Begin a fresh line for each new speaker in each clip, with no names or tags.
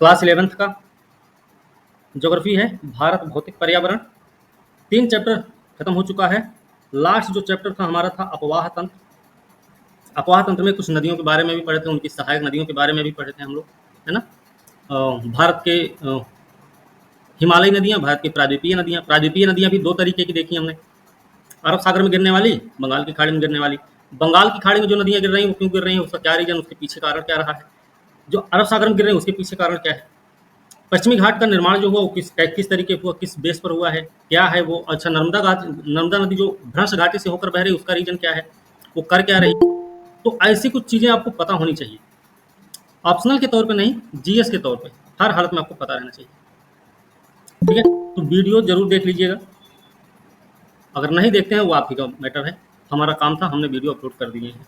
Class 11th का geography है, भारत भौतिक पर्यावरण। 3 चैप्टर खत्म हो चुका है। लास्ट जो चैप्टर था हमारा था अपवाह तंत्र। अपवाह तंत्र में कुछ नदियों के बारे में भी पढ़े थे, उनकी सहायक नदियों के बारे में भी पढ़े थे हम लोग, है ना। भारत के हिमालयी नदियाँ, भारत की प्रायद्वीपीय नदियाँ। प्रायद्वीपीय नदियाँ भी 2 तरीके की देखी हमने, अरब सागर में गिरने वाली, बंगाल की खाड़ी में गिरने वाली। बंगाल की खाड़ी में जो नदियाँ गिर रही हैं वो क्यों गिर रही हैं, उसका क्या रीजन, उसके पीछे कारण क्या रहा है। जो अरब सागर में गिर रहे हैं उसके पीछे कारण क्या है। पश्चिमी घाट का निर्माण जो हुआ वो किस तरीके हुआ, किस बेस पर हुआ है, क्या है वो। अच्छा, नर्मदा नदी जो भ्रंश घाटी से होकर बह रही है उसका रीजन क्या है, वो कर क्या रही। तो ऐसी कुछ चीज़ें आपको पता होनी चाहिए, ऑप्शनल के तौर पे नहीं, जीएस के तौर पे हर हालत में आपको पता रहना चाहिए। ठीक है, तो वीडियो जरूर देख लीजिएगा। अगर नहीं देखते हैं वो आप ही का मैटर है, हमारा काम था, हमने वीडियो अपलोड कर दिए हैं।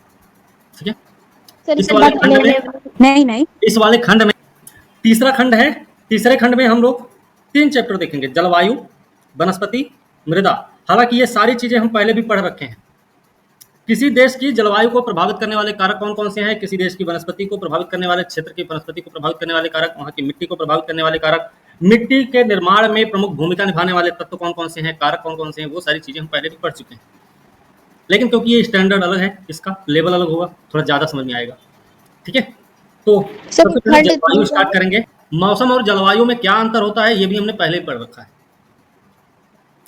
ठीक है,
सर
इस
इसके
वाले
बाद
खंड में
नहीं
इस वाले खंड में तीसरा खंड है। तीसरे खंड में हम लोग 3 चैप्टर देखेंगे, जलवायु, वनस्पति, मृदा। हालांकि ये सारी चीजें हम पहले भी पढ़ रखे हैं। किसी देश की जलवायु को प्रभावित करने वाले कारक कौन कौन से हैं, किसी देश की वनस्पति को प्रभावित करने वाले, क्षेत्र की वनस्पति को प्रभावित करने वाले कारक, वहां की मिट्टी को प्रभावित करने वाले कारक, मिट्टी के निर्माण में प्रमुख भूमिका निभाने वाले तत्व कौन कौन से हैं, कारक कौन कौन से हैं, वो सारी चीजें हम पहले भी पढ़ चुके हैं। लेकिन क्योंकि ये स्टैंडर्ड अलग है, इसका लेवल अलग होगा, थोड़ा ज्यादा समझ में आएगा। ठीक है, तो
सर
सबसे पहले जलवायु स्टार्ट करेंगे। मौसम और जलवायु में क्या अंतर होता है ये भी हमने पहले ही पढ़ रखा है।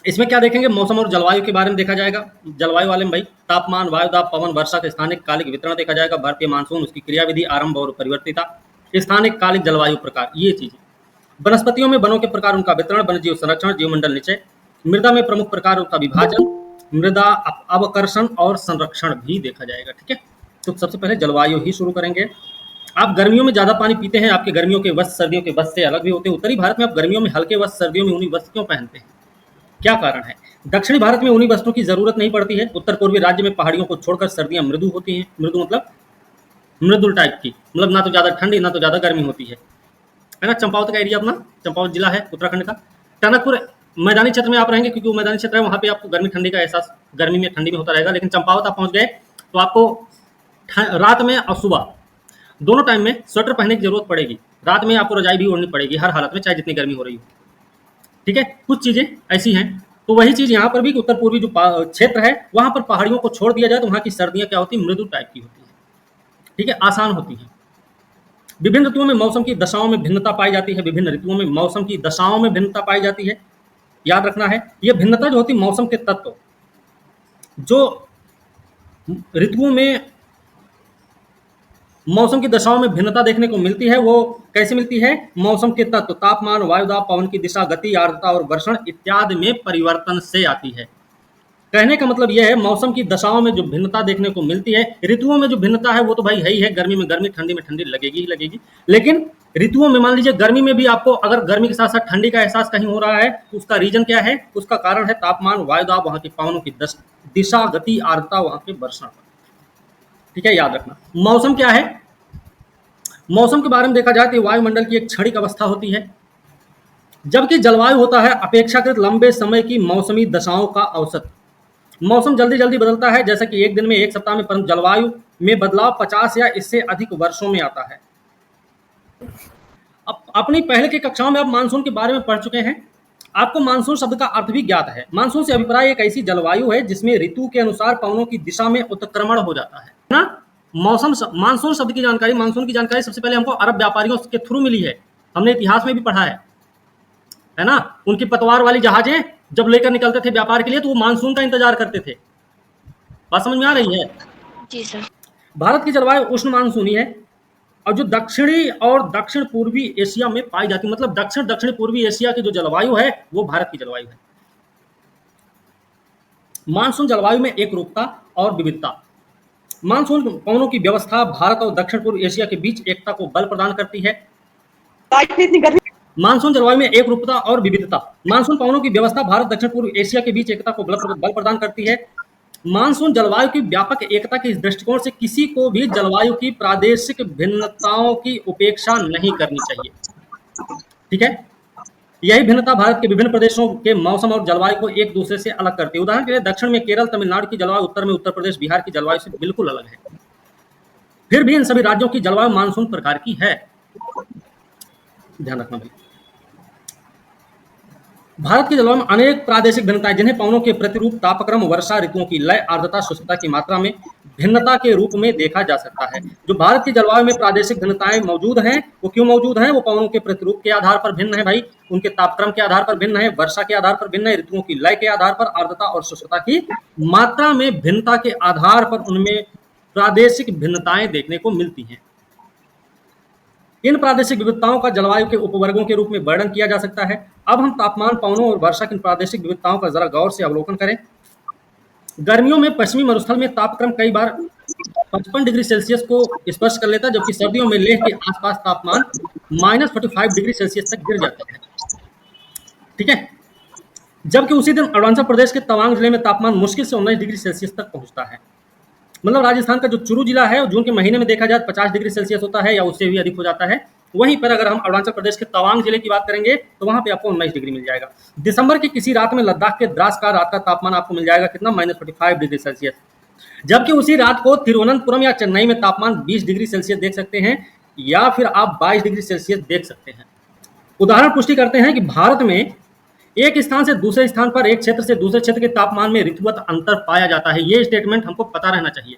इसमें क्या देखेंगे, मौसम और जलवायु के बारे में देखा जाएगा। जलवायु वाले में भाई तापमान, वायुदाब, पवन, वर्षा के स्थानिक कालिक वितरण देखा जाएगा। भारतीय मानसून, उसकी क्रियाविधि, आरंभ और परिवर्तिता, स्थानिक कालिक जलवायु प्रकार, ये चीजें। वनस्पतियों में वनों के प्रकार, उनका वितरण, वन्य जीव संरक्षण, जीवमंडल निचय। मृदा में प्रमुख प्रकार, उनका विभाजन, मृदा अवकर्षण और संरक्षण भी देखा जाएगा। ठीक है, तो सबसे पहले जलवायु ही शुरू करेंगे। आप गर्मियों में ज्यादा पानी पीते हैं, आपके गर्मियों के वस्त्र सर्दियों के वस्त्र से अलग भी होते हैं। उत्तरी भारत में आप गर्मियों में हल्के वस्त्र, सर्दियों में ऊनी वस्त्र क्यों पहनते हैं, क्या कारण है। दक्षिणी भारत में ऊनी वस्त्रों की जरूरत नहीं पड़ती है। उत्तर पूर्वी राज्य में पहाड़ियों को छोड़कर सर्दियां मृदु होती हैं। मृदु मतलब मृदुल टाइप की, मतलब ना तो ज्यादा ठंडी ना तो ज्यादा गर्मी होती है ना। चंपावत का एरिया अपना चंपावत जिला है उत्तराखंड का। टनकपुर मैदानी क्षेत्र में आप रहेंगे, क्योंकि वो मैदानी क्षेत्र है, वहां पे आपको गर्मी ठंडी का एहसास गर्मी में ठंडी में होता रहेगा। लेकिन चंपावत आप पहुंच गए तो आपको रात में और सुबह दोनों टाइम में स्वेटर पहनने की जरूरत पड़ेगी। रात में आपको रजाई भी ओढ़नी पड़ेगी हर हालत में, चाहे जितनी गर्मी हो रही हो। ठीक है, कुछ चीजें ऐसी हैं। तो वही चीज यहाँ पर भी, उत्तर पूर्वी जो क्षेत्र है वहां पर पहाड़ियों को छोड़ दिया जाए तो वहां की सर्दियां क्या होती है, मृदु टाइप की होती है। ठीक है, आसान होती है। विभिन्न ऋतुओं में मौसम की दशाओं में भिन्नता पाई जाती है। विभिन्न ऋतुओं में मौसम की दशाओं में भिन्नता पाई जाती है, याद रखना है। यह भिन्नता जो होती है मौसम के तत्व, जो ऋतुओं में मौसम की दशाओं में भिन्नता देखने को मिलती है, वो कैसे मिलती है, मौसम के तत्व, तापमान, वायुदाब, पवन की दिशा, गति, आर्द्रता और वर्षण इत्यादि में परिवर्तन से आती है। कहने का मतलब यह है, मौसम की दशाओं में जो भिन्नता देखने को मिलती है, ऋतुओं में जो भिन्नता है वो तो भाई है ही है, गर्मी में गर्मी, ठंडी में ठंडी लगेगी ही लगेगी। लेकिन ऋतुओं में मान लीजिए गर्मी में भी आपको अगर गर्मी के साथ साथ ठंडी का एहसास कहीं हो रहा है तो उसका रीजन क्या है, उसका कारण है तापमान, वायुदाब, वहां की पवनों की दिशा, गति, आर्द्रता, वहां के वर्षण। ठीक है, याद रखना। मौसम क्या है, मौसम के बारे में देखा जाए तो वायुमंडल की एक क्षणिक अवस्था होती है, जबकि जलवायु होता है अपेक्षाकृत लंबे समय की मौसमी दशाओं का औसत। मौसम जल्दी जल्दी बदलता है, जैसा कि एक दिन में, एक सप्ताह में, परंतु जलवायु में बदलाव 50 या इससे अधिक वर्षों में आता है। अब अपनी पहले की कक्षाओं में आप मानसून के बारे में पढ़ चुके हैं, आपको मानसून शब्द का अर्थ भी ज्ञात है। मानसून से अभिप्राय एक ऐसी जलवायु है जिसमें ऋतु के अनुसार पवनों की दिशा में उत्क्रमण हो जाता है ना। मानसून शब्द की जानकारी, मानसून की जानकारी सबसे पहले हमको अरब व्यापारियों के थ्रू मिली है, हमने इतिहास में भी पढ़ा है ना। उनकी पतवार वाली जहाजें जब लेकर निकलते थे व्यापार के लिए तो वो मानसून का इंतजार करते थे। बात समझ में आ रही है?
जी सर।
भारत की जलवायु उष्ण मानसूनी है, और जो दक्षिणी और दक्षिण पूर्वी एशिया में पाई जाती है, मतलब दक्षिण पूर्वी एशिया की जो जलवायु है वो भारत की जलवायु है। मानसून जलवायु में एक रूपता और विविधता। मानसून पवनों की व्यवस्था भारत और दक्षिण पूर्व एशिया के बीच एकता को बल प्रदान करती है। मानसून जलवायु में एक रूपता और विविधता। मानसून पवनों की व्यवस्था भारत दक्षिण पूर्व एशिया के बीच एकता को बल प्रदान करती है। मानसून जलवायु की व्यापक एकता के दृष्टिकोण से किसी को भी जलवायु की प्रादेशिक भिन्नताओं की उपेक्षा नहीं करनी चाहिए। ठीक है, यही भिन्नता भारत के विभिन्न प्रदेशों के मौसम और जलवायु को एक दूसरे से अलग करती है। उदाहरण के लिए दक्षिण में केरल, तमिलनाडु की जलवायु उत्तर में उत्तर प्रदेश, बिहार की जलवायु से बिल्कुल अलग है। फिर भी इन सभी राज्यों की जलवायु मानसून प्रकार की है। ध्यान रखना भाई। भारत की जलवायु में अनेक प्रादेशिक भिन्नताएं, जिन्हें पवनों के प्रतिरूप, तापक्रम, वर्षा ऋतुओं की लय, आर्द्रता, शुष्कता की मात्रा में भिन्नता के रूप में देखा जा सकता है। जो भारत की जलवायु में प्रादेशिक भिन्नताएं मौजूद हैं, वो क्यों मौजूद हैं? वो पवनों के प्रतिरूप के आधार पर भिन्न है भाई, उनके तापक्रम के आधार पर भिन्न है, वर्षा के आधार पर भिन्न है, ऋतुओं की लय के आधार पर, आर्द्रता और शुष्कता की मात्रा में भिन्नता के आधार पर उनमें प्रादेशिक भिन्नताएं देखने को मिलती हैं। इन प्रादेशिक विविधताओं का जलवायु के उपवर्गों के रूप में वर्णन किया जा सकता है। अब हम तापमान, पवनों और वर्षा की प्रादेशिक विविधताओं का जरा गौर से अवलोकन करें। गर्मियों में पश्चिमी मरुस्थल में तापक्रम कई बार 55 डिग्री सेल्सियस को स्पर्श कर लेता है, जबकि सर्दियों में लेह के आसपास तापमान -45 डिग्री सेल्सियस तक गिर जाता है। ठीक है, जबकि उसी दिन अरुणाचल प्रदेश के तवांग जिले में तापमान मुश्किल से 19 डिग्री सेल्सियस तक पहुंचता है। मतलब राजस्थान का जो चुरू जिला है, जून के महीने में देखा जाए 50 डिग्री सेल्सियस होता है या उससे भी अधिक हो जाता है। वहीं पर अगर हम अरुणाचल प्रदेश के तवांग जिले की बात करेंगे तो वहां पे आपको 19 डिग्री मिल जाएगा। दिसंबर की किसी रात में लद्दाख के द्रास का रात का तापमान आपको मिल जाएगा कितना? -45 डिग्री सेल्सियस। जबकि उसी रात को तिरुवनंतपुरम या चेन्नई में तापमान 20 डिग्री सेल्सियस देख सकते हैं, या फिर आप 22 डिग्री सेल्सियस देख सकते हैं। उदाहरण पुष्टि करते हैं कि भारत में एक स्थान से दूसरे स्थान पर, एक क्षेत्र से दूसरे क्षेत्र के तापमान में ऋतुगत अंतर पाया जाता है। ये स्टेटमेंट हमको पता रहना चाहिए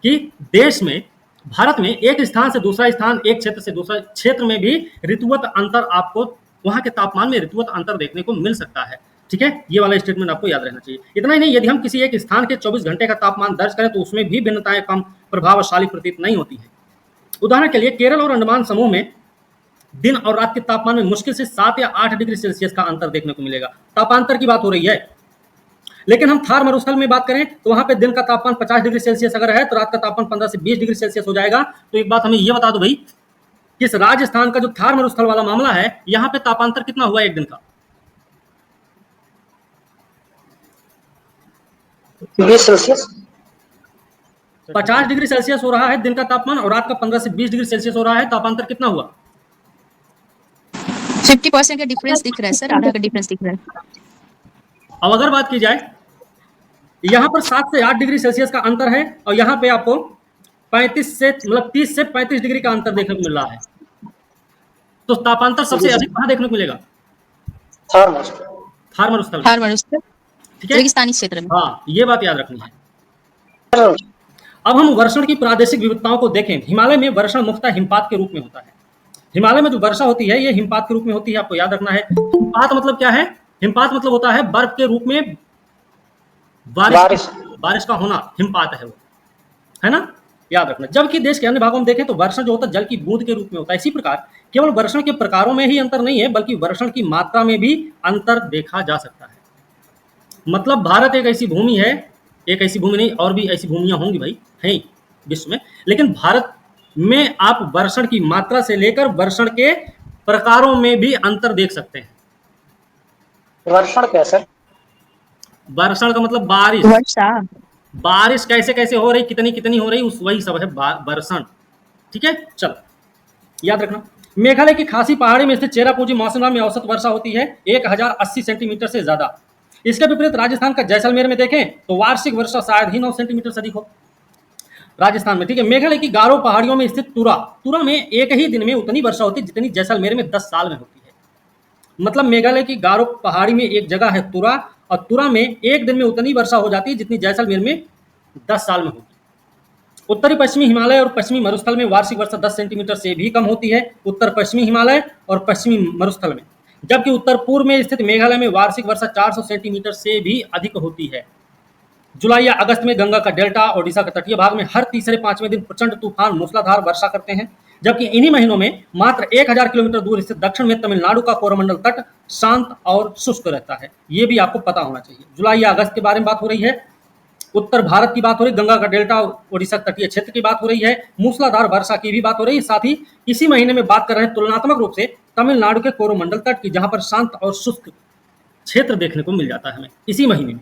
कि देश में, भारत में एक स्थान से दूसरा स्थान, एक क्षेत्र से दूसरा क्षेत्र में भी ऋतुगत अंतर, आपको वहां के तापमान में ऋतुगत अंतर देखने को मिल सकता है। ठीक है, ये वाला स्टेटमेंट आपको याद रहना चाहिए। इतना ही नहीं, यदि हम किसी एक स्थान के 24 घंटे का तापमान दर्ज करें तो उसमें भी भिन्नताएं कम प्रभावशाली प्रतीत नहीं होती है। उदाहरण के लिए केरल और अंडमान समूह में दिन और रात के तापमान में मुश्किल से 7 या 8 डिग्री सेल्सियस का अंतर देखने को मिलेगा। तापांतर की बात हो रही है। लेकिन हम थार मरुस्थल में बात करें तो वहां पे दिन का तापमान 50 डिग्री सेल्सियस अगर है तो रात का तापमान 15 से 20 डिग्री सेल्सियस हो जाएगा। तो एक बात हमें यह बता दो भाई, किस राजस्थान का जो थार मरुस्थल वाला मामला है, यहां पे तापांतर कितना हुआ एक दिन का?
20 सेल्सियस।
50 डिग्री सेल्सियस हो रहा है दिन का तापमान, और रात का 15 से 20 डिग्री सेल्सियस हो रहा है। तापांतर कितना हुआ?
50% का डिफरेंस दिख रहा है सर, आधा का डिफरेंस दिख रहा है।
अब अगर बात की जाए, यहां पर 7 से 8 डिग्री सेल्सियस का अंतर है, और यहां पे आपको 35 से, मतलब 30 से 35 डिग्री का अंतर देखने को मिल रहा है। तो तापांतर सबसे अधिक कहां देखने को मिलेगा?
थार मरुस्थल।
थार मरुस्थल।
थार मरुस्थल,
ठीक है,
रेगिस्तानी क्षेत्र में।
हाँ, ये बात याद रखनी है। अब हम वर्षण की प्रादेशिक विविधताओं को देखें। हिमालय में वर्षण मुख्यतः हिमपात के रूप में होता है। हिमालय में जो वर्षा होती है ये हिमपात के रूप में होती है, आपको याद रखना है। हिमपात मतलब क्या है? हिमपात मतलब होता है बर्फ के रूप में बारिश का होना, हिमपात है वो, है ना, याद रखना। जबकि देश के अन्य भागों में देखें तो वर्षण जो होता है जल की बूंद के रूप में होता है। इसी प्रकार केवल वर्षण के प्रकारों में ही अंतर नहीं है, बल्कि वर्षण की मात्रा में भी अंतर देखा जा सकता है। मतलब भारत एक ऐसी भूमि है, एक ऐसी भूमि नहीं, और भी ऐसी भूमियां होंगी भाई, हैं विश्व में, लेकिन भारत में आप वर्षण की मात्रा से लेकर वर्षण के प्रकारों में भी अंतर देख सकते हैं।
वर्षण क्या सर?
वर्षण का मतलब बारिश।
वर्षा,
बारिश कैसे कैसे हो रही, कितनी कितनी हो रही, उस वही सब है वर्षण। ठीक है, चलो याद रखना। मेघालय की खासी पहाड़ी में स्थित चेरापूंजी मौसम में औसत वर्षा होती है 1080 सेंटीमीटर से ज्यादा। इसके विपरीत राजस्थान का जैसलमेर में देखें तो वार्षिक वर्षा शायद ही 9 सेंटीमीटर से अधिक हो राजस्थान में। ठीक है, मेघालय की गारो पहाड़ियों में स्थित तुरा में एक ही दिन में उतनी वर्षा होती है जितनी जैसलमेर में 10 साल में होती है। मतलब मेघालय की गारो पहाड़ी में एक जगह है तुरा, और तुरा में एक दिन में उतनी वर्षा हो जाती है जितनी जैसलमेर में 10 साल में होती है। उत्तरी पश्चिमी हिमालय और पश्चिमी मरुस्थल में वार्षिक वर्षा 10 सेंटीमीटर से भी कम होती है, उत्तर पश्चिमी हिमालय और पश्चिमी मरुस्थल में। जबकि उत्तर पूर्व में स्थित मेघालय में वार्षिक वर्षा 400 सेंटीमीटर से भी अधिक होती है। जुलाई या अगस्त में गंगा का डेल्टा, ओडिशा का तटीय भाग में हर तीसरे पांचवें दिन प्रचंड तूफान मूसलाधार वर्षा करते हैं। जबकि इन्हीं महीनों में मात्र 1000 किलोमीटर दूर स्थित दक्षिण में तमिलनाडु का कोरोमंडल तट शांत और शुष्क रहता है। ये भी आपको पता होना चाहिए। जुलाई या अगस्त के बारे में बात हो रही है, उत्तर भारत की बात हो रही, गंगा का डेल्टा, ओडिशा तटीय क्षेत्र की बात हो रही है, मूसलाधार वर्षा की भी बात हो रही है। साथ ही इसी महीने में बात कर रहे हैं तुलनात्मक रूप से तमिलनाडु के कोरोमंडल तट की, जहां पर शांत और शुष्क क्षेत्र देखने को मिल जाता है हमें इसी महीने में।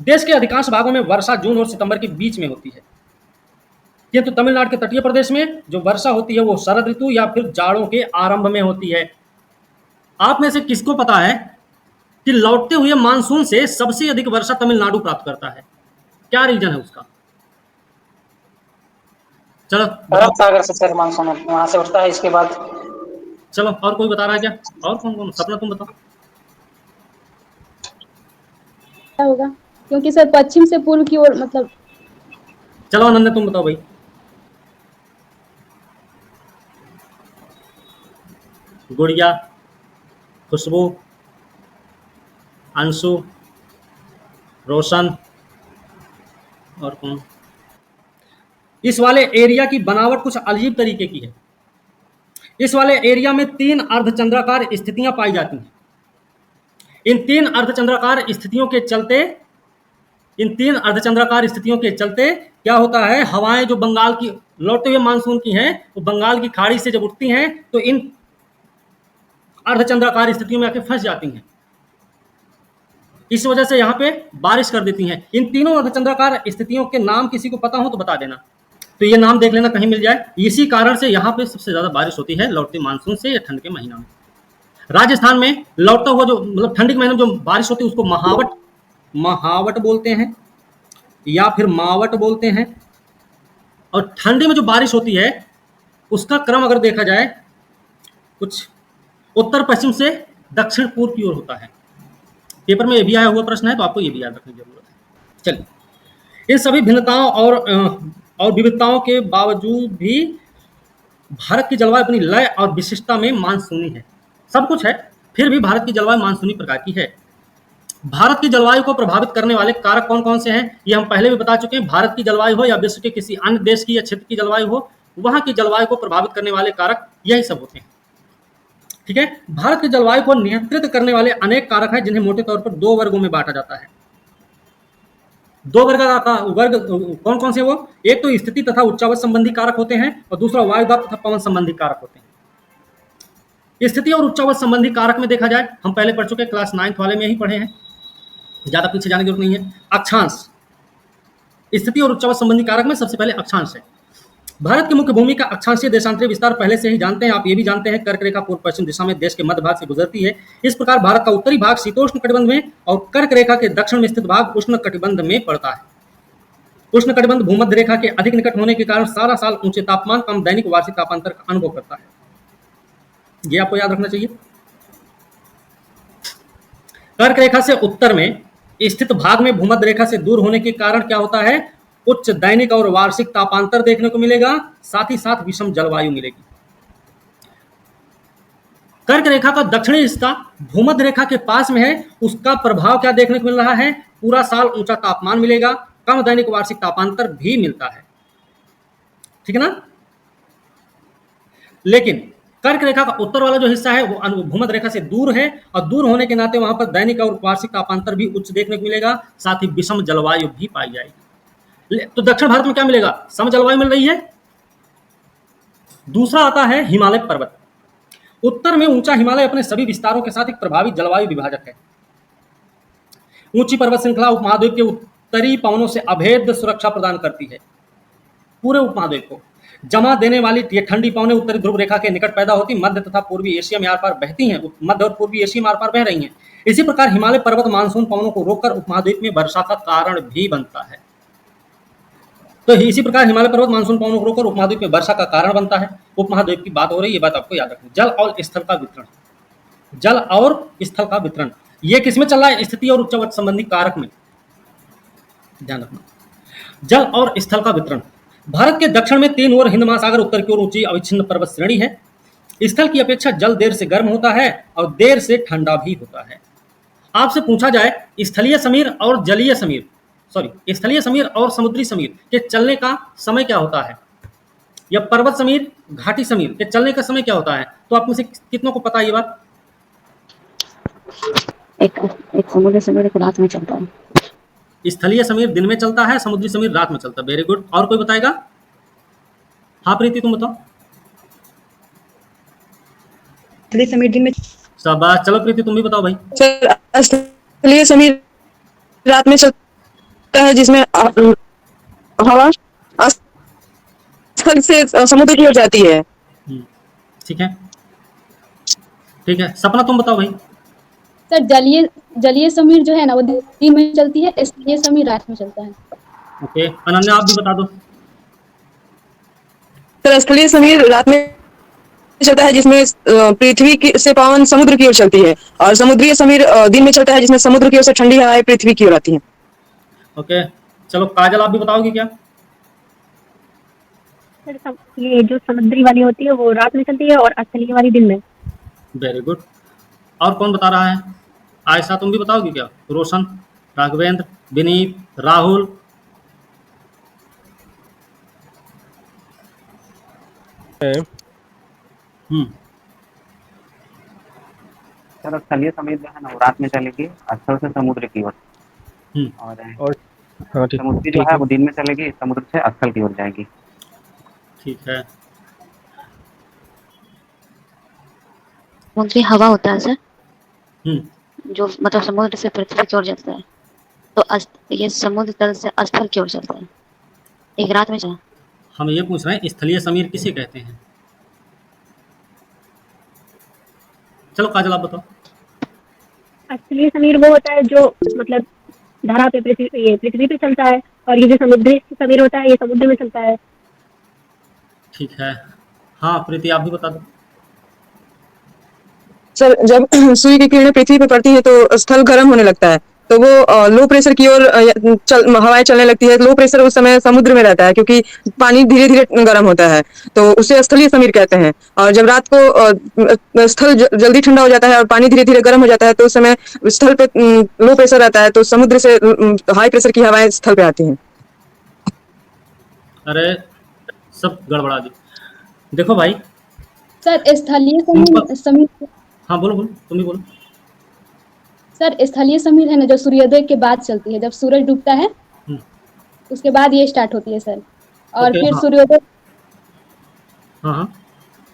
देश के अधिकांश भागों में वर्षा जून और सितंबर के बीच में होती है, किंतु तमिलनाडु के तटीय प्रदेश में जो वर्षा होती है वो शरद ऋतु या फिर जाड़ों के आरंभ में होती है। आप में से किसको पता है कि लौटते हुए मानसून से सबसे अधिक वर्षा तमिलनाडु प्राप्त करता है? क्या रीजन है उसका? चलो
अरब सागर से सर मानसून वहां से उठता है, इसके बाद
चलो और कोई बता रहा है क्या? और कौन कौन? सपना तुम बताओ।
क्या होगा, क्योंकि सर पश्चिम से पूर्व की ओर मतलब।
चलो अनन्या तुम बताओ भाई। गुड़िया, खुशबू, अंशु, रोशन और कौन? इस वाले एरिया की बनावट कुछ अजीब तरीके की है। इस वाले एरिया में 3 अर्धचंद्राकार स्थितियां पाई जाती हैं। इन 3 अर्धचंद्राकार स्थितियों के चलते क्या होता है, हवाएं जो बंगाल की लौटते हुए मानसून की हैं, वो बंगाल की खाड़ी से जब उठती हैं तो इन अर्धचंद्राकार स्थितियों में आके फंस जाती हैं। इस वजह से यहाँ पे बारिश कर देती हैं। इन तीनों अर्धचंद्राकार स्थितियों के नाम किसी को पता हो तो बता देना। तो ये नाम देख लेना कहीं मिल जाए। इसी कारण से यहाँ पे सबसे ज्यादा बारिश होती है लौटते मानसून से या ठंड के महीनों में। राजस्थान में लौटता हुआ जो मतलब ठंड के महीने में जो बारिश होती है उसको महावट बोलते हैं या फिर मावट बोलते हैं। और ठंडी में जो बारिश होती है उसका क्रम अगर देखा जाए कुछ उत्तर पश्चिम से दक्षिण पूर्व की ओर होता है। पेपर में ये भी आया हुआ प्रश्न है तो आपको ये भी याद रखने की जरूरत है। चलिए, इन सभी भिन्नताओं और विविधताओं के बावजूद भी भारत की जलवायु अपनी लय और विशिष्टता में मानसूनी है। सब कुछ है, फिर भी भारत की जलवायु मानसूनी प्रकार की है। भारत की जलवायु को प्रभावित करने वाले कारक कौन कौन से हैं, ये हम पहले भी बता चुके हैं। भारत की जलवायु हो या विश्व के किसी अन्य देश की या क्षेत्र की जलवायु हो, वहां की जलवायु को प्रभावित करने वाले कारक यही सब होते हैं। ठीक है। भारत की जलवायु को नियंत्रित करने वाले अनेक कारक हैं जिन्हें मोटे तौर पर 2 वर्गों में बांटा जाता है। 2 वर्ग कौन कौन से? वो एक तो स्थिति तथा उच्चावच संबंधी कारक होते हैं और दूसरा वायुदाब तथा पवन संबंधी कारक होते हैं। स्थिति और उच्चावच संबंधी कारक में देखा जाए, हम पहले पढ़ चुके हैं, क्लास 9th वाले में ही पढ़े हैं, ज्यादा पीछे जाने की जरूरत नहीं है। अक्षांश, स्थिति और उच्चावच संबंधी कारक में सबसे पहले अक्षांश है। भारत की मुख्य भूमि का अक्षांशीय देशांतरीय विस्तार पहले से ही जानते हैं। आप ये भी जानते हैं कर्क रेखा पूर्व पश्चिम दिशा में देश के मध्य भाग से गुजरती है। इस प्रकार भारत का उत्तरी भाग शीतोष्ण कटिबंध में और कर्क रेखा के दक्षिण में स्थित भाग उष्ण कटिबंध में पड़ता है। उष्ण कटिबंध भूमध्य रेखा के अधिक निकट होने के कारण सारा साल ऊंचे तापमान कम दैनिक वार्षिक तापांतर का अनुभव करता है। ये आपको याद रखना चाहिए। कर्क रेखा से उत्तर में स्थित भाग में भूमध्य रेखा से दूर होने के कारण क्या होता है, उच्च दैनिक और वार्षिक तापांतर देखने को मिलेगा, साथ ही साथ विषम जलवायु मिलेगी। कर्क रेखा का दक्षिणी हिस्सा भूमध्य रेखा के पास में है, उसका प्रभाव क्या देखने को मिल रहा है, पूरा साल ऊंचा तापमान मिलेगा, कम दैनिक वार्षिक तापांतर भी मिलता है। ठीक है ना। लेकिन कर्क रेखा का उत्तर वाला जो हिस्सा है वो भूमध्य रेखा से दूर है और दूर होने के नाते वहां पर दैनिक और वार्षिक तापांतर भी उच्च देखने को मिलेगा, साथ ही विषम जलवायु भी पाई जाएगी। तो दक्षिण भारत में क्या मिलेगा, सम जलवायु मिल रही है। दूसरा आता है हिमालय पर्वत। उत्तर में ऊंचा हिमालय अपने सभी विस्तारों के साथ एक प्रभावी जलवायु विभाजक है। ऊंची पर्वत श्रृंखला उपमहाद्वीप के उत्तरी पवनों से अभेद्य सुरक्षा प्रदान करती है। पूरे उपमहाद्वीप को जमा देने वाली ये ठंडी पवनें उत्तरी ध्रुव रेखा के निकट पैदा होती, मध्य तथा पूर्वी एशिया में आर पार बहती हैं, मध्य और पूर्वी एशिया में आर पार बह रही हैं। इसी प्रकार हिमालय पर्वत मानसून पवनों को रोककर उपमहाद्वीप में वर्षा का कारण भी बनता है। तो इसी प्रकार हिमालय पर्वत मानसून पवनों को रोककर उपमहाद्वीप में वर्षा का कारण बनता है। उपमहाद्वीप की बात हो रही है, ये बात आपको याद रखनी। जल और स्थल का वितरण, जल और स्थल का वितरण ये किसमें चल रहा है, स्थिति और उच्चावच संबंधी कारक में, ध्यान रखना। जल और स्थल का वितरण, भारत के दक्षिण में 3 ओर हिंद महासागर, उत्तर की ओर ऊंची अविच्छिन्न पर्वत श्रेणी है। स्थल की अपेक्षा जल देर से गर्म होता है और देर से ठंडा भी होता है। आपसे पूछा जाए स्थलीय समीर और जलीय समीर, स्थलीय समीर और समुद्री समीर के चलने का समय क्या होता है, या पर्वत समीर घाटी समीर के चलने का समय क्या होता है, तो आप में से कितनों को पता है ये बात?
एक समुद्री समीर रात में चलता है।
स्थलीय समीर दिन में चलता है, समुद्री समीर रात में चलता है। Very good. और कोई बताएगा? हाँ प्रीति तुम बताओ।
स्थलीय समीर दिन में।
शाबाश। चलो प्रीति तुम भी बताओ भाई।
सर स्थलीय समीर रात में चलता है, जिसमें हवा स्थल से समुद्र की ओर जाती है।
ठीक है, ठीक है। सपना तुम बताओ भाई।
सर जलीय समीर जो है ना वो दिन में चलती है, स्थलीय समीर रात में चलता है।
ओके, अनन्या आप भी बता दो।
सर स्थलीय समीर रात में चलता है जिसमें से पवन समुद्र की ओर चलती है, और समुद्रीय समीर दिन में चलता है जिसमें समुद्र की ओर से ठंडी हवाएं पृथ्वी की ओर आती हैं।
ओके, चलो काजल आप भी बताओगे क्या?
सर ये जो समुद्री वाली होती है वो रात में चलती है और स्थलीय वाली दिन में।
Very good. और कौन बता रहा है? आयशा तुम भी बताओगी क्या? रोशन, राघवेंद्र, विनीत, राहुल?
सर स्थलीय समीर जो है ना वो रात में चलेगी स्थल से समुद्र की ओर, और
हाँ ठीक
समुद्री जो है वो दिन में चलेगी समुद्र से स्थल की ओर जाएगी।
ठीक है।
समुद्री हवा होता है सर,
हम्म
जो मतलब समुद्र से पृथ्वी की ओर जाता है, तो ये समुद्र तल से स्थल की ओर चलता है, एक रात में चला।
हम ये पूछ रहे हैं स्थलीय समीर किसे कहते हैं? चलो काजल आप बताओ।
स्थलीय समीर वो होता है जो मतलब धरा पे पृथ्वी पे चलता है, और ये जो समुद्री समीर होता है ये समुद्र में चलता है।
ठीक है। हाँ प्रीति आप भी बता दो।
सर जब सूर्य की किरणें पृथ्वी पर पड़ती है तो स्थल गर्म होने लगता है, तो वो लो प्रेशर की ओर हवाएं चलने लगती है। लो प्रेशर उस समय समुद्र में रहता है क्योंकि पानी धीरे धीरे गर्म होता है, तो उसे स्थलीय समीर कहते हैं। और जब रात को स्थल जल्दी ठंडा हो जाता है और पानी धीरे धीरे गर्म हो जाता है, तो उस समय स्थल पे लो प्रेशर रहता है, तो समुद्र से हाई प्रेशर की हवाएं स्थल पे आती हैं।
अरे सब गड़बड़ा दी। देखो भाई,
सर स्थलीय समीर
हाँ बोलो बोलो, तुम ही बोलो।
सर स्थलीय समीर है ना जो सूर्योदय के बाद चलती है, जब सूरज डूबता है उसके बाद ये स्टार्ट होती है सर, और
ओके,
फिर
हाँ।
सूर्योदय
हाँ हाँ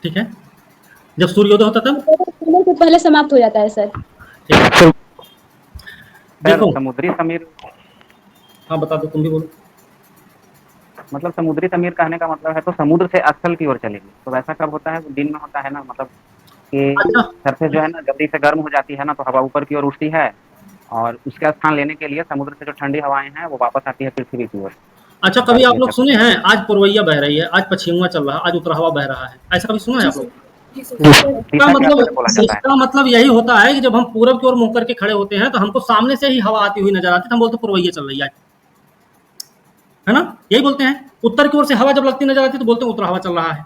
ठीक है, जब सूर्योदय होता तब
सूर्योदय से पहले समाप्त हो जाता है सर।
ठीक है।
सर
देखो
समुद्री समीर
हाँ बता दो, तुम भी बोलो।
मतलब समुद्री समीर कहने का मतलब है तो समुद्र से स्थल की ओर चलेगी। तो वैसा कब होता है? दिन में होता है ना, मतलब कि
अच्छा
सरफेस जो है ना जल्दी से गर्म हो जाती है ना, तो हवा ऊपर की ओर उठती है, और उसका स्थान लेने के लिए समुद्र से जो ठंडी हवाएं हैं वो वापस आती है पृथ्वी की ओर।
अच्छा, कभी आप लोग सुने हैं आज पूर्वैया बह रही है, आज पश्चिमवा चल रहा है, आज उत्तर हवा बह रहा है, ऐसा कभी सुना है आप लोग? इसका मतलब यही होता है कि जब हम पूरब की ओर मुंह करके खड़े होते हैं तो हमको सामने से ही हवा आती हुई नजर आती है, तो हम बोलते पूर्वैया चल रही है, है ना? यही बोलते हैं। उत्तर की ओर से हवा जब लगती नजर आती है तो बोलते हैं उत्तर हवा चल रहा है,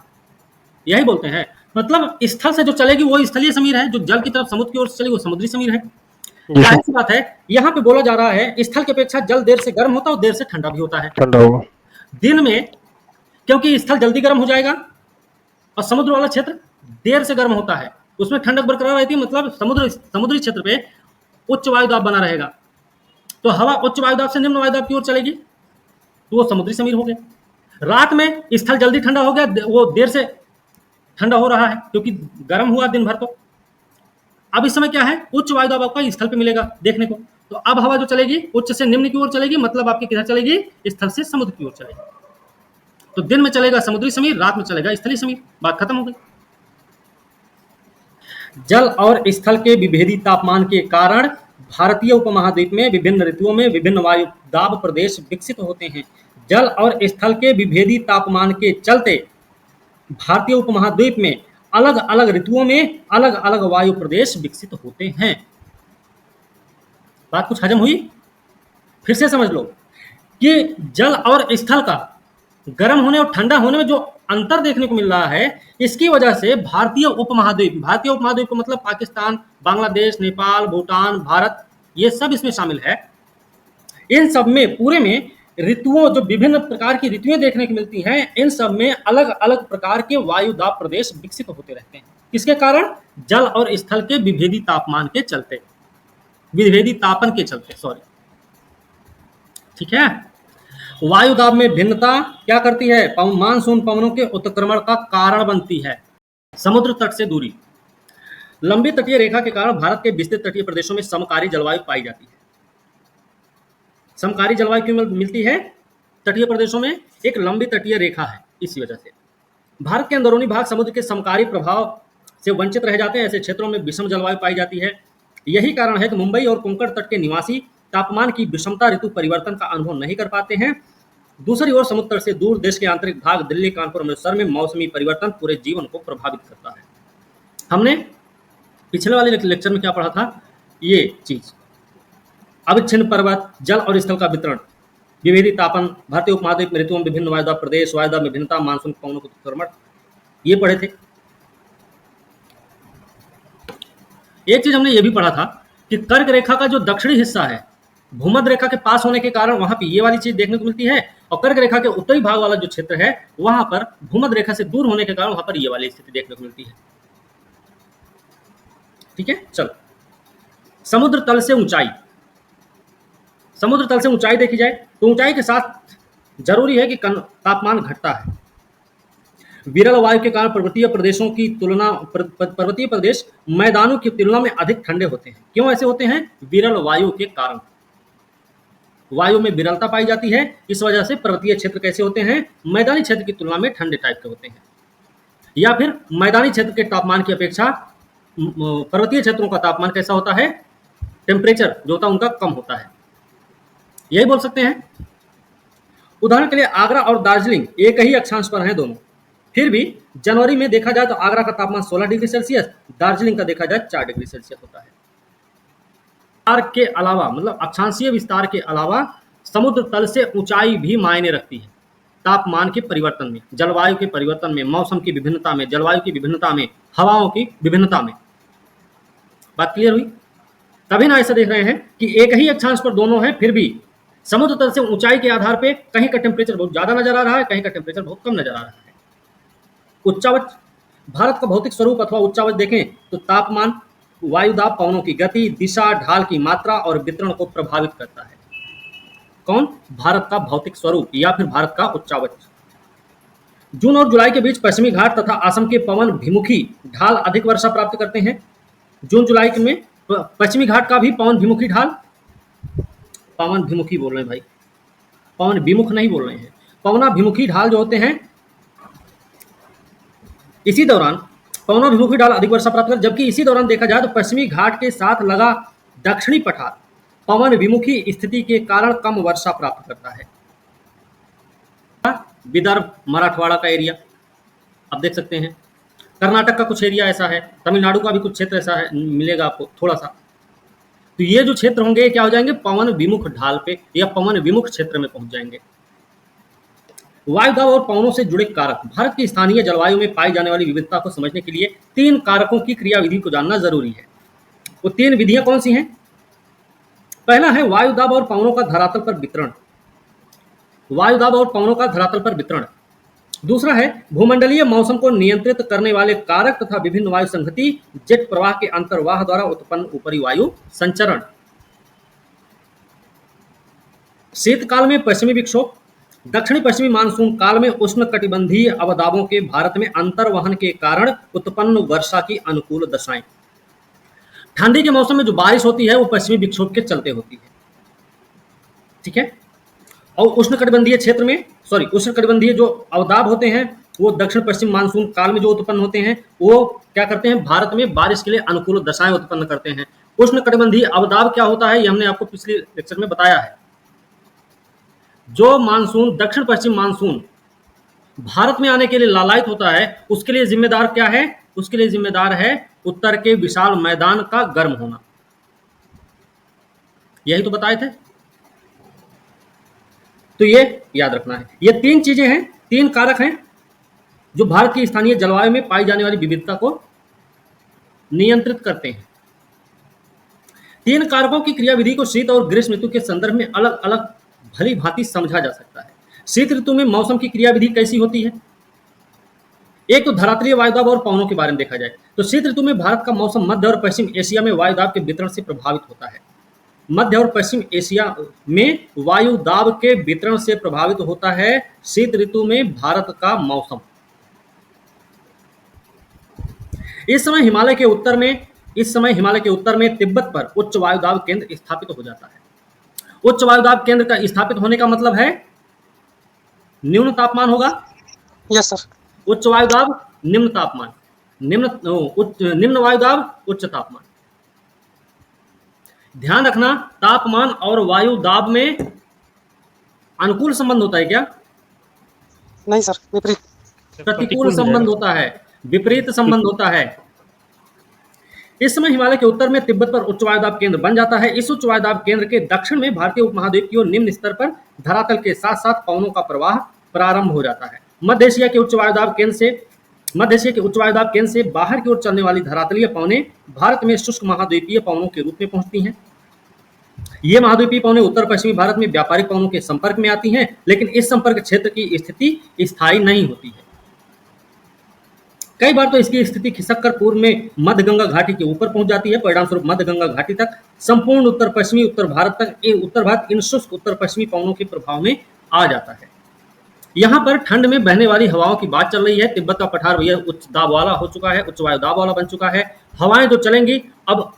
यही बोलते हैं। मतलब स्थल से जो चलेगी वो स्थलीय समीर है, जो जल की तरफ समुद्र की ओर से चलेगी वो समुद्री समीर है। जाहिर सी बात है, यहाँ पे बोला जा रहा है स्थल की अपेक्षा जल देर से गर्म होता है और देर से ठंडा भी होता है।
ठंडा होगा
दिन में क्योंकि स्थल जल्दी गर्म हो जाएगा और समुद्र वाला क्षेत्र देर से गर्म होता है, उसमें ठंडक बरकरार रहती है, मतलब समुद्री क्षेत्र पे उच्च वायुदाब बना रहेगा, तो हवा उच्च वायुदाब से निम्न वायुदाब की ओर चलेगी, तो वो समुद्री समीर हो गया। रात में स्थल जल्दी ठंडा हो गया, वो देर से ठंडा हो रहा है क्योंकि गर्म हुआ दिन भर। तो अब इस समय क्या है, उच्च वायुदाब आपका स्थल पे मिलेगा देखने को, तो अब हवा जो चलेगी उच्च से निम्न की ओर चलेगी, मतलब आपकी किधर चलेगी? स्थल से समुद्र की ओर चलेगी। तो दिन में चलेगा समुद्री समीर, रात में चलेगा स्थलीय समीर, बात खत्म हो गई। जल और स्थल के विभेदी तापमान के कारण भारतीय उपमहाद्वीप में विभिन्न ऋतुओं में विभिन्न वायुदाब प्रदेश विकसित होते हैं। जल और स्थल के विभेदी तापमान के चलते भारतीय उपमहाद्वीप में अलग अलग ऋतुओं में अलग अलग वायु प्रदेश विकसित होते हैं। बात कुछ हजम हुई? फिर से समझ लो कि जल और स्थल का गर्म होने और ठंडा होने में जो अंतर देखने को मिल रहा है, इसकी वजह से भारतीय उपमहाद्वीप का मतलब पाकिस्तान, बांग्लादेश, नेपाल, भूटान, भारत, ये सब इसमें शामिल है। इन सब में पूरे में ऋतुओं, जो विभिन्न प्रकार की ऋतुएं देखने को मिलती हैं, इन सब में अलग अलग प्रकार के वायुदाब प्रदेश विकसित होते रहते हैं। किसके कारण? जल और स्थल के विभेदी तापमान के चलते, विभेदी तापन के चलते, सॉरी, ठीक है। वायुदाब में भिन्नता क्या करती है? मानसून पवनों के उत्क्रमण का कारण बनती है। समुद्र तट से दूरी, लंबी तटीय रेखा के कारण भारत के विस्तृत तटीय प्रदेशों में समकारी जलवायु पाई जाती है। समकारी जलवायु क्यों मिलती है? तटीय प्रदेशों में एक लंबी तटीय रेखा है, इसी वजह से। भारत के अंदरूनी भाग समुद्र के समकारी प्रभाव से वंचित रह जाते हैं, ऐसे क्षेत्रों में विषम जलवायु पाई जाती है। यही कारण है कि मुंबई और कोंकण तट के निवासी तापमान की विषमता ऋतु परिवर्तन का अनुभव नहीं कर पाते हैं। दूसरी ओर समुद्र से दूर देश के आंतरिक भाग दिल्ली, कानपुर, अमृतसर में मौसमी परिवर्तन पूरे जीवन को प्रभावित करता है। हमने पिछले वाले लेक्चर में क्या पढ़ा था, ये चीज, अविच्छिन्न पर्वत, जल और स्थल का वितरण, विभेदी तापन, भारतीय उपमहाद्वीप में ऋतुओं में विभिन्न वायुदाब प्रदेश, वायुदाब में भिन्नता, मानसून पवनों को कर्मठ, ये पढ़े थे। एक चीज हमने ये भी पढ़ा था कि कर्क रेखा का जो दक्षिणी हिस्सा है भूमध्य रेखा के पास होने के कारण वहां पे ये वाली चीज देखने को मिलती है, और कर्क रेखा के उत्तरी भाग वाला जो क्षेत्र है वहां पर भूमध्य रेखा से दूर होने के कारण वहां पर ये वाली स्थिति देखने को मिलती है। ठीक है, चलो समुद्र तल से ऊंचाई, समुद्र तल से ऊंचाई देखी जाए तो ऊंचाई के साथ जरूरी है कि तापमान घटता है। विरल वायु के कारण पर्वतीय प्रदेशों की तुलना, पर्वतीय प्रदेश मैदानों की तुलना में अधिक ठंडे होते हैं। क्यों ऐसे होते हैं? विरल वायु के कारण, वायु में विरलता पाई जाती है, इस वजह से पर्वतीय क्षेत्र कैसे होते हैं? मैदानी क्षेत्र की तुलना में ठंडे टाइप के होते हैं। या फिर मैदानी क्षेत्र के तापमान की अपेक्षा पर्वतीय क्षेत्रों का तापमान कैसा होता है? टेम्परेचर जो होता है उनका कम होता है, यही बोल सकते हैं। उदाहरण के लिए आगरा और दार्जिलिंग एक ही अक्षांश पर हैं दोनों, फिर भी जनवरी में देखा जाए तो आगरा का तापमान 16 डिग्री सेल्सियस, दार्जिलिंग का देखा जाए 4 डिग्री सेल्सियस होता है। विस्तार के अलावा, मतलब अक्षांशीय विस्तार के अलावा समुद्र तल से ऊंचाई भी मायने रखती है तापमान के परिवर्तन में, जलवायु के परिवर्तन में, मौसम की विभिन्नता में, जलवायु की विभिन्नता में, हवाओं की विभिन्नता में। बात क्लियर हुई? तभी ना ऐसा देख रहे हैं कि एक ही अक्षांश पर दोनों हैं, फिर भी समुद्र तल से ऊंचाई के आधार पे कहीं का टेम्परेचर बहुत ज्यादा नजर आ रहा है, कहीं का टेम्परेचर बहुत कम नजर आ रहा है। उच्चावच, भारत का भौतिक स्वरूप अथवा उच्चावच देखें तो तापमान वायुदाब पवनों की गति, दिशा, ढाल की मात्रा और वितरण को प्रभावित करता है। कौन? भारत का भौतिक स्वरूप या फिर भारत का उच्चावच। जून और जुलाई के बीच पश्चिमी घाट तथा असम के पवन भिमुखी ढाल अधिक वर्षा प्राप्त करते हैं। जून जुलाई में पश्चिमी घाट का भी पवन भिमुखी ढाल, पवन भिमुखी बोल रहे हैं भाई, पवन विमुख नहीं बोल रहे हैं, पवनाभिमुखी ढाल जो होते हैं, इसी दौरान पवनाभिमुखी ढाल अधिक वर्षा प्राप्त कर, जबकि इसी दौरान देखा जाए तो पश्चिमी घाट के साथ लगा दक्षिणी पठार पवन विमुखी स्थिति के कारण कम वर्षा प्राप्त करता है। विदर्भ, मराठवाड़ा का एरिया आप देख सकते हैं, कर्नाटक का कुछ एरिया ऐसा है, तमिलनाडु का भी कुछ क्षेत्र ऐसा है, मिलेगा आपको थोड़ा सा। तो ये जो क्षेत्र होंगे ये क्या हो जाएंगे? पवन विमुख ढाल पे या पवन विमुख क्षेत्र में पहुंच जाएंगे। वायुदाब और पवनों से जुड़े कारक, भारत की स्थानीय जलवायु में पाई जाने वाली विविधता को समझने के लिए 3 कारकों की क्रियाविधि को जानना जरूरी है। वो 3 विधियां कौन सी हैं? पहला है वायुदाब और पवनों का धरातल पर वितरण, वायुदाब और पवनों का धरातल पर वितरण। दूसरा है भूमंडलीय मौसम को नियंत्रित करने वाले कारक तथा विभिन्न वायु संगति, जेट प्रवाह के अंतर्वाह द्वारा उत्पन्न ऊपरी वायु संचरण। शीतकाल में पश्चिमी विक्षोभ, दक्षिणी पश्चिमी मानसून काल में उष्ण कटिबंधीय अवदाबों के भारत में अंतर्वहन के कारण उत्पन्न वर्षा की अनुकूल दशाएं। ठंडी के मौसम में जो बारिश होती है वो पश्चिमी विक्षोभ के चलते होती है, ठीक है। और उष्ण कटिबंधीय क्षेत्र में, उष्ण कटिबंधीय जो अवदाब होते हैं वो दक्षिण पश्चिम मानसून काल में जो उत्पन्न होते हैं वो क्या करते हैं? भारत में बारिश के लिए अनुकूल दशाएं उत्पन्न करते हैं। उष्ण कटिबंधीय अवदाब क्या होता है ये हमने आपको पिछले लेक्चर में बताया है। जो मानसून, दक्षिण पश्चिम मानसून भारत में आने के लिए लालायित होता है, उसके लिए जिम्मेदार क्या है? उसके लिए जिम्मेदार है उत्तर के विशाल मैदान का गर्म होना, यही तो बताए थे। तो ये याद रखना है, ये 3 चीजें हैं, 3 कारक हैं जो भारत की स्थानीय जलवायु में पाई जाने वाली विविधता को नियंत्रित करते हैं। 3 कारकों की क्रियाविधि को शीत और ग्रीष्म ऋतु के संदर्भ में अलग अलग भली भांति समझा जा सकता है। शीत ऋतु में मौसम की क्रियाविधि कैसी होती है? एक तो धरातलीय वायुदाब और पवनों के बारे में देखा जाए तो शीत ऋतु में भारत का मौसम मध्य और पश्चिम एशिया में वायुदाब के वितरण से प्रभावित होता है। मध्य और पश्चिम एशिया में वायुदाब के वितरण से प्रभावित होता है शीत ऋतु में भारत का मौसम। इस समय हिमालय के उत्तर में तिब्बत पर उच्च वायुदाब केंद्र स्थापित हो जाता है। उच्च वायुदाब केंद्र का स्थापित होने का मतलब है न्यून तापमान होगा।
Yes sir.
उच्च वायुदाब, निम्न तापमान, निम्न वायुदाब, उच्च तापमान। ध्यान रखना, तापमान और वायुदाब में अनुकूल संबंध होता है क्या?
नहीं सर, विपरीत।
प्रतिकूल संबंध होता है, विपरीत संबंध होता है। इस समय हिमालय के उत्तर में तिब्बत पर उच्च वायुदाब केंद्र बन जाता है। इस उच्च वायुदाब केंद्र के दक्षिण में भारतीय उपमहाद्वीप की ओर निम्न स्तर पर धरातल के साथ साथ पवनों का प्रवाह प्रारंभ हो जाता है। मध्य एशिया के उच्च वायुदाब केंद्र से बाहर की ओर चलने वाली धरातलीय पवनें भारत में शुष्क महाद्वीपीय पवनों के रूप में पहुंचती हैं। ये महाद्वीपीय पवनें उत्तर पश्चिमी भारत में व्यापारिक पवनों के संपर्क में आती हैं, लेकिन इस संपर्क क्षेत्र की स्थिति स्थायी नहीं होती है। कई बार तो इसकी स्थिति खिसक कर पूर्व में मध्य गंगा घाटी के ऊपर पहुंच जाती है। परिणाम स्वरूप मध्य गंगा घाटी तक संपूर्ण उत्तर भारत इन शुष्क उत्तर पश्चिमी पवनों के प्रभाव में आ जाता है। यहाँ पर ठंड में बहने वाली हवाओं की बात चल रही है। तिब्बत का पठार भैया उच्च दाब वाला हो चुका है, उच्च वायुदाब वाला बन चुका है। हवाएं जो चलेंगी अब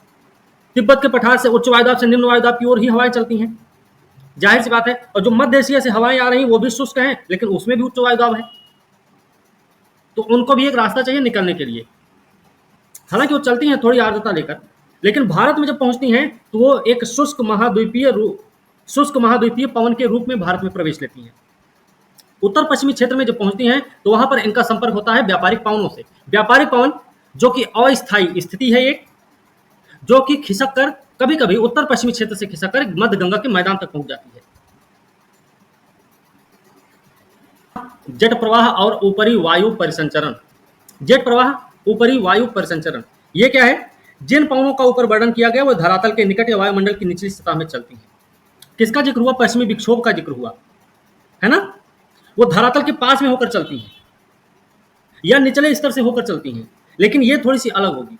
तिब्बत के पठार से उच्च वायुदाब से निम्न वायुदाब की ओर ही हवाएं चलती हैं, जाहिर सी बात है। और जो मध्य एशिया से हवाएं आ रही हैं वो भी शुष्क हैं, लेकिन उसमें भी उच्च वायुदाब है, तो उनको भी एक रास्ता चाहिए निकलने के लिए। हालांकि वो चलती हैं थोड़ी आर्द्रता लेकर, लेकिन भारत में जब पहुंचती हैं तो वो एक शुष्क महाद्वीपीय पवन के रूप में भारत में प्रवेश लेती हैं। उत्तर पश्चिमी क्षेत्र में जब पहुंचती हैं तो वहां पर इनका संपर्क होता है व्यापारिक पवनों से। व्यापारिक पवन जो कि अस्थायी स्थिति है, एक जो कि खिसक कर कभी कभी उत्तर पश्चिमी क्षेत्र से खिसक कर मध्य गंगा के मैदान तक पहुंच जाती है। जेट प्रवाह और ऊपरी वायु परिसंचरण। जेट प्रवाह, ऊपरी वायु परिसंचरण, ये क्या है? जिन पवनों का ऊपर वर्णन किया गया वो धरातल के निकट या वायुमंडल की निचली सतह में चलती हैं। किसका जिक्र हुआ? पश्चिमी विक्षोभ का जिक्र हुआ है ना। वो धरातल के पास में होकर चलती हैं या निचले स्तर से होकर चलती हैं, लेकिन ये थोड़ी सी अलग होगी।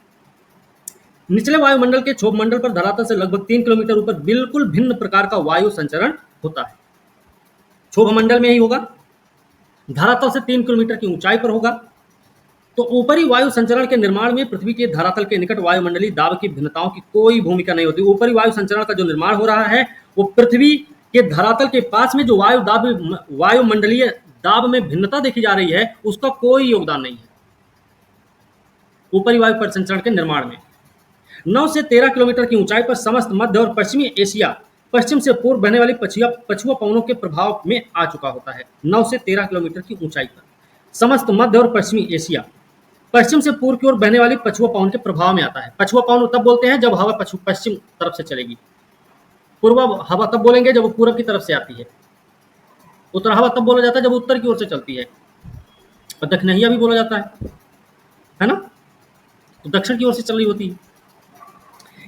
निचले वायुमंडल के क्षोभ मंडल पर धरातल से लगभग 3 किलोमीटर ऊपर बिल्कुल भिन्न प्रकार का वायु संचरण होता है। क्षोभ मंडल में ही होगा, धरातल से 3 किलोमीटर की ऊंचाई पर होगा। तो ऊपरी वायु संचरण के निर्माण में पृथ्वी के धरातल के निकट वायुमंडलीय दाब की भिन्नताओं की कोई भूमिका नहीं होती। ऊपरी वायु संचरण का जो निर्माण हो रहा है वो पृथ्वी के धरातल के पास में जो वायुमंडलीय दाब में भिन्नता देखी जा रही है उसका कोई योगदान नहीं है ऊपरी वायु परिसंचरण के निर्माण में। 9 से 13 किलोमीटर की ऊंचाई पर समस्त मध्य और पश्चिमी एशिया पश्चिम से पूर्व बहने वाली पछुआ पवनों के प्रभाव में आ चुका होता है। 9 से 13 किलोमीटर की ऊंचाई पर समस्त मध्य और पश्चिमी एशिया पश्चिम से पूर्व की ओर बहने वाली पछुआ पवन के प्रभाव में आता है। पछुआ पवन तब बोलते हैं जब हवा पश्चिम तरफ से चलेगी। पूर्व हवा तब बोलेंगे जब वो पूर्व की तरफ से आती है। उत्तर हवा तब बोला जाता है जब उत्तर की ओर से चलती है। और दक्षिणहिया भी बोला जाता है ना, तो दक्षिण की ओर से चल रही होती है।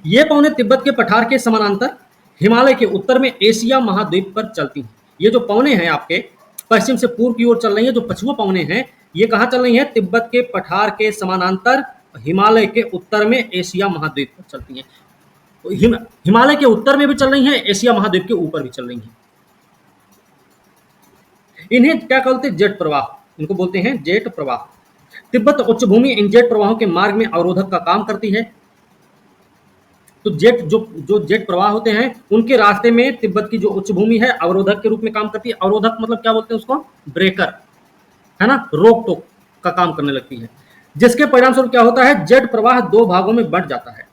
ये पवनें तिब्बत के पठार के समानांतर हिमालय के उत्तर में एशिया महाद्वीप पर चलती हैं। ये जो पवनें हैं आपके पश्चिम से पूर्व की ओर चल रही हैं, जो पछुआ पवनें हैं, ये कहाँ चल रही हैं? तिब्बत के पठार के समानांतर हिमालय के उत्तर में एशिया महाद्वीप पर चलती हैं। हिमालय के उत्तर में भी चल रही हैं, एशिया महाद्वीप के ऊपर भी चल रही हैं। इन्हें क्या कहते हैं? जेट प्रवाह, इनको बोलते हैं जेट प्रवाह। तिब्बत उच्च भूमि इन जेट प्रवाहों के मार्ग में अवरोधक का काम करती है। तो जो जेट प्रवाह होते हैं उनके रास्ते में तिब्बत की जो उच्च भूमि है अवरोधक के रूप में काम करती है। अवरोधक मतलब क्या बोलते हैं उसको? ब्रेकर, है ना, रोक टोक का काम करने लगती है। जिसके परिणाम स्वरूप क्या होता है? जेट प्रवाह 2 भागों में बंट जाता है।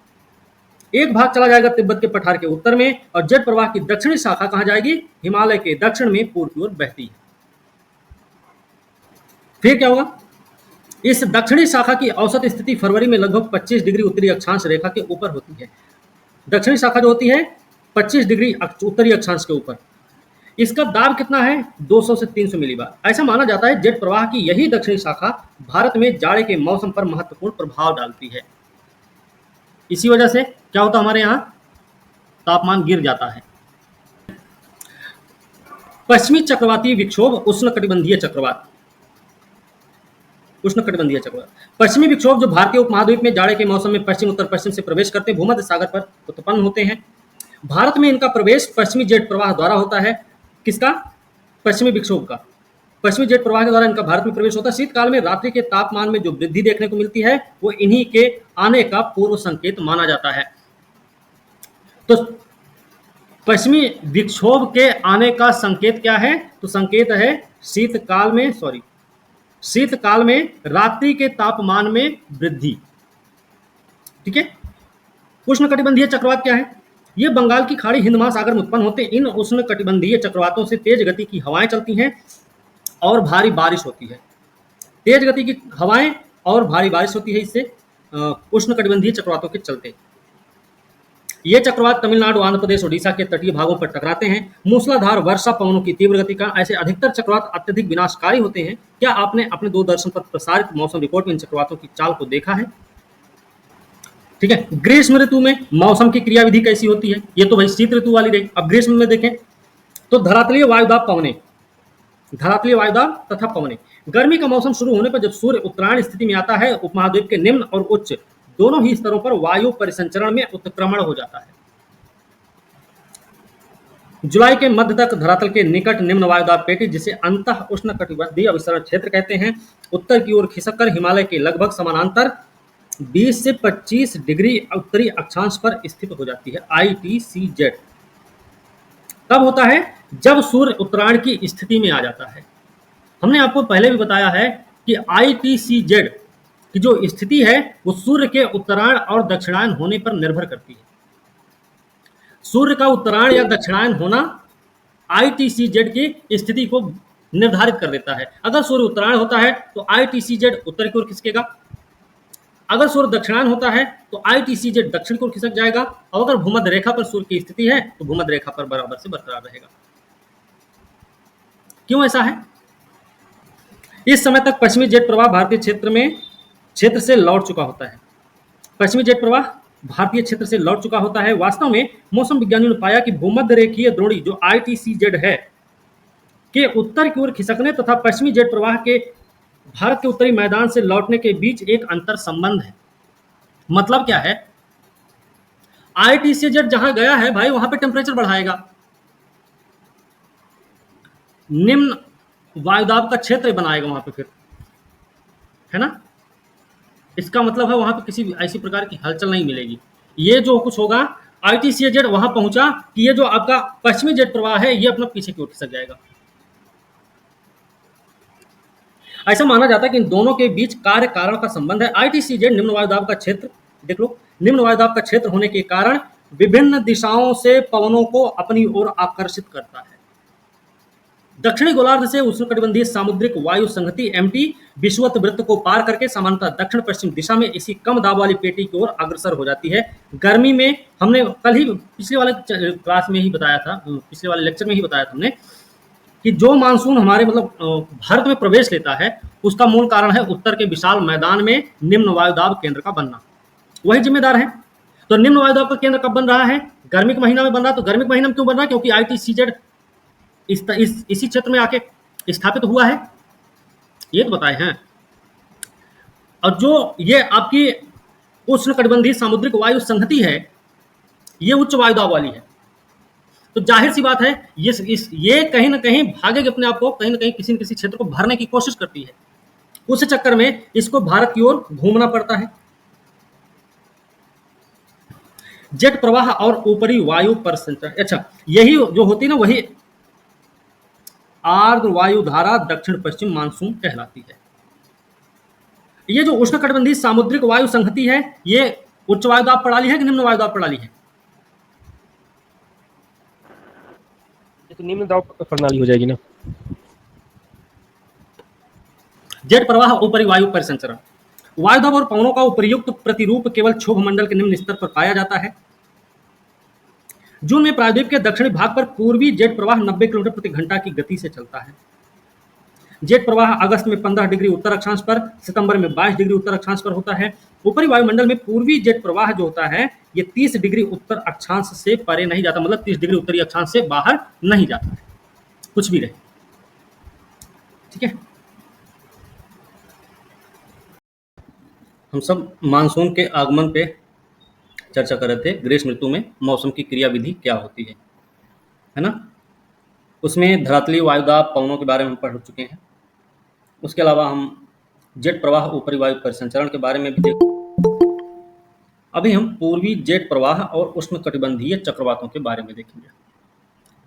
एक भाग चला जाएगा तिब्बत के पठार के उत्तर में, और जेट प्रवाह की दक्षिणी शाखा कहाँ जाएगी? हिमालय के दक्षिण में पूर्व की ओर बहती है। फिर क्या होगा? इस दक्षिणी शाखा की औसत स्थिति फरवरी में लगभग 25 डिग्री उत्तरी अक्षांश रेखा के ऊपर होती है। दक्षिणी शाखा जो होती है 25 डिग्री उत्तरी अक्षांश के ऊपर। इसका दाब कितना है? 200 से 300 मिलीबार। ऐसा माना जाता है जेट प्रवाह की यही दक्षिणी शाखा भारत में जाड़े के मौसम पर महत्वपूर्ण प्रभाव डालती है। इसी वजह से क्या होता है? हमारे यहाँ तापमान गिर जाता है। पश्चिमी चक्रवाती विक्षोभ, उष्णकटिबंधीय चक्रवात। पश्चिमी विक्षोभ जो भारतीय उपमहाद्वीप में जाड़े के मौसम में पश्चिम उत्तर पश्चिम से प्रवेश करते हैं, भूमध्य सागर पर उत्पन्न होते हैं। भारत में इनका प्रवेश पश्चिमी जेट प्रवाह द्वारा होता है। किसका? पश्चिमी विक्षोभ का। पश्चिमी जेट प्रवाह के द्वारा इनका भारत में प्रवेश होता है। शीतकाल में रात्रि के तापमान में जो वृद्धि देखने को मिलती है वो इन्हीं के आने का पूर्व संकेत माना जाता है। तो पश्चिमी विक्षोभ के आने का संकेत क्या है? तो संकेत है शीतकाल में रात्रि के तापमान में वृद्धि। ठीक है। उष्णकटिबंधीय चक्रवात क्या है? ये बंगाल की खाड़ी हिंद महासागर में उत्पन्न होते हैं। इन उष्णकटिबंधीय चक्रवातों से तेज गति की हवाएं चलती हैं और भारी बारिश होती है। तेज गति की हवाएं और भारी बारिश होती है इससे, उष्णकटिबंधीय चक्रवातों के चलते। ये चक्रवात तमिलनाडु, आंध्र प्रदेश, ओडिशा के तटीय भागों पर टकराते हैं। मूसलाधार वर्षा, पवनों की तीव्र गति का ऐसे अधिकतर चक्रवात अत्यधिक विनाशकारी होते हैं। क्या आपने अपने दूरदर्शन पर प्रसारित मौसम रिपोर्ट में इन चक्रवातों की चाल को देखा है? ठीक है। ग्रीष्म ऋतु में मौसम की क्रियाविधि कैसी होती है? ये तो भाई शीत ऋतु वाली रही। अब ग्रीष्म में देखें तो धरातलीय वायुदाब पवने, धरातलीय वायुदाब तथा पवने। गर्मी का मौसम शुरू होने पर जब सूर्य उत्तरायण स्थिति में आता है, उपमहाद्वीप के निम्न और उच्च दोनों ही स्तरों पर वायु परिसंचरण में उत्क्रमण हो जाता है। जुलाई के मध्य तक धरातल के निकट निम्न वायुदाब पेटी, जिसे अंतः उष्णकटिबंधीय अभिसरण क्षेत्र कहते हैं, उत्तर की ओर खिसककर हिमालय के लगभग समानांतर 20 से 25 डिग्री उत्तरी अक्षांश पर स्थित हो जाती है। ITCZ कब होता है? जब सूर्य उत्तरायण की स्थिति में आ जाता है। हमने आपको पहले भी बताया है कि ITCZ की जो स्थिति है वो सूर्य के उत्तरायण और दक्षिणायन होने पर निर्भर करती है। सूर्य का उत्तरायण या दक्षिणायन होना ITCZ की स्थिति को निर्धारित कर देता है। अगर सूर्य उत्तरायण होता है तो ITCZ उत्तर की ओर खिसकेगा, अगर सूर्य दक्षिणायन होता है तो ITCZ दक्षिण की ओर खिसक जाएगा, और अगर भूमध्य रेखा पर सूर्य की स्थिति है तो भूमध्य रेखा पर बराबर से बरकरार रहेगा। क्यों ऐसा है? इस समय तक पश्चिमी जेट प्रवाह भारतीय क्षेत्र से लौट चुका होता है। पश्चिमी जेट प्रवाह भारतीय क्षेत्र से लौट चुका होता है। वास्तव में मौसम विज्ञानियों ने पाया कि भूमध्य रेखीय द्रोणी जो ITCZ है के उत्तर की ओर खिसकने तथा पश्चिमी जेट प्रवाह के भारत के उत्तरी मैदान से लौटने के बीच एक अंतर संबंध है। मतलब क्या है? ITCZ जहां गया है भाई वहां पे टेम्परेचर बढ़ाएगा, निम्न वायुदाब का क्षेत्र बनाएगा वहां पे, फिर है ना। इसका मतलब है वहां पे किसी ऐसी प्रकार की हलचल नहीं मिलेगी। ये जो कुछ होगा, ITCZ वहां पहुंचा कि ये जो आपका पश्चिमी जेट प्रवाह है ये अपना पीछे की ओर खिसक जाएगा। ऐसा माना जाता है कि इन दोनों के बीच कार्य कारण का संबंध है। ITCZ निम्न वायुदाब का क्षेत्र, देख लो, निम्न वायुदाब का क्षेत्र होने के कारण विभिन्न दिशाओं से पवनों को अपनी ओर आकर्षित करता है। दक्षिणी गोलार्ध से उष्णकटिबंधीय सामुद्रिक वायु संहति MT विषुवत वृत्त को पार करके सामान्यतः दक्षिण पश्चिम दिशा में इसी कम दाब वाली पेटी की ओर अग्रसर हो जाती है। गर्मी में हमने कल ही पिछले वाले क्लास में ही बताया था, पिछले वाले लेक्चर में ही बताया था हमने कि जो मानसून हमारे मतलब भारत में प्रवेश लेता है उसका मूल कारण है उत्तर के विशाल मैदान में निम्न वायुदाब केंद्र का बनना, वही जिम्मेदार है। तो निम्न वायुदाब का केंद्र कब बन रहा है? गर्मी के महीना में बन रहा है। तो गर्मी के महीना में क्यों बन रहा है? क्योंकि ITCZ इसी क्षेत्र में आके स्थापित हुआ है, ये तो बताए हैं। और जो ये आपकी उष्णकटिबंधीय सामुद्रिक वायु संहति है ये उच्च वायुदाब वाली है। तो जाहिर सी बात है ये कहीं ना कहीं भागेगी, अपने आप को कहीं ना कहीं किसी न किसी क्षेत्र को भरने की कोशिश करती है। उस चक्कर में इसको भारत की ओर घूमना पड़ता है। जेट प्रवाह और ऊपरी वायु परिसंचरण, अच्छा यही जो होती है ना वही आर्द्र वायु धारा दक्षिण पश्चिम मानसून कहलाती है। ये जो उष्णकटिबंधीय सामुद्रिक वायु संहति है ये उच्च वायुदाब प्रणाली है कि निम्न वायुदाब प्रणाली है?
तो निम्न दाब प्रणाली हो जाएगी ना।
जेट प्रवाह ऊपरी वायु परिसंचरण, वायुदाब और पवनों का उपयुक्त प्रतिरूप केवल क्षोभ मंडल के निम्न स्तर पर पाया जाता है। जून में प्रायद्वीप के दक्षिणी भाग पर पूर्वी जेट प्रवाह 90 किलोमीटर प्रति घंटा की गति से चलता है। जेट प्रवाह अगस्त में 15 डिग्री उत्तर अक्षांश पर, सितंबर में 22 डिग्री उत्तर अक्षांश पर होता है। ऊपरी वायुमंडल में पूर्वी जेट प्रवाह जो होता है ये 30 डिग्री उत्तर अक्षांश से परे नहीं जाता, मतलब 30 डिग्री उत्तरी अक्षांश से बाहर नहीं जाता है, कुछ भी रहे। ठीक है, हम सब मानसून के आगमन पे चर्चा कर रहे थे। ग्रीष्म ऋतु में मौसम की क्रियाविधि क्या होती है ना। उसमें धरातलीय वायुदाब पवनों के बारे में हम पढ़ चुके हैं। उसके अलावा हम जेट प्रवाह ऊपरी वायु परिसंचरण के बारे में भी देख। अभी हम पूर्वी जेट प्रवाह और उष्णकटिबंधीय चक्रवातों के बारे में देखेंगे।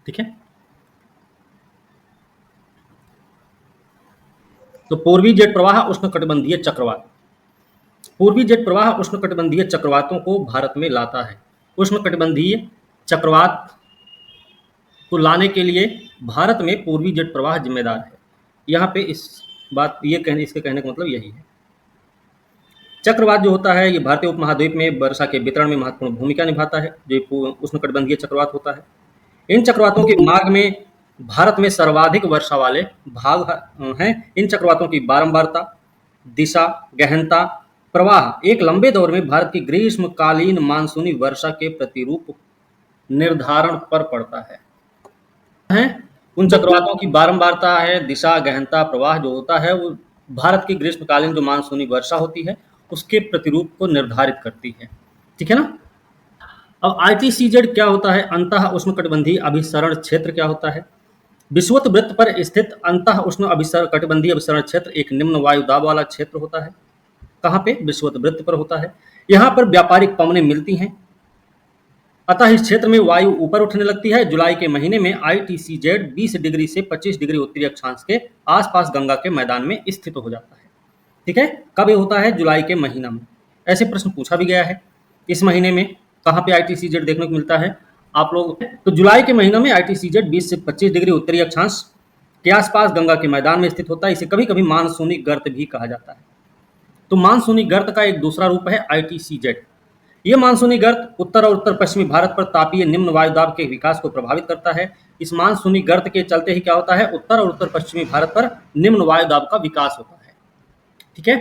ठीक है, तो पूर्वी जेट प्रवाह उष्णकटिबंधीय चक्रवात। पूर्वी जेट प्रवाह उष्णकटिबंधीय चक्रवातों को भारत में लाता है। उष्णकटिबंधीय चक्रवात को लाने के लिए भारत में पूर्वी जेट प्रवाह जिम्मेदार है। यहाँ पे इसके कहने का मतलब यही है। चक्रवात जो होता है ये भारतीय उपमहाद्वीप में वर्षा के वितरण में महत्वपूर्ण भूमिका निभाता है, जो उष्णकटिबंधीय चक्रवात होता है। इन चक्रवातों के मार्ग में भारत में सर्वाधिक वर्षा वाले भाग हैं। इन चक्रवातों की बारंबारता, दिशा, गहनता, प्रवाह एक लंबे दौर में भारत की ग्रीष्मकालीन मानसूनी वर्षा के प्रतिरूप निर्धारण पर पड़ता है। उन चक्रवातों की बारंबारता है, दिशा, गहनता, प्रवाह जो होता है वो भारत की ग्रीष्मकालीन जो मानसूनी वर्षा होती है उसके प्रतिरूप को निर्धारित करती है। ठीक है ना। अब ITCZ क्या होता है? अंतः उष्णकटिबंधीय अभिसरण क्षेत्र क्या होता है? विषुवत वृत्त पर स्थित अंतः उष्ण कटिबंधीय अभिसरण क्षेत्र एक निम्न वायु दाब वाला क्षेत्र होता है। कहाँ पे? विषुवत वृत्त पर होता है। यहाँ पर व्यापारिक पवनें मिलती हैं, अतः इस क्षेत्र में वायु ऊपर उठने लगती है। जुलाई के महीने में ITCZ 20 डिग्री से 25 डिग्री उत्तरी अक्षांश के आसपास गंगा के मैदान में स्थित हो जाता है। ठीक है। कब ये होता है? जुलाई के महीना में। ऐसे प्रश्न पूछा भी गया है। इस महीने में कहाँ पे ITCZ देखने को मिलता है आप लोग? तो जुलाई के महीना में ITCZ 20 से 25 डिग्री उत्तरी अक्षांश के आसपास गंगा के मैदान में स्थित होता है। इसे कभी कभी मानसूनी गर्त भी कहा जाता है। तो मानसूनी गर्त का एक दूसरा रूप है ITCZ। ये मानसूनी गर्त उत्तर और उत्तर पश्चिमी भारत पर तापीय निम्न वायुदाब के विकास को प्रभावित करता है। इस मानसूनी गर्त के चलते ही क्या होता है? उत्तर और उत्तर पश्चिमी भारत पर निम्न वायुदाब का विकास होता है। ठीक है।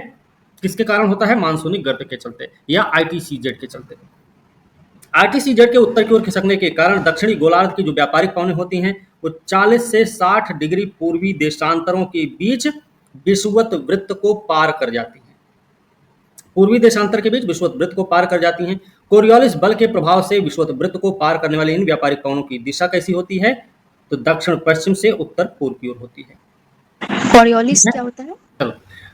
किसके कारण होता है? मानसूनी गर्त के चलते या ITCZ के चलते। ITCZ के उत्तर की ओर खिसकने के कारण दक्षिणी गोलार्ध की जो व्यापारिक पवनें होती हैं वो 40 से 60 डिग्री पूर्वी देशांतरों के बीच विषुवत वृत्त को पार कर जाती हैं। पूर्वी देशांतर के बीच विषुवत वृत्त को पार कर जाती हैं। कोरियोलिस बल के प्रभाव से विषुवत वृत्त को पार करने वाले इन व्यापारिक पवनों की दिशा कैसी होती है? तो दक्षिण पश्चिम से उत्तर पूर्व की ओर होती है।
कोरियोलिस क्या होता है?
चलो,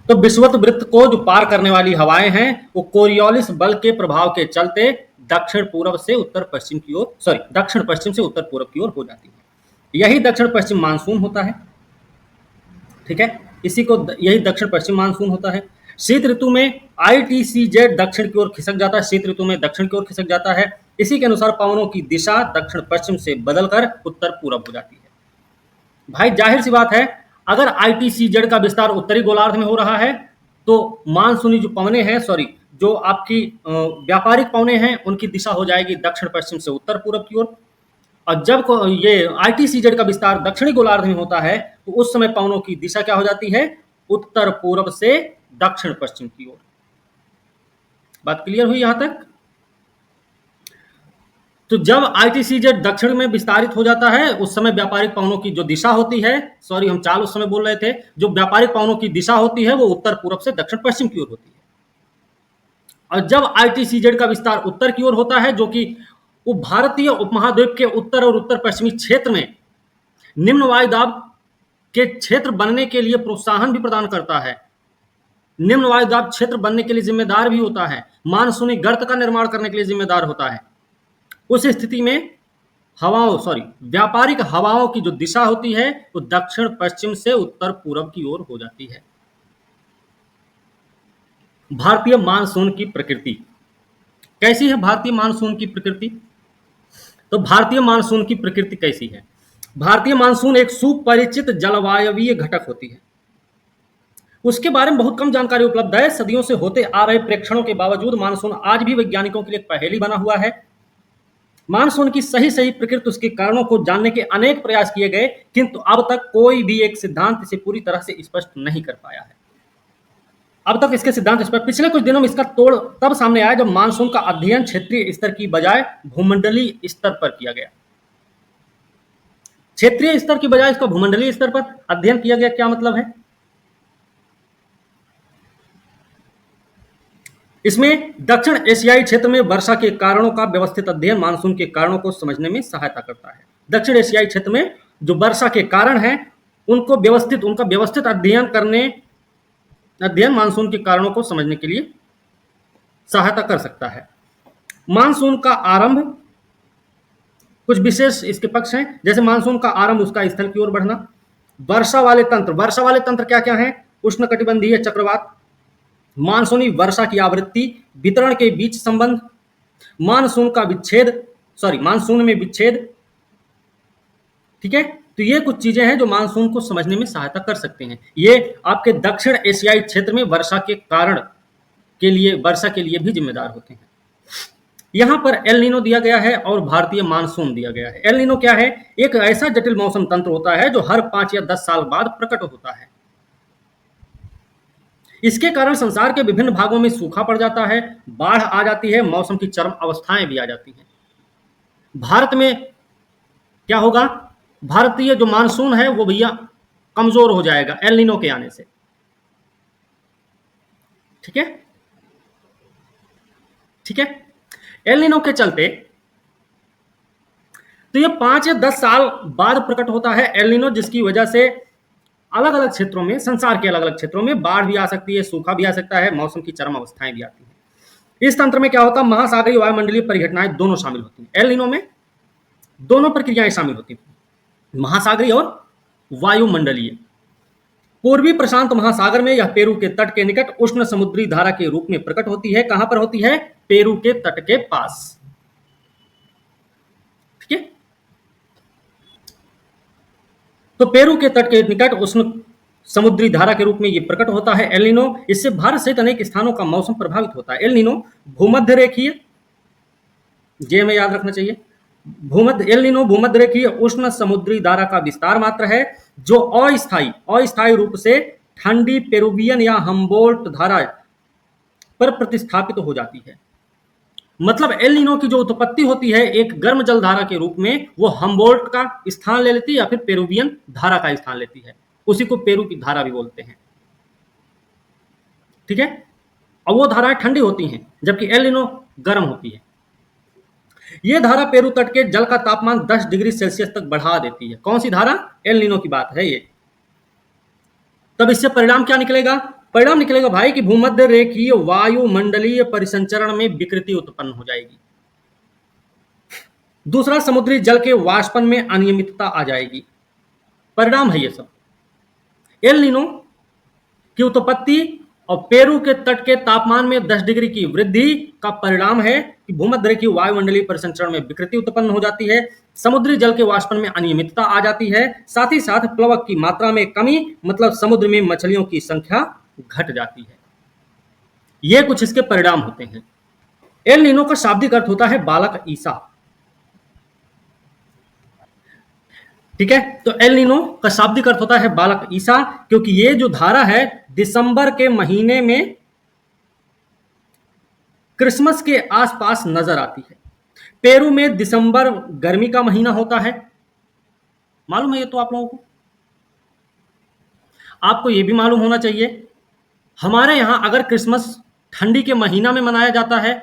तो विषुवत वृत्त को जो पार करने वाली हवाएं हैं वो कोरियोलिस बल के प्रभाव के चलते दक्षिण पूर्व से उत्तर पश्चिम की ओर दक्षिण पश्चिम से उत्तर पूर्व की ओर हो जाती है। यही दक्षिण पश्चिम मानसून होता है। ठीक है। यही दक्षिण पश्चिम मानसून होता है। शीत ऋतु में ITCZ दक्षिण की ओर खिसक जाता है। शीत ऋतु में दक्षिण की ओर खिसक जाता है। इसी के अनुसार पवनों की दिशा दक्षिण पश्चिम से बदलकर उत्तर पूर्व हो जाती है। भाई जाहिर सी बात है, अगर ITCZ का विस्तार उत्तरी गोलार्ध में हो रहा है तो मानसूनी जो पवनें हैं जो आपकी व्यापारिक पवनें हैं उनकी दिशा हो जाएगी दक्षिण पश्चिम से उत्तर पूर्व की ओर। और जब ये ITCZ का विस्तार दक्षिणी गोलार्ध में होता है तो उस समय पवनों की दिशा क्या हो जाती है? उत्तर पूर्व से दक्षिण पश्चिम की ओर। बात क्लियर हुई यहां तक? तो जब ITCZ दक्षिण में विस्तारित हो जाता है उस समय व्यापारिक पवनों की जो दिशा होती है, हम चाल उस समय बोल रहे थे, जो व्यापारिक पवनों की दिशा होती है वो उत्तर पूर्व से दक्षिण पश्चिम की ओर होती है। और जब ITCZ का विस्तार उत्तर की ओर होता है, जो कि वो भारतीय उपमहाद्वीप के उत्तर और उत्तर पश्चिमी क्षेत्र में निम्न वायुदाब के क्षेत्र बनने के लिए प्रोत्साहन भी प्रदान करता है, निम्न वायुदाब क्षेत्र बनने के लिए जिम्मेदार भी होता है, मानसूनी गर्त का निर्माण करने के लिए जिम्मेदार होता है। उस स्थिति में व्यापारिक हवाओं की जो दिशा होती है वो दक्षिण पश्चिम से उत्तर पूर्व की ओर हो जाती है। भारतीय मानसून की प्रकृति कैसी है? भारतीय मानसून की प्रकृति, तो भारतीय मानसून की प्रकृति कैसी है? भारतीय मानसून एक सुपरिचित जलवायवीय घटक होती है। उसके बारे में बहुत कम जानकारी उपलब्ध है। सदियों से होते आ रहे प्रेक्षणों के बावजूद मानसून आज भी वैज्ञानिकों के लिए एक पहेली बना हुआ है। मानसून की सही प्रकृति, उसके कारणों को जानने के अनेक प्रयास किए गए, किंतु अब तक कोई भी एक सिद्धांत इसे पूरी तरह से स्पष्ट नहीं कर पाया है। अब तक इसके सिद्धांत स्पष्ट, पिछले कुछ दिनों में इसका तोड़ तब सामने आया जब मानसून का अध्ययन क्षेत्रीय स्तर की बजाय भूमंडलीय स्तर पर किया गया। क्षेत्रीय स्तर की बजाय इसका भूमंडलीय स्तर पर अध्ययन किया गया। क्या मतलब है? इसमें दक्षिण एशियाई क्षेत्र में वर्षा के कारणों का व्यवस्थित अध्ययन मानसून के कारणों को समझने में सहायता करता है। दक्षिण एशियाई क्षेत्र में जो वर्षा के कारण हैं उनका व्यवस्थित अध्ययन मानसून के कारणों को समझने के लिए सहायता कर सकता है। मानसून का आरंभ, कुछ विशेष इसके पक्ष हैं, जैसे मानसून का आरंभ उसका स्थल की ओर बढ़ना, वर्षा वाले तंत्र क्या क्या हैं? उष्णकटिबंधीय चक्रवात, मानसूनी वर्षा की आवृत्ति, वितरण के बीच संबंध, मानसून में विच्छेद। ठीक है। तो ये कुछ चीजें हैं जो मानसून को समझने में सहायता कर सकते हैं। ये आपके दक्षिण एशियाई क्षेत्र में वर्षा के कारण के लिए, वर्षा के लिए भी जिम्मेदार होते हैं। यहां पर एल नीनो दिया गया है और भारतीय मानसून दिया गया है। एल नीनो क्या है? एक ऐसा जटिल मौसम तंत्र होता है जो हर 5 या 10 साल बाद प्रकट होता है। इसके कारण संसार के विभिन्न भागों में सूखा पड़ जाता है, बाढ़ आ जाती है, मौसम की चरम अवस्थाएं भी आ जाती हैं। भारत में क्या होगा? भारतीय जो मानसून है वो भैया कमजोर हो जाएगा एल नीनो के आने से। ठीक है, ठीक है। एल नीनो के चलते तो ये 5 या 10 साल बाद प्रकट होता है एल नीनो, जिसकी वजह से अलग अलग क्षेत्रों में, संसार के अलग अलग क्षेत्रों में बाढ़ भी आ सकती है, सूखा भी आ सकता है, मौसम की चरम अवस्थाएं भी आती हैं। इस तंत्र में क्या होता है? महासागरीय वायुमंडलीय परिघटनाएं दोनों शामिल होती हैं। एल नीनो में दोनों प्रक्रियाएं शामिल होती हैं, महासागरीय और वायुमंडलीय। पूर्वी प्रशांत महासागर में यह पेरू के तट के निकट उष्ण समुद्री धारा के रूप में प्रकट होती है। कहां पर होती है? पेरू के तट के पास। ठीक है, तो पेरू के तट के निकट उष्ण समुद्री धारा के रूप में यह प्रकट होता है एल नीनो। इससे भारत सहित अनेक स्थानों का मौसम प्रभावित होता है। एल नीनो भूमध्य रेखीय, ये हमें याद रखना चाहिए, एल नीनो भूमध्य रेखीय उष्ण समुद्री धारा का विस्तार मात्र है जो अस्थायी रूप से ठंडी पेरुवियन या हम्बोल्ट धारा पर प्रतिस्थापित हो जाती है। मतलब एल नीनो की जो उत्पत्ति होती है एक गर्म जल धारा के रूप में, वो हम्बोल्ट का स्थान ले लेती है या फिर पेरुवियन धारा का स्थान लेती है। उसी को पेरू की धारा भी बोलते हैं। ठीक है, और वो धाराएं ठंडी होती हैं जबकि एल नीनो गर्म होती है। ये धारा पेरू तट के जल का तापमान 10 डिग्री सेल्सियस तक बढ़ा देती है। कौन सी धारा? एल नीनो की बात है ये। तब इससे परिणाम क्या निकलेगा? परिणाम निकलेगा भाई कि भूमध्य रेखीय वायुमंडलीय परिसंचरण में विकृति उत्पन्न हो जाएगी। दूसरा, समुद्री जल के वाष्पन में अनियमितता आ जाएगी। परिणाम है ये सब। एल नीनो की उत्पत्ति और पेरू के तट के तापमान में 10 डिग्री की वृद्धि का परिणाम है कि भूमध्य रेखीय वायुमंडलीय परिसंचरण में विकृति उत्पन्न हो जाती है, समुद्री जल के वाष्पन में अनियमितता आ जाती है, साथ ही साथ प्लवक की मात्रा में कमी, मतलब समुद्र में मछलियों की संख्या घट जाती है। ये कुछ इसके परिणाम होते हैं। एल नीनो का शाब्दिक अर्थ होता है बालक ईसा। ठीक है, तो एल नीनो का शाब्दिक अर्थ होता है बालक ईसा, क्योंकि ये जो धारा है दिसंबर के महीने में क्रिसमस के आसपास नजर आती है। पेरू में दिसंबर गर्मी का महीना होता है, मालूम है ये तो आप लोगों को। आपको ये भी मालूम होना चाहिए हमारे यहां अगर क्रिसमस ठंडी के महीना में मनाया जाता है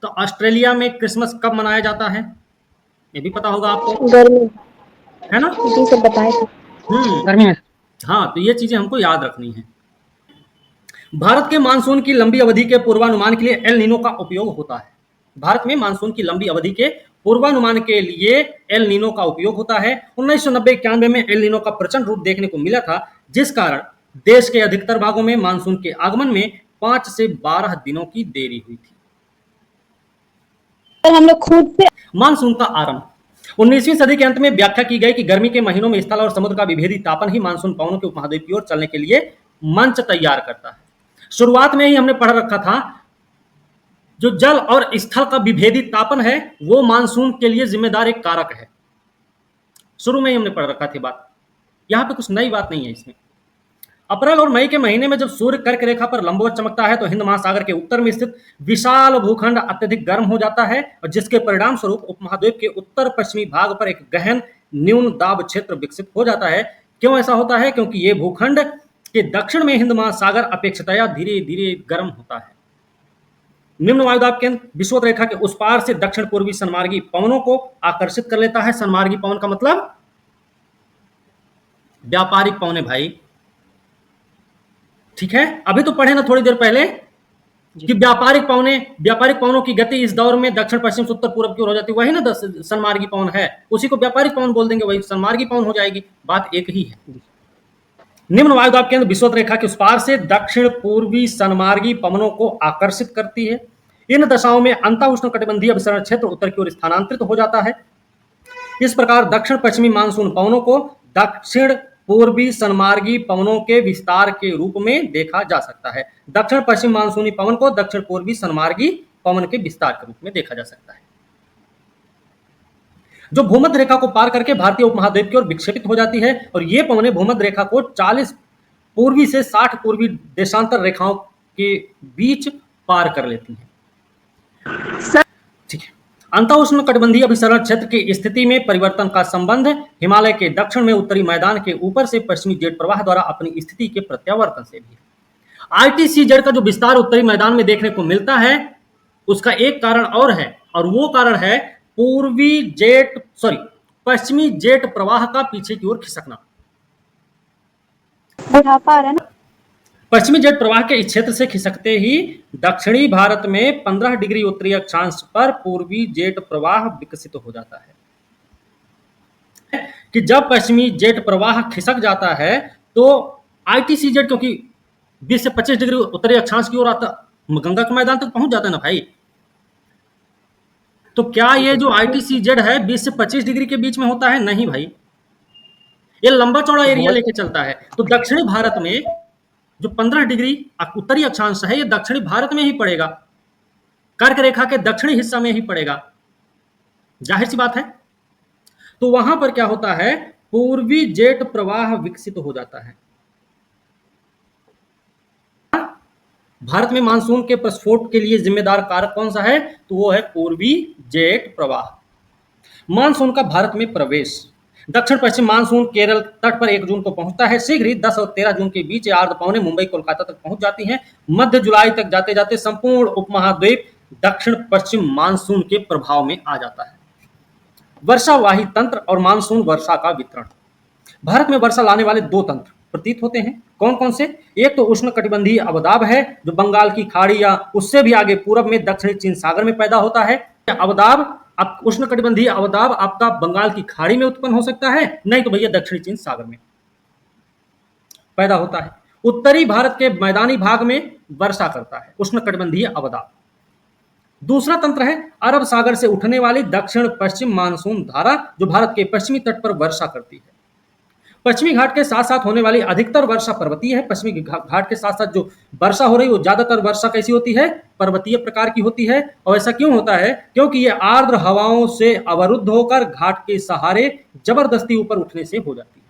तो ऑस्ट्रेलिया में क्रिसमस कब मनाया जाता है ये भी पता होगा आपको,
गर्मी
है ना?
जी सब बताए थे।
गर्मी में।
हाँ, तो ये चीजें हमको याद रखनी है। भारत के मानसून की लंबी अवधि के पूर्वानुमान के लिए एल नीनो का उपयोग होता है। भारत में मानसून की लंबी अवधि के पूर्वानुमान के लिए एल नीनो का उपयोग होता है। 1990-91 में एल नीनो का प्रचंड रूप देखने को मिला था, जिस कारण देश के अधिकतर भागों में मानसून के आगमन में 5 से 12 दिनों की देरी हुई थी।
हम लोग खुद से
मानसून का आरंभ 19वीं सदी के अंत में व्याख्या की गई कि गर्मी के महीनों में स्थल और समुद्र का विभेदी तापन ही मानसून पवनों के उपमहाद्वीप की ओर चलने के लिए मंच तैयार करता है। शुरुआत में ही हमने पढ़ रखा था जो जल और स्थल का विभेदी तापन है वो मानसून के लिए जिम्मेदार एक कारक है। शुरू में ही हमने पढ़ रखा थी बात, यहां पे कुछ नई बात नहीं है इसमें। अप्रैल और मई के महीने में जब सूर्य कर्क रेखा पर लंबवत चमकता है तो हिंद महासागर के उत्तर में स्थित विशाल भूखंड अत्यधिक गर्म हो जाता है और जिसके परिणाम स्वरूप उपमहाद्वीप के उत्तर पश्चिमी भाग पर एक गहन न्यून दाब क्षेत्र विकसित हो जाता है। क्यों ऐसा होता है? क्योंकि ये भूखंड के दक्षिण में हिंद महासागर अपेक्षातया धीरे धीरे गर्म होता है। निम्न वायुदाब केंद्र विषुवत रेखा के उस पार से दक्षिण पूर्वी सन्मार्गी पवनों को आकर्षित कर लेता है। सन्मार्गी पवन का मतलब व्यापारिक पवने भाई, ठीक है। अभी तो पढ़े ना थोड़ी देर पहले कि व्यापारिक पवनों की गति इस दौर में दक्षिण पश्चिम से उत्तर पूर्व की ओर हो जाती है, वही ना सन्मार्गी पवन है, उसी को व्यापारिक पवन बोल देंगे, वही सन्मार्गी पवन हो जाएगी, बात एक ही है। निम्न वायुदाब केंद्र विषुवत रेखा के उस पार से दक्षिण पूर्वी सन्मार्गी पवनों को आकर्षित करती है। इन दशाओं में अंतः उष्णकटिबंधीय अभिसरण क्षेत्र उत्तर की ओर स्थानांतरित हो जाता है। इस प्रकार दक्षिण पश्चिमी मानसून पवनों को दक्षिण पूर्वी सन्मार्गी पवनों के विस्तार के रूप में देखा जा सकता है। दक्षिण पश्चिम मानसूनी पवन को दक्षिण पूर्वी सन्मार्गी पवन के विस्तार के रूप में देखा जा सकता है, जो भूमध्य रेखा को पार करके भारतीय उपमहाद्वीप की ओर विक्षेपित हो जाती है, और ये पवनें भूमध्य रेखा को 40 पूर्वी से 60 पूर्वी देशांतर रेखाओं के बीच पार कर लेती हैं। ठीक है। अंतःउष्ण कटिबंधीय अभिसरण क्षेत्र की स्थिति में परिवर्तन का संबंध हिमालय के दक्षिण में उत्तरी मैदान के ऊपर से पश्चिमी जेट प्रवाह द्वारा अपनी स्थिति के प्रत्यावर्तन से भी है। ITCZ का जो विस्तार उत्तरी मैदान में देखने को मिलता है, उसका एक कारण और है, और वो कारण है पश्चिमी जेट प्रवाह का पीछे की ओर खिसकना।
बुढ़ापा आ रहा है ना।
पश्चिमी जेट प्रवाह के इस क्षेत्र से खिसकते ही दक्षिणी भारत में 15 डिग्री उत्तरी अक्षांश पर पूर्वी जेट प्रवाह विकसित हो जाता है। कि जब पश्चिमी जेट प्रवाह खिसक जाता है तो ITCZ, क्योंकि 20 से 25 डिग्री उत्तरी अक्षांश की ओर आता, गंगा के मैदान तक पहुंच जाता है ना भाई। तो क्या ये जो ITCZ है 20 से 25 डिग्री के बीच में होता है? नहीं भाई, ये लंबा चौड़ा एरिया लेके चलता है। तो दक्षिणी भारत में जो 15 डिग्री उत्तरी अक्षांश है, ये दक्षिणी भारत में ही पड़ेगा, कर्क रेखा के दक्षिणी हिस्सा में ही पड़ेगा, जाहिर सी बात है। तो वहां पर क्या होता है, पूर्वी जेट प्रवाह विकसित हो जाता है। भारत में मानसून के प्रस्फोट के लिए जिम्मेदार कारक कौन सा है? तो वो है पूर्वी जेट प्रवाह। मानसून का भारत में प्रवेश। दक्षिण पश्चिम मानसून केरल तट पर 1 जून को पहुंचता है। शीघ्र ही 10 और 13 जून के बीच आर्द्र पवनें मुंबई कोलकाता तक पहुंच जाती हैं। मध्य जुलाई तक जाते जाते संपूर्ण उपमहाद्वीप दक्षिण पश्चिम मानसून के प्रभाव में आ जाता है। वर्षावाही तंत्र और मानसून वर्षा का वितरण। भारत में वर्षा लाने वाले 2 तंत्र प्रतीत होते हैं। कौन कौन से? एक तो उष्ण कटिबंधीय अवदाब है, जो बंगाल की खाड़ी या उससे भी आगे पूरब में दक्षिणी चीन सागर में पैदा होता है। अवदाब, उष्ण कटिबंधीय अवदाब आपका बंगाल की खाड़ी में उत्पन्न हो सकता है, नहीं तो भैया दक्षिणी चीन सागर में पैदा होता है। उत्तरी भारत के मैदानी भाग में वर्षा करता है उष्ण कटिबंधीय अवदाब। दूसरा तंत्र है अरब सागर से उठने वाली दक्षिण पश्चिम मानसून धारा, जो भारत के पश्चिमी तट पर वर्षा करती है। पश्चिमी घाट के साथ साथ होने वाली अधिकतर वर्षा पर्वतीय है। पश्चिमी घाट के साथ साथ जो वर्षा हो रही है, वो ज्यादातर वर्षा कैसी होती है? पर्वतीय प्रकार की होती है। और ऐसा क्यों होता है? क्योंकि ये आर्द्र हवाओं से अवरुद्ध होकर घाट के सहारे जबरदस्ती ऊपर उठने से हो जाती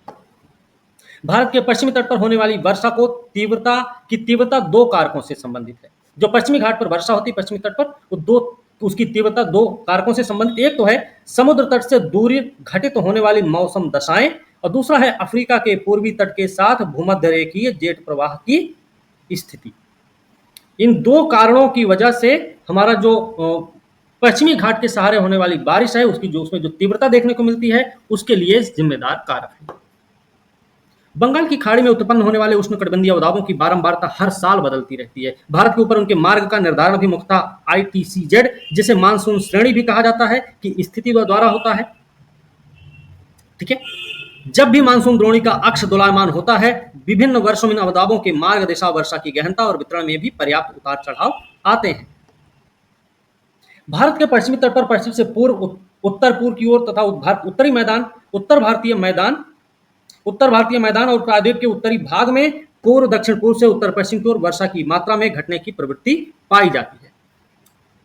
है। भारत के पश्चिमी तट पर होने वाली वर्षा को तीव्रता 2 कारकों से संबंधित है। जो पश्चिमी घाट पर वर्षा होती है पश्चिमी तट पर, वो उसकी तीव्रता 2 कारकों से संबंधित। एक तो है समुद्र तट से दूरी घटित होने वाली मौसम दशाएं, और दूसरा है अफ्रीका के पूर्वी तट के साथ भूमध्य रेखीय जेट प्रवाह की स्थिति। इन 2 कारणों की वजह से हमारा जो पश्चिमी घाट के सहारे होने वाली बारिश है, उसमें जो तीव्रता देखने को मिलती है, उसके लिए जिम्मेदार कारक है। बंगाल की खाड़ी में उत्पन्न होने वाले उष्णकटिबंधीय अवदाबों की बारंबारता हर साल बदलती रहती है। भारत के ऊपर उनके मार्ग का निर्धारण भी मुख्यतः ITCZ, जिसे मानसून श्रेणी भी कहा जाता है, की स्थिति द्वारा होता है। ठीक है। जब भी मानसून द्रोणी का अक्ष दोलायमान होता है, विभिन्न वर्षों में इन अवदाबों के मार्ग, दिशा, वर्षा की गहनता और वितरण में भी पर्याप्त उतार चढ़ाव आते हैं। भारत के पश्चिमी तट पर पश्चिम से पूर्व, उत्तर पूर्व की ओर तथा उत्तर भारतीय मैदान और प्रायद्वीप के उत्तरी भाग में पूर्व दक्षिण पूर्व से उत्तर पश्चिम की ओर वर्षा की मात्रा में घटने की प्रवृत्ति पाई जाती है।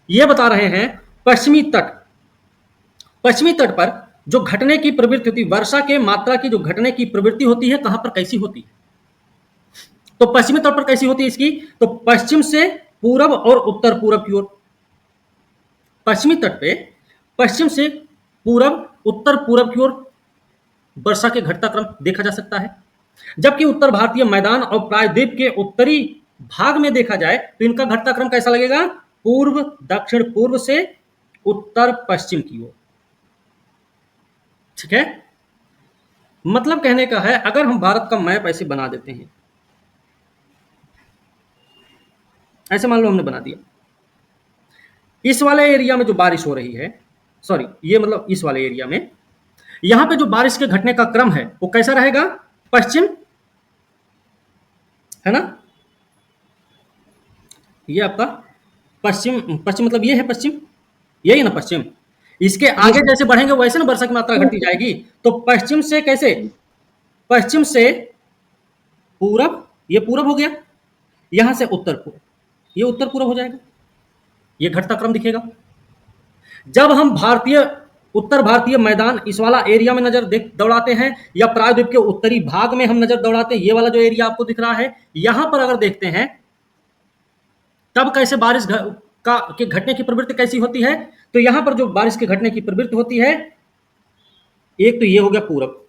ये बता रहे हैं पश्चिमी तट पर जो घटने की प्रवृत्ति होती है, वर्षा के मात्रा की जो घटने की प्रवृत्ति होती है, कहां पर कैसी होती है? तो पश्चिमी तट पर कैसी होती है इसकी? तो पश्चिम से पूरब और उत्तर पूरब की ओर। पश्चिमी तट पे पश्चिम से पूरब, उत्तर पूरब की ओर वर्षा के घटता क्रम देखा जा सकता है। जबकि उत्तर भारतीय मैदान और प्रायद्वीप के उत्तरी भाग में देखा जाए तो इनका घटता क्रम कैसा लगेगा? पूर्व दक्षिण पूर्व से उत्तर पश्चिम की ओर। ठीक है। मतलब कहने का है, अगर हम भारत का मैप ऐसे बना देते हैं, ऐसे मान लो हमने बना दिया, इस वाले एरिया में जो बारिश हो रही है, सॉरी ये मतलब इस वाले एरिया में, यहां पे जो बारिश के घटने का क्रम है वो कैसा रहेगा? पश्चिम, है ना? ये आपका पश्चिम मतलब ये है पश्चिम, यही ना पश्चिम। इसके आगे जैसे बढ़ेंगे वैसे ना वर्षा की मात्रा घटती जाएगी। तो पश्चिम से कैसे? पश्चिम से पूरब, ये पूरब हो गया, यहां से उत्तर पूर्व, ये उत्तर पूरब हो जाएगा, ये घटता क्रम दिखेगा। जब हम उत्तर भारतीय मैदान इस वाला एरिया में नजर दौड़ाते हैं, या प्रायद्वीप के उत्तरी भाग में हम नजर दौड़ाते हैं, ये वाला जो एरिया आपको दिख रहा है, यहां पर अगर देखते हैं तब कैसे बारिश के घटने की प्रवृत्ति कैसी होती है, तो यहां पर जो बारिश के घटने की प्रवृत्ति होती है, एक तो ये हो गया पूरब,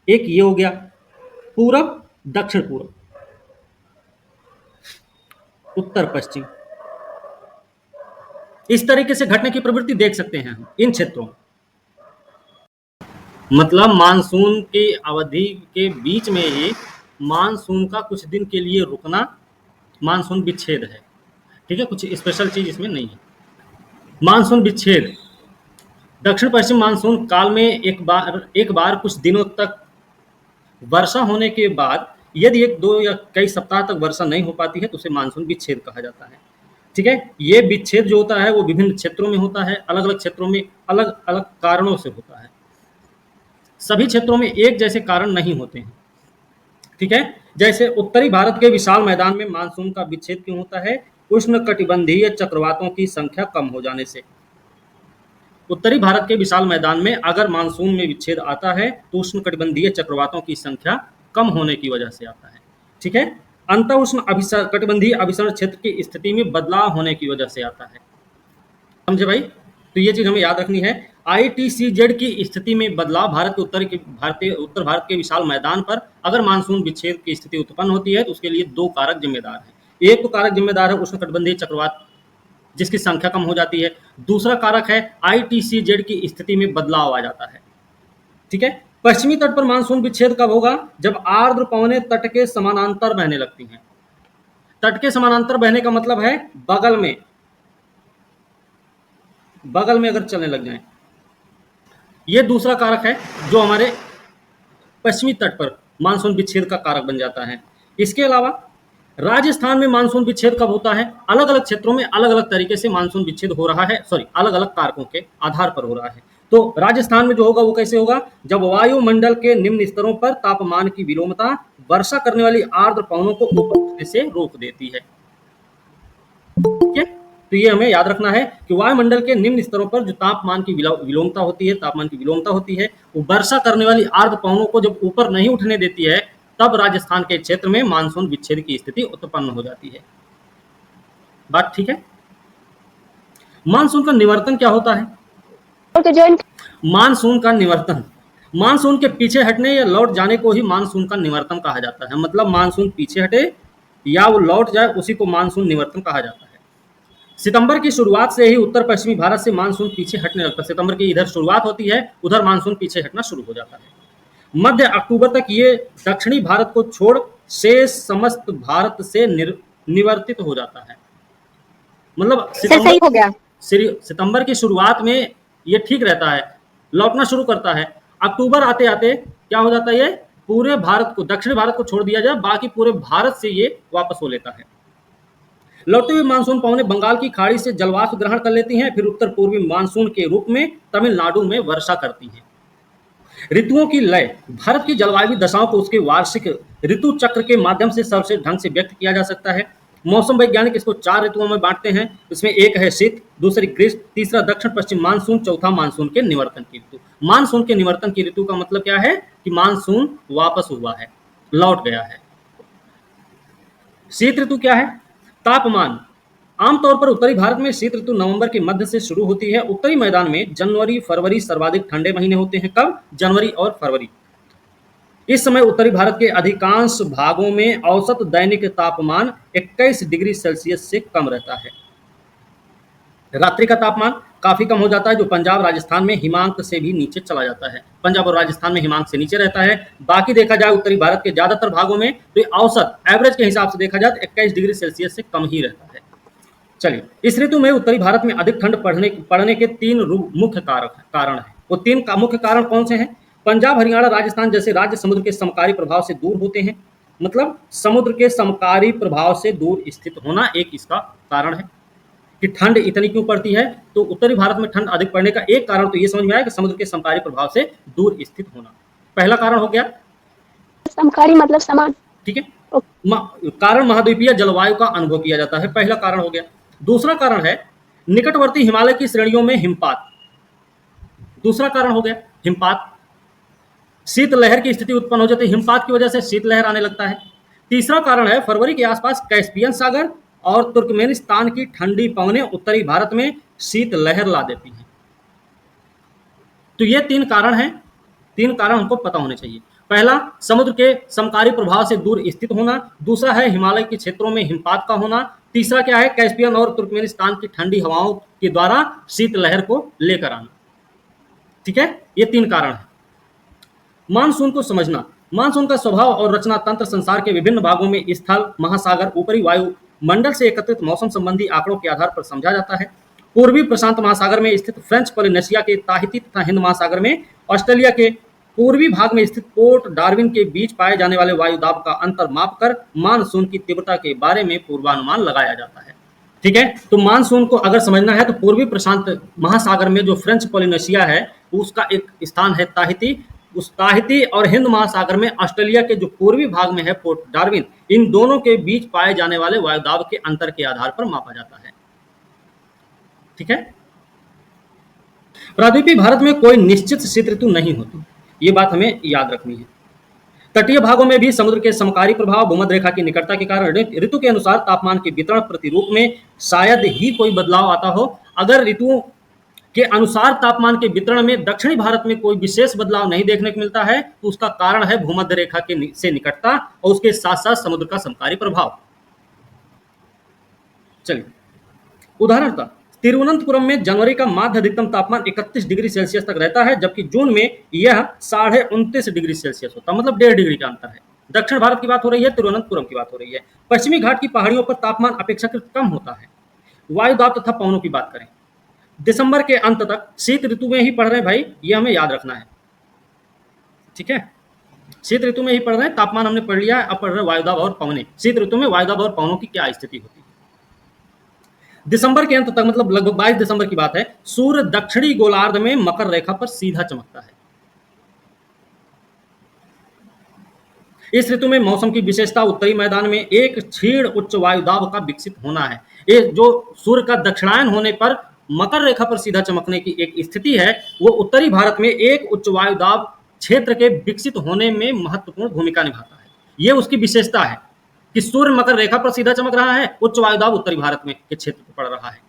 एक ये हो गया पूरब, दक्षिण पूर्व, उत्तर पश्चिम, इस तरीके से घटने की प्रवृत्ति देख सकते हैं हम इन क्षेत्रों में। मतलब मानसून की अवधि के बीच में ही मानसून का कुछ दिन के लिए रुकना मानसून विच्छेद है, ठीक है, कुछ स्पेशल चीज इसमें नहीं है। मानसून विच्छेद, दक्षिण पश्चिम मानसून काल में एक बार कुछ दिनों तक वर्षा होने के बाद यदि 1-2 या कई सप्ताह तक वर्षा नहीं हो पाती है तो उसे मानसून विच्छेद कहा जाता है, ठीक है। ये विच्छेद जो होता है वो विभिन्न क्षेत्रों में होता है, अलग अलग क्षेत्रों में अलग अलग कारणों से होता है, सभी क्षेत्रों में एक जैसे कारण नहीं होते हैं, ठीक है। जैसे उत्तरी भारत के विशाल मैदान में मानसून का विच्छेद क्यों होता है? उष्णकटिबंधीय चक्रवातों की संख्या कम हो जाने से। उत्तरी भारत के विशाल मैदान में अगर मानसून में विच्छेद आता है तो उष्णकटिबंधीय चक्रवातों की संख्या कम होने की वजह से आता है, ठीक है। अंत उष्ण कटिबंधीय अभिसरण क्षेत्र की स्थिति में बदलाव होने की वजह से आता है, समझे भाई। तो ये चीज हमें याद रखनी है। ITCZ की स्थिति में बदलाव, भारत के उत्तर भारत के विशाल मैदान पर अगर मानसून विच्छेद की स्थिति उत्पन्न होती है तो उसके लिए 2 कारक जिम्मेदार हैं। एक तो कारक जिम्मेदार है उष्णकटिबंधीय चक्रवात जिसकी संख्या कम हो जाती है, दूसरा कारक है ITCZ की स्थिति में बदलाव आ जाता है, ठीक है। पश्चिमी तट पर मानसून विच्छेद कब होगा? जब आर्द्र पवनें तट के समानांतर बहने लगती हैं। तट के समानांतर बहने का मतलब है बगल में अगर चलने लग जाएं। ये दूसरा कारक है जो हमारे पश्चिमी तट पर मानसून विच्छेद का कारक बन जाता है। इसके अलावा राजस्थान में मानसून विच्छेद कब होता है? अलग अलग क्षेत्रों में अलग अलग तरीके से मानसून विच्छेद हो रहा है, अलग अलग कारकों के आधार पर हो रहा है। तो राजस्थान में जो होगा वो कैसे होगा? जब वायुमंडल के निम्न स्तरों पर तापमान की विलोमता वर्षा करने वाली आर्द्र पवनों को ऊपर उठने से रोक देती है, ठीक है। तो ये हमें याद रखना है कि वायुमंडल के निम्न स्तरों पर जो तापमान की विलोमता होती है, वो वर्षा करने वाली आर्द्र पवनों को जब ऊपर नहीं उठने देती है, तब राजस्थान के क्षेत्र में मानसून विच्छेद की स्थिति उत्पन्न हो जाती है। बात ठीक है। मानसून का निवर्तन क्या होता है? मानसून का निवर्तन, मानसून के पीछे हटने या लौट जाने को ही मानसून का निवर्तन कहा जाता है। मतलब मानसून पीछे हटे या वो लौट जाए, उसी को मानसून निवर्तन कहा जाता है। सितंबर की शुरुआत से ही उत्तर पश्चिमी भारत से मानसून पीछे हटने लगता है। सितंबर की इधर शुरुआत होती है, उधर मानसून पीछे हटना शुरू हो जाता है। मध्य अक्टूबर तक ये दक्षिणी भारत को छोड़ शेष समस्त भारत से निवर्तित हो जाता है। मतलब सितंबर की शुरुआत में ये ठीक रहता है, लौटना शुरू करता है। अक्टूबर आते आते क्या हो जाता है? ये पूरे भारत को, दक्षिणी भारत को छोड़ दिया जाए, बाकी पूरे भारत से ये वापस हो लेता है। लौटते हुए मानसून पवनें बंगाल की खाड़ी से जलवाष्प ग्रहण कर लेती हैं, फिर उत्तर पूर्वी मानसून के रूप में तमिलनाडु में वर्षा करती हैं। ऋतुओं की लय, भारत की जलवायु दशाओं को उसके वार्षिक ऋतु चक्र के माध्यम से सबसे ढंग से व्यक्त किया जा सकता है। मौसम वैज्ञानिक इसको 4 ऋतुओं में बांटते हैं। इसमें एक है शीत, दूसरी ग्रीष्म, तीसरा दक्षिण पश्चिम मानसून, चौथा मानसून के निवर्तन की ऋतु। मानसून के निवर्तन की ऋतु का मतलब क्या है? कि मानसून वापस हुआ है, लौट गया है। शीत ऋतु क्या है? तापमान, आमतौर पर उत्तरी भारत में शीत ऋतु नवंबर के मध्य से शुरू होती है। उत्तरी मैदान में जनवरी फरवरी सर्वाधिक ठंडे महीने होते हैं। कब? जनवरी और फरवरी। इस समय उत्तरी भारत के अधिकांश भागों में औसत दैनिक तापमान 21 डिग्री सेल्सियस से कम रहता है। रात्रि का तापमान काफी कम हो जाता है, जो पंजाब राजस्थान में हिमांक से भी नीचे चला जाता है। पंजाब और राजस्थान में हिमांक से नीचे रहता है। बाकी देखा जाए उत्तरी भारत के ज्यादातर भागों में तो औसत एवरेज के हिसाब से देखा जाए तो 21 डिग्री सेल्सियस से कम ही रहता है। चलिए, इस ऋतु में उत्तरी भारत में अधिक ठंड पड़ने के 3 मुख्य कारण हैं। वो 3 मुख्य कारण कौन से हैं? पंजाब, हरियाणा, राजस्थान जैसे राज्य समुद्र के समकारी प्रभाव से दूर होते हैं। मतलब समुद्र के समकारी प्रभाव से दूर स्थित होना एक इसका कारण है कि ठंड इतनी क्यों पड़ती है। तो उत्तरी भारत में ठंड अधिक पड़ने का एक कारण तो ये समझ में आया कि समुद्र के समकारी प्रभाव से दूर स्थित होना पहला कारण हो गया,
समकारी मतलब समान।
ठीक है। कारण महाद्वीपीय जलवायु का अनुभव किया जाता है, पहला कारण हो गया। दूसरा कारण है निकटवर्ती हिमालय की श्रेणियों में हिमपात, दूसरा कारण हो गया हिमपात। शीतलहर की स्थिति उत्पन्न हो जाती है, हिमपात की वजह से शीतलहर आने लगता है। तीसरा कारण है फरवरी के आसपास कैस्पियन सागर और तुर्कमेनिस्तान की ठंडी पवनें उत्तरी भारत में शीतलहर ला देती हैं। तो ये 3 कारण हैं, 3 कारण हमको पता होने चाहिए। पहला, समुद्र के समकारी प्रभाव से दूर स्थित होना। दूसरा है हिमालय के क्षेत्रों में हिमपात का होना। तीसरा क्या है, कैस्पियन और तुर्कमेनिस्तान की ठंडी हवाओं के द्वारा शीतलहर को लेकर आना। ठीक है, ये 3 कारण हैं। मानसून को समझना। मानसून का स्वभाव और रचना तंत्र संसार के विभिन्न भागों में स्थल, महासागर, ऊपरी वायुमंडल से एकत्रित मौसम संबंधी आंकड़ों के आधार पर समझा जाता है। पूर्वी प्रशांत महासागर में स्थित फ्रेंच पोलिनेशिया के ताहिती तथा हिंद महासागर में ऑस्ट्रेलिया के पूर्वी भाग में स्थित पोर्ट डार्विन के बीच पाए जाने वाले वायुदाब का अंतर मापकर मानसून की तीव्रता के बारे में पूर्वानुमान लगाया जाता है। ठीक है, तो मानसून को अगर समझना है तो पूर्वी प्रशांत महासागर में जो फ्रेंच पोलिनेशिया है उसका एक स्थान है ताहिती, उस ताहिती और हिंद महासागर में ऑस्ट्रेलिया के जो पूर्वी भाग में है पोर्ट डार्विन, इन दोनों के बीच पाए जाने वाले वायुदाब के अंतर के आधार पर मापा जाता है। ठीक है, प्रायद्वीपीय भारत में कोई निश्चित शीत ऋतु नहीं होती, ये बात हमें याद रखनी है। तटीय भागों में भी समुद्र के समकारी प्रभाव, भूमध्य रेखा की निकटता के कारण ऋतु के अनुसार तापमान के वितरण प्रतिरूप में शायद ही कोई बदलाव आता हो। अगर ऋतुओं के अनुसार तापमान के वितरण में दक्षिणी भारत में कोई विशेष बदलाव नहीं देखने को मिलता है तो उसका कारण है भूमध्य रेखा के से निकटता और उसके साथ साथ समुद्र का समकारी प्रभाव। चलिए उदाहरणतः तिरुवनंतपुरम में जनवरी का माध्य अधिकतम तापमान 31 डिग्री सेल्सियस तक रहता है, जबकि जून में यह 29.5 डिग्री सेल्सियस होता है, मतलब 1.5 डिग्री का अंतर है। दक्षिण भारत की बात हो रही है, तिरुवनंतपुरम की बात हो रही है। पश्चिमी घाट की पहाड़ियों पर तापमान अपेक्षाकृत कम होता है। वायुदाब तथा पवनों की बात करें, दिसंबर के अंत तक शीत ऋतु में ही पढ़ रहे हैं भाई, ये हमें याद रखना है। ठीक है, शीत ऋतु में ही पढ़ रहे हैं, तापमान हमने पढ़ लिया है, अब पढ़ रहे हैं वायुदाब और पवनें। शीत ऋतु में वायुदाब और पवनों की क्या स्थिति होती है। दिसंबर के अंत तक, मतलब लगभग 22 दिसंबर की बात है, सूर्य दक्षिणी गोलार्ध में मकर रेखा पर सीधा चमकता है। इस ऋतु में मौसम की विशेषता उत्तरी मैदान में एक क्षीण उच्च वायुदाब का विकसित होना है। ये जो सूर्य का दक्षिणायन होने पर मकर रेखा पर सीधा चमकने की एक स्थिति है, वो उत्तरी भारत में एक उच्च वायुदाब क्षेत्र के विकसित होने में महत्वपूर्ण भूमिका निभाता है। ये उसकी विशेषता है कि सूर्य मकर रेखा पर सीधा चमक रहा है, उच्च वायुदाब उत्तरी भारत में के क्षेत्र पर पड़ रहा है।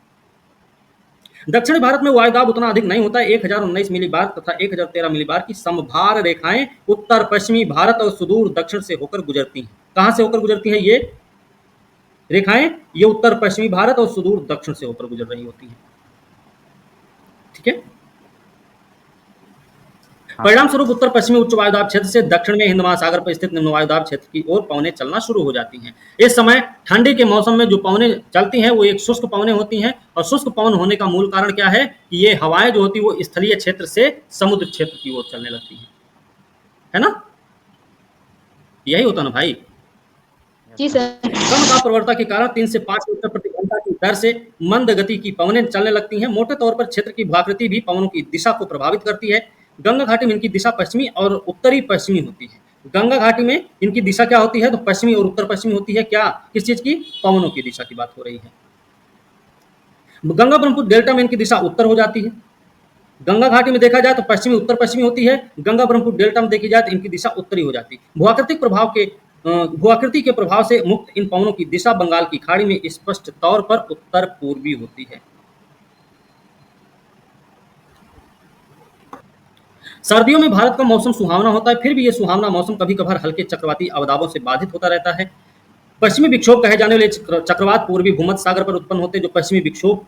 दक्षिणी भारत में वायुदाब उतना अधिक नहीं होता है। 1019 मिलीबार तथा 1013 मिलीबार की समभार रेखाएं उत्तर पश्चिमी भारत और सुदूर दक्षिण से होकर गुजरती हैं। कहां से होकर गुजरती हैं ये रेखाएं? ये उत्तर पश्चिमी भारत और सुदूर दक्षिण से होकर गुजर रही होती हैं। ठीक है, परिणाम स्वरूप उत्तर पश्चिमी उच्च वायुदाब क्षेत्र से दक्षिण में हिंद महासागर पर स्थित निम्न वायुदाब क्षेत्र की ओर पवनें चलना शुरू हो जाती हैं। इस समय ठंडी के मौसम में जो पवनें चलती हैं वो एक शुष्क पवनें होती हैं, और शुष्क पवन होने का मूल कारण क्या है कि ये हवाएं जो होती है वो स्थलीय क्षेत्र से समुद्र क्षेत्र की ओर चलने लगती हैं, है ना? यही होता ना भाई।
जी सर।
कम ताप प्रवणता के कारण 3 से 5 मीटर प्रति घंटा की दर से मंद गति की पवनें चलने लगती हैं। मोटे तौर पर क्षेत्र की भूआकृति भी पवनों की दिशा को प्रभावित करती है। गंगा घाटी में इनकी दिशा पश्चिमी और उत्तरी पश्चिमी होती है। गंगा घाटी में इनकी दिशा क्या होती है? तो पश्चिमी और उत्तर पश्चिमी होती है। क्या, किस चीज की? पवनों की दिशा की बात हो रही है। गंगा ब्रह्मपुत्र डेल्टा में इनकी दिशा उत्तर हो जाती है। गंगा घाटी में देखा जाए तो पश्चिमी उत्तर पश्चिमी होती है। गंगा ब्रह्मपुत्र डेल्टा में देखी जाए तो इनकी दिशा उत्तरी हो जाती है। भूआकृति के प्रभाव से मुक्त इन पवनों की दिशा बंगाल की खाड़ी में स्पष्ट तौर पर उत्तर पूर्वी होती है। सर्दियों में भारत का मौसम सुहावना होता है, फिर भी यह सुहावना मौसम कभी कभार हल्के चक्रवाती अवदाबों से बाधित होता रहता है। पश्चिमी विक्षोभ कहे जाने वाले चक्रवात पूर्वी भूमध्य सागर पर उत्पन्न होते हैं। जो पश्चिमी विक्षोभ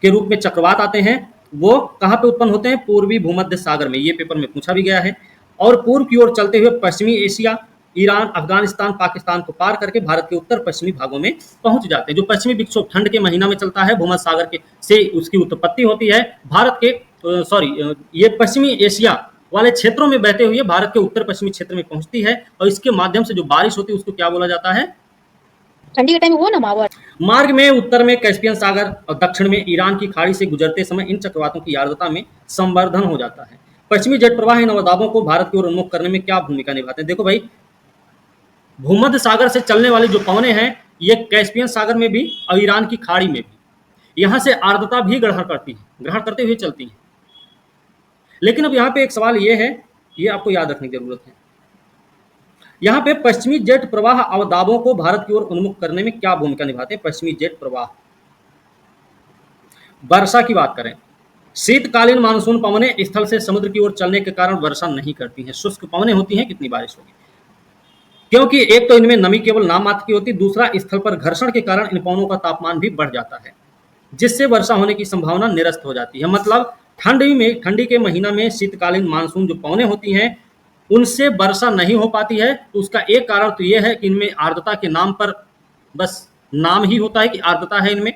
के रूप में चक्रवात आते हैं वो कहाँ पे उत्पन्न होते हैं? पूर्वी भूमध्य सागर में। ये पेपर में पूछा भी गया है। और पूर्व की ओर चलते हुए पश्चिमी एशिया, ईरान, अफगानिस्तान, पाकिस्तान को पार करके भारत के उत्तर पश्चिमी भागों में पहुंच जाते हैं। जो पश्चिमी विक्षोभ ठंड के महीना में चलता है, भूमध्य सागर के से उसकी उत्पत्ति होती है। भारत के ये पश्चिमी एशिया वाले क्षेत्रों में बहते हुए भारत के उत्तर पश्चिमी क्षेत्र में पहुंचती है, और इसके माध्यम से जो बारिश होती है उसको क्या बोला जाता है?
ठंडी के टाइम वो ना मावर।
मार्ग में उत्तर में कैस्पियन सागर और दक्षिण में ईरान की खाड़ी से गुजरते समय इन चक्रवातों की आर्द्रता में संवर्धन हो जाता है। पश्चिमी जेट प्रवाह इन अवदाबों को भारत की ओर उन्मुख करने में क्या भूमिका निभाते हैं? देखो भाई, भूमध्य सागर से चलने वाली जो पवनें हैं, ये कैस्पियन सागर में भी और ईरान की खाड़ी में भी यहाँ से आर्द्रता भी ग्रहण करते हुए चलती हैं। लेकिन अब यहाँ पे एक सवाल ये है, ये आपको याद रखने की जरूरत है। यहाँ पे पश्चिमी जेट प्रवाह अवदाबों को भारत की ओर उन्मुख करने में क्या भूमिका निभाते हैं? पश्चिमी जेट प्रवाह, वर्षा की बात करें, शीतकालीन मानसून पवनें स्थल से समुद्र की ओर चलने के कारण वर्षा नहीं करती हैं। शुष्क पवनें होती हैं, कितनी बारिश होगी? क्योंकि एक तो इनमें नमी केवल नाम मात्र की होती, दूसरा स्थल पर घर्षण के कारण इन पवनों का तापमान भी बढ़ जाता है, जिससे वर्षा होने की संभावना निरस्त हो जाती है। मतलब ठंडी के महीना में शीतकालीन मानसून जो पवनें होती हैं, उनसे वर्षा नहीं हो पाती है। तो उसका एक कारण तो यह है कि इनमें आर्द्रता के नाम पर बस नाम ही होता है कि आर्द्रता है इनमें।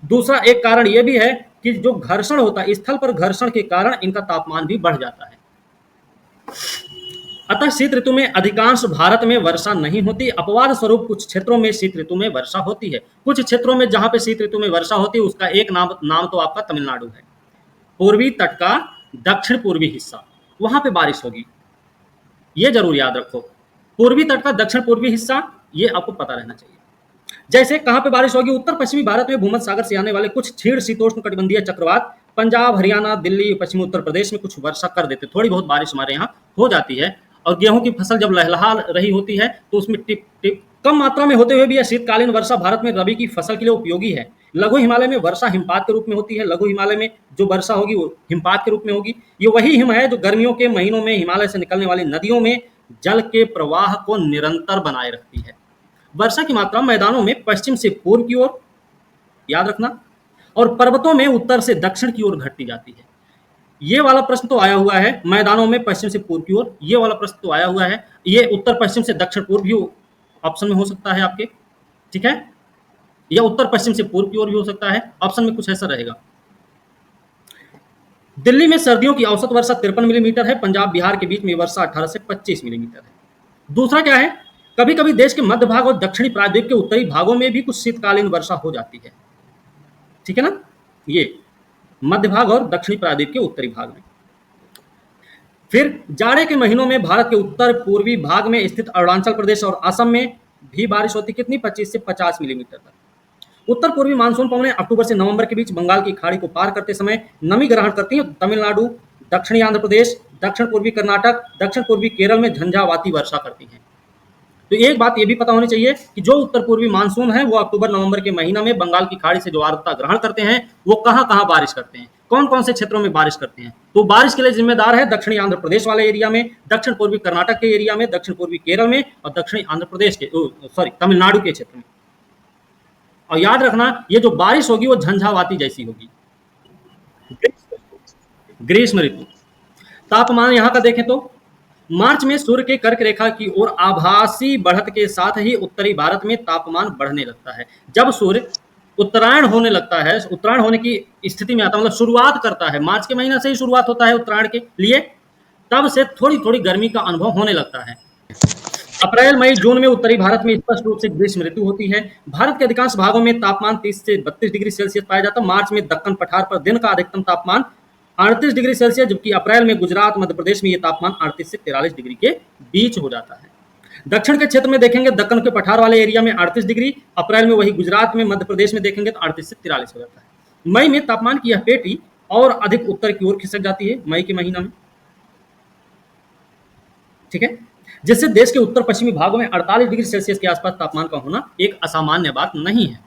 दूसरा एक कारण यह भी है कि जो घर्षण होता है, स्थल पर घर्षण के कारण इनका तापमान भी बढ़ जाता है। अतः शीत ऋतु में अधिकांश भारत में वर्षा नहीं होती। अपवाद स्वरूप कुछ क्षेत्रों में शीत ऋतु में वर्षा होती है। कुछ क्षेत्रों में जहां पे शीत ऋतु में वर्षा होती है, उसका एक नाम तो आपका तमिलनाडु है। पूर्वी तट का दक्षिण पूर्वी हिस्सा, वहां पे बारिश होगी, ये जरूर याद रखो। पूर्वी तट का दक्षिण पूर्वी हिस्सा, ये आपको पता रहना चाहिए। जैसे कहां पे बारिश होगी? उत्तर पश्चिमी भारत में भूमध्य सागर से आने वाले कुछ क्षीण शीतोष्ण कटिबंधीय चक्रवात पंजाब, हरियाणा, दिल्ली, पश्चिमी उत्तर प्रदेश में कुछ वर्षा कर देते, थोड़ी बहुत बारिश हमारे यहाँ हो जाती है। और गेहूं की फसल जब लहलहा रही होती है तो उसमें टिप टिप कम मात्रा में होते हुए भी यह शीतकालीन वर्षा भारत में रबी की फसल के लिए उपयोगी है। लघु हिमालय में वर्षा हिमपात के रूप में होती है। लघु हिमालय में जो वर्षा होगी वो हिमपात के रूप में होगी। ये वही हिम है जो गर्मियों के महीनों में हिमालय से निकलने वाली नदियों में जल के प्रवाह को निरंतर बनाए रखती है। वर्षा की मात्रा मैदानों में पश्चिम से पूर्व की ओर, याद रखना, और पर्वतों में उत्तर से दक्षिण की ओर घटती जाती है। ये वाला प्रश्न तो आया हुआ है, मैदानों में पश्चिम से पूर्व की ओर, ये वाला प्रश्न तो आया हुआ है। ये उत्तर पश्चिम से दक्षिण पूर्व भी ऑप्शन में हो सकता है आपके, ठीक है, या उत्तर पश्चिम से पूर्व की ओर भी हो सकता है। ऑप्शन में कुछ ऐसा रहेगा। दिल्ली में सर्दियों की औसत वर्षा 53 मिलीमीटर है। पंजाब बिहार के बीच में वर्षा 18 से 25 मिलीमीटर है। दूसरा क्या है, कभी कभी देश के मध्य भाग और दक्षिणी प्रायद्वीप के उत्तरी भागों में भी कुछ शीतकालीन वर्षा हो जाती है, ठीक है ना, ये मध्य भाग और दक्षिणी प्रायद्वीप के उत्तरी भाग में। फिर जाड़े के महीनों में भारत के उत्तर पूर्वी भाग में स्थित अरुणाचल प्रदेश और असम में भी बारिश होती, कितनी? 25 से 50 मिलीमीटर तक। उत्तर पूर्वी मानसून पवनें अक्टूबर से नवंबर के बीच बंगाल की खाड़ी को पार करते समय नमी ग्रहण करती हैं। तमिलनाडु, दक्षिणी आंध्र प्रदेश, दक्षिण पूर्वी कर्नाटक, दक्षिण पूर्वी केरल में झंझावाती वर्षा करती हैं। तो एक बात ये भी पता होनी चाहिए कि जो उत्तर पूर्वी मानसून है वो अक्टूबर नवंबर के महीना में बंगाल की खाड़ी से जो आर्द्रता ग्रहण करते हैं, वो कहां कहां बारिश करते हैं, कौन कौन से क्षेत्रों में बारिश करते हैं? तो बारिश के लिए जिम्मेदार है दक्षिणी आंध्र प्रदेश वाले एरिया में, दक्षिण पूर्वी कर्नाटक के एरिया में, दक्षिण पूर्वी केरल में और दक्षिणी आंध्र प्रदेश के तमिलनाडु के क्षेत्र में। और याद रखना, ये जो बारिश होगी वो झंझावाती जैसी होगी। ग्रीष्म ऋतु तापमान यहाँ का देखें तो मार्च में सूर्य के कर्क रेखा की ओर आभासी बढ़त के साथ ही उत्तरी भारत में तापमान बढ़ने लगता है। जब सूर्य उत्तरायण होने लगता है, उत्तरायण होने की स्थिति में आता है, मतलब शुरुआत करता है, मार्च के महीना से ही शुरुआत होता है उत्तरायण के लिए, तब से थोड़ी थोड़ी गर्मी का अनुभव होने लगता है। अप्रैल, मई, जून में उत्तरी भारत में स्पष्ट रूप से ग्रीष्म ऋतु होती है। भारत के अधिकांश भागों में तापमान 30 से 32 डिग्री सेल्सियस पाया जाता है। मार्च में दक्कन पठार पर दिन का अधिकतम तापमान 38 डिग्री सेल्सियस, जबकि अप्रैल में गुजरात, मध्य प्रदेश में ये तापमान 38 से 43 डिग्री के बीच हो जाता है। दक्षिण के क्षेत्र में देखेंगे, दक्कन के पठार वाले एरिया में 38 डिग्री, अप्रैल में वही गुजरात में, मध्य प्रदेश में देखेंगे तो 38 से 43 हो जाता है। मई में तापमान की यह पेटी और अधिक उत्तर की ओर खिसक जाती है मई के महीना में, ठीक है, जिससे देश के उत्तर पश्चिमी भागों में 48 डिग्री सेल्सियस के आसपास तापमान का होना एक असामान्य बात नहीं है।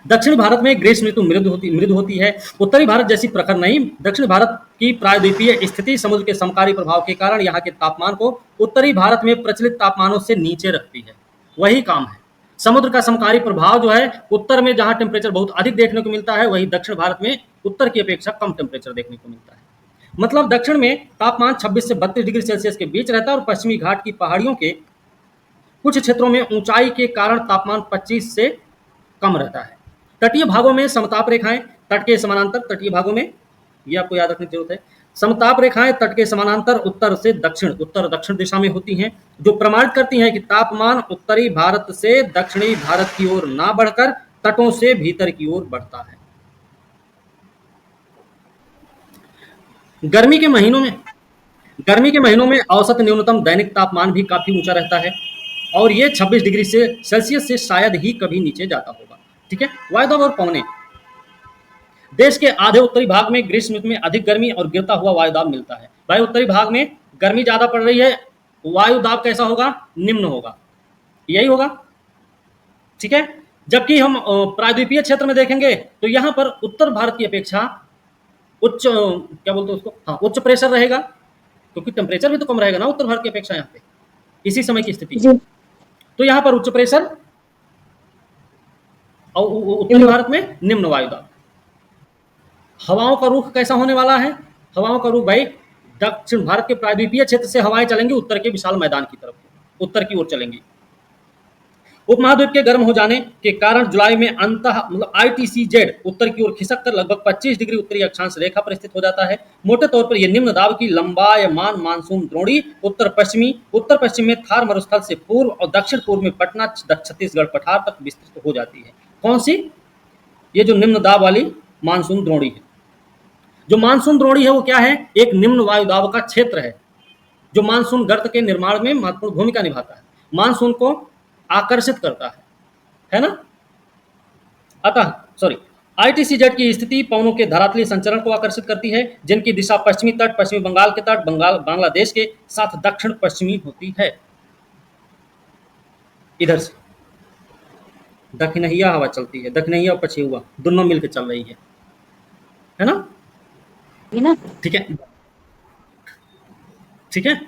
दक्षिण भारत में ग्रीष्म ऋतु मृदु होती है। उत्तरी भारत जैसी प्रखर नहीं। दक्षिण भारत की प्रायद्वीपीय स्थिति समुद्र के समकारी प्रभाव के कारण यहाँ के तापमान को उत्तरी भारत में प्रचलित तापमानों से नीचे रखती है। वही काम है, समुद्र का समकारी प्रभाव जो है, उत्तर में जहाँ टेम्परेचर बहुत अधिक देखने को मिलता है, वही दक्षिण भारत में उत्तर की अपेक्षा कम टेम्परेचर देखने को मिलता है। मतलब दक्षिण में तापमान 26 से 32 डिग्री सेल्सियस के बीच रहता है और पश्चिमी घाट की पहाड़ियों के कुछ क्षेत्रों में ऊंचाई के कारण तापमान 25 से कम रहता है। तटीय भागों में समताप रेखाएं तट के समानांतर, तटीय भागों में ये आपको याद रखने की जरूरत है, समताप रेखाएं तट के समानांतर उत्तर से दक्षिण, उत्तर दक्षिण दिशा में होती हैं, जो प्रमाणित करती हैं कि तापमान उत्तरी भारत से दक्षिणी भारत की ओर ना बढ़कर तटों से भीतर की ओर बढ़ता है। गर्मी के महीनों में गर्मी के महीनों में औसत न्यूनतम दैनिक तापमान भी काफी ऊंचा रहता है और ये 26 डिग्री से सेल्सियस से शायद ही कभी नीचे जाता होगा। ठीक है। वायुदाब और पवने, देश के आधे उत्तरी भाग में ग्रीष्म ऋतु में अधिक गर्मी और गिरता हुआ वायुदाब मिलता है। वायु उत्तरी भाग में गर्मी ज्यादा पड़ रही है, वायुदाब कैसा होगा? निम्न होगा, यही होगा। ठीक है। जबकि हम प्रायद्वीपीय क्षेत्र में देखेंगे तो यहाँ पर उत्तर भारत की अपेक्षा उच्च क्या बोलते हैं उसको, हाँ, उच्च प्रेशर रहेगा, क्योंकि टेम्परेचर भी तो कम रहेगा ना उत्तर भारत की अपेक्षा यहाँ पे इसी समय की स्थिति।
जी
तो यहाँ पर उच्च प्रेशर और उत्तरी भारत में निम्न वायुदाब। हवाओं का रुख कैसा होने वाला है? हवाओं का रुख भाई दक्षिण भारत के प्रायद्वीपीय क्षेत्र से हवाएं चलेंगी उत्तर के विशाल मैदान की तरफ, उत्तर की ओर चलेंगी। उपमहाद्वीप के गर्म हो जाने के कारण जुलाई में अंतः मतलब ITCZ उत्तर की ओर खिसक कर लगभग 25 डिग्री उत्तरी अक्षांश रेखा पर स्थित हो जाता है। मोटे तौर पर यह निम्न दाब की लंबायमान मानसून द्रोणी उत्तर पश्चिम में थार मरुस्थल से पूर्व और दक्षिण पूर्व में पटना छत्तीसगढ़ पठार तक विस्तृत हो जाती है। कौन सी? ये जो निम्न दाब वाली मानसून द्रोणी है। जो मानसून द्रोणी है वो क्या है? एक निम्न वायुदाब का क्षेत्र है जो मानसून गर्त के निर्माण में महत्वपूर्ण भूमिका निभाता है, मानसून को आकर्षित करता है ना। अतः ITCZ की स्थिति पवनों के धरातलीय संचरण को आकर्षित करती है जिनकी दिशा पश्चिमी तट, पश्चिमी बंगाल के तट, बांग्लादेश के साथ दक्षिण पश्चिमी होती है। इधर से दक्षिणहिया हवा चलती है, दक्षिणहिया और पछियुआ दोनों मिलकर चल रही है ना।
ये ना
ठीक है। ठीक है।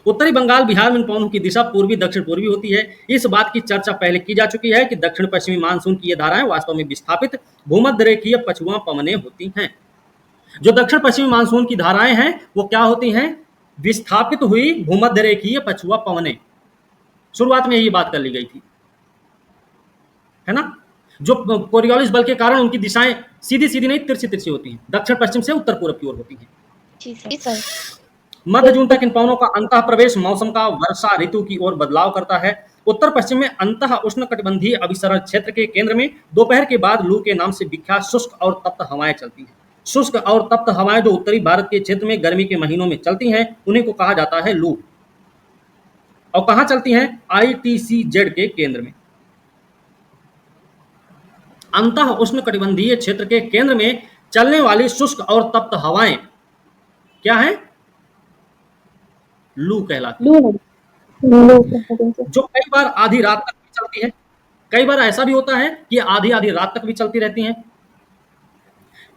उत्तरी बंगाल बिहार में इन पवनों की दिशा पूर्वी दक्षिण पूर्वी होती है। इस बात की चर्चा पहले की जा चुकी है कि दक्षिण पश्चिमी मानसून की ये धाराएं वास्तव में विस्थापित भूमध्य रेखीय पछुआ पवनें होती हैं। जो दक्षिण पश्चिमी मानसून की धाराएं हैं वो क्या होती हैं? विस्थापित हुई भूमध्य रेखीय पछुआ पवनें। शुरुआत में यही बात कर ली गई थी, है ना। जो कोरियोलिस बल के कारण उनकी दिशाएं सीधी सीधी नहीं तिरछी तिरछी होती हैं, दक्षिण पश्चिम से उत्तर पूर्व की ओर होती हैं।
जी सर।
मध्य जून तक इन पवनों का अंतः प्रवेश मौसम का वर्षा ऋतु की ओर बदलाव करता है। उत्तर पश्चिम में अंतः उष्णकटिबंधीय अभिसरण क्षेत्र के केंद्र में दोपहर के बाद लू के नाम से विख्यात शुष्क और तप्त हवाएं चलती हैं। शुष्क और तप्त हवाएं जो उत्तरी भारत के क्षेत्र में गर्मी के महीनों में चलती हैं उन्हीं को कहा जाता है लू। और कहाँ चलती हैं? ITCZ के केंद्र में। अंतः उष्णकटिबंधीय क्षेत्र के केंद्र में चलने वाली शुष्क और तप्त हवाएं क्या है? लू कहलाती है, जो कई बार आधी रात तक भी चलती है। कई बार ऐसा भी होता है कि आधी आधी रात तक भी चलती रहती हैं।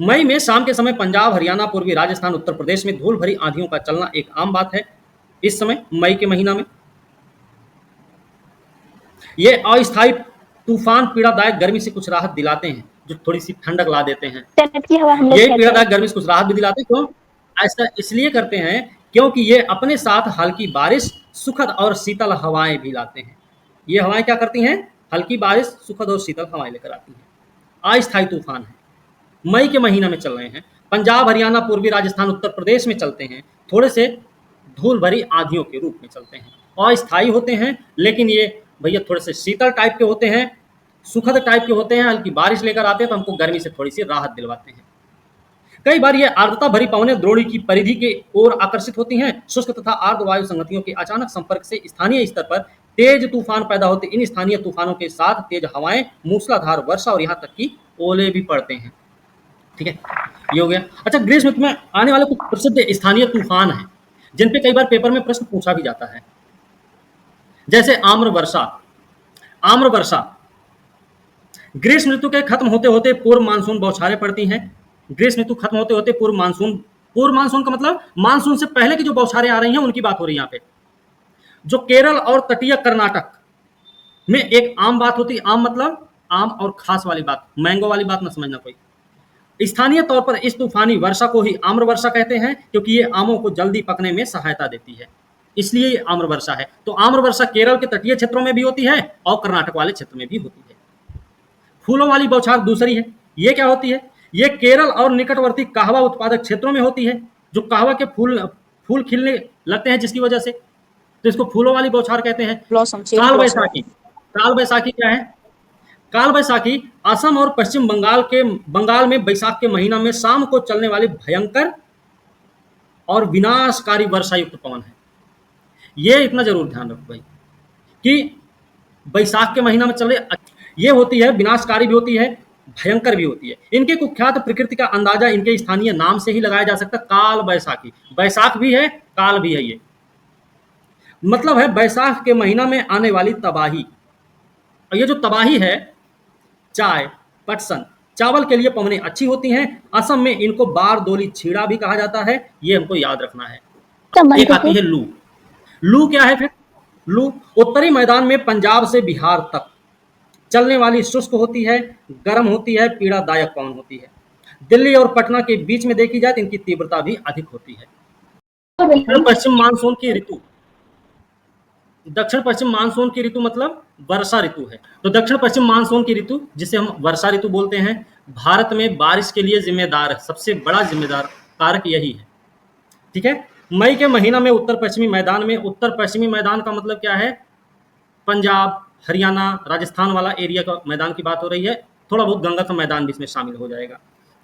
मई में शाम के समय पंजाब, हरियाणा, पूर्वी राजस्थान, उत्तर प्रदेश में धूल भरी आंधियों का चलना एक आम बात है। इस समय मई के महीना में ये अस्थायी तूफान पीड़ादायक गर्मी से कुछ राहत दिलाते हैं, जो थोड़ी सी ठंडक ला देते हैं।
की हवा हम लोग
ये
कहते हैं।
पीड़ादायक गर्मी से कुछ राहत भी दिलाते हैं। क्यों ऐसा? इसलिए करते हैं क्योंकि ये अपने साथ हल्की बारिश, सुखद और शीतल हवाएं भी लाते हैं। ये हवाएं क्या करती हैं? हल्की बारिश, सुखद और शीतल हवाएं लेकर आती हैं। अस्थायी तूफान है, मई के महीना में चल रहे हैं, पंजाब, हरियाणा, पूर्वी राजस्थान, उत्तर प्रदेश में चलते हैं। थोड़े से धूल भरी आंधियों के रूप में चलते हैं। अस्थायी होते हैं लेकिन ये भैया थोड़े से शीतल टाइप के होते हैं, सुखद टाइप के होते हैं, हल्की बारिश लेकर आते हैं तो हमको गर्मी से थोड़ी सी राहत दिलवाते हैं। कई बार ये आर्द्रता भरी पवनें द्रोणी की परिधि की ओर आकर्षित होती हैं। शुष्क तथा आर्द्र वायु संगतियों के अचानक संपर्क से स्थानीय स्तर पर तेज तूफान पैदा होते। इन स्थानीय तूफानों के साथ तेज हवाएं, मूसलाधार वर्षा और यहाँ तक कि ओले भी पड़ते हैं। ठीक है, ये हो गया। अच्छा, ग्रीष्म ऋतु में आने वाले कुछ प्रसिद्ध स्थानीय तूफान हैं जिन पे कई बार पेपर में प्रश्न पूछा भी जाता है, जैसे आम्र वर्षा। ग्रीष्म ऋतु के खत्म होते होते पूर्व मानसून बौछारें पड़ती हैं। ग्रीष्म ऋतु खत्म होते होते पूर्व मानसून का मतलब मानसून से पहले की जो बौछारें आ रही हैं उनकी बात हो रही है यहाँ पे। जो केरल और तटीय कर्नाटक में एक आम बात होती है। आम मतलब आम और खास वाली बात, मैंगो वाली बात ना समझना कोई। स्थानीय तौर पर इस तूफानी वर्षा को ही आम्र वर्षा कहते हैं क्योंकि ये आमों को जल्दी पकने में सहायता देती है, इसलिए ये आम्र वर्षा है। तो आम्र वर्षा केरल के तटीय क्षेत्रों में भी होती है और कर्नाटक वाले क्षेत्र में भी होती है। फूलों वाली बौछार दूसरी है। ये क्या होती है? ये केरल और निकटवर्ती कहवा उत्पादक क्षेत्रों में होती है। जो कहवा के फूल खिलने लगते हैं जिसकी वजह से, तो इसको फूलों वाली बौछार कहते हैं। काल बैसाखी क्या है? काल बैसाखी असम और पश्चिम बंगाल में बैसाख के महीना में शाम को चलने वाली भयंकर और विनाशकारी वर्षा युक्त पवन है। ये इतना जरूर ध्यान रखो भाई कि बैसाख के महीना में चले, ये होती है विनाशकारी भी होती है, भयंकर भी होती है। इनके कुख्यात प्रकृति का अंदाजा इनके स्थानीय नाम से ही लगाया जा सकता है, काल बैसाखी। बैसाख भी है, काल भी है। ये मतलब है बैसाख के महीना में आने वाली तबाही। और ये जो तबाही है, चाय, पटसन, चावल के लिए पवनें अच्छी होती हैं। असम में इनको बारदोली छीड़ा भी कहा जाता है, ये हमको याद रखना है। एक आती है लू। लू क्या है फिर? लू उत्तरी मैदान में पंजाब से बिहार तक चलने वाली शुष्क होती है, गर्म होती है, पीड़ादायक पवन होती है। दिल्ली और पटना के बीच में देखी जाए तो इनकी तीव्रता भी अधिक होती है। दक्षिण पश्चिम मानसून की ऋतु, दक्षिण पश्चिम मानसून की ऋतु मतलब वर्षा ऋतु है। तो दक्षिण पश्चिम मानसून की ऋतु, जिसे हम वर्षा ऋतु बोलते हैं, भारत में बारिश के लिए जिम्मेदार है। सबसे बड़ा जिम्मेदार कारक यही है। ठीक है। मई के महीना में उत्तर पश्चिमी मैदान में, उत्तर पश्चिमी मैदान का मतलब क्या है? पंजाब, हरियाणा, राजस्थान वाला एरिया का मैदान की बात हो रही है। थोड़ा बहुत गंगा का मैदान भी इसमें शामिल हो जाएगा।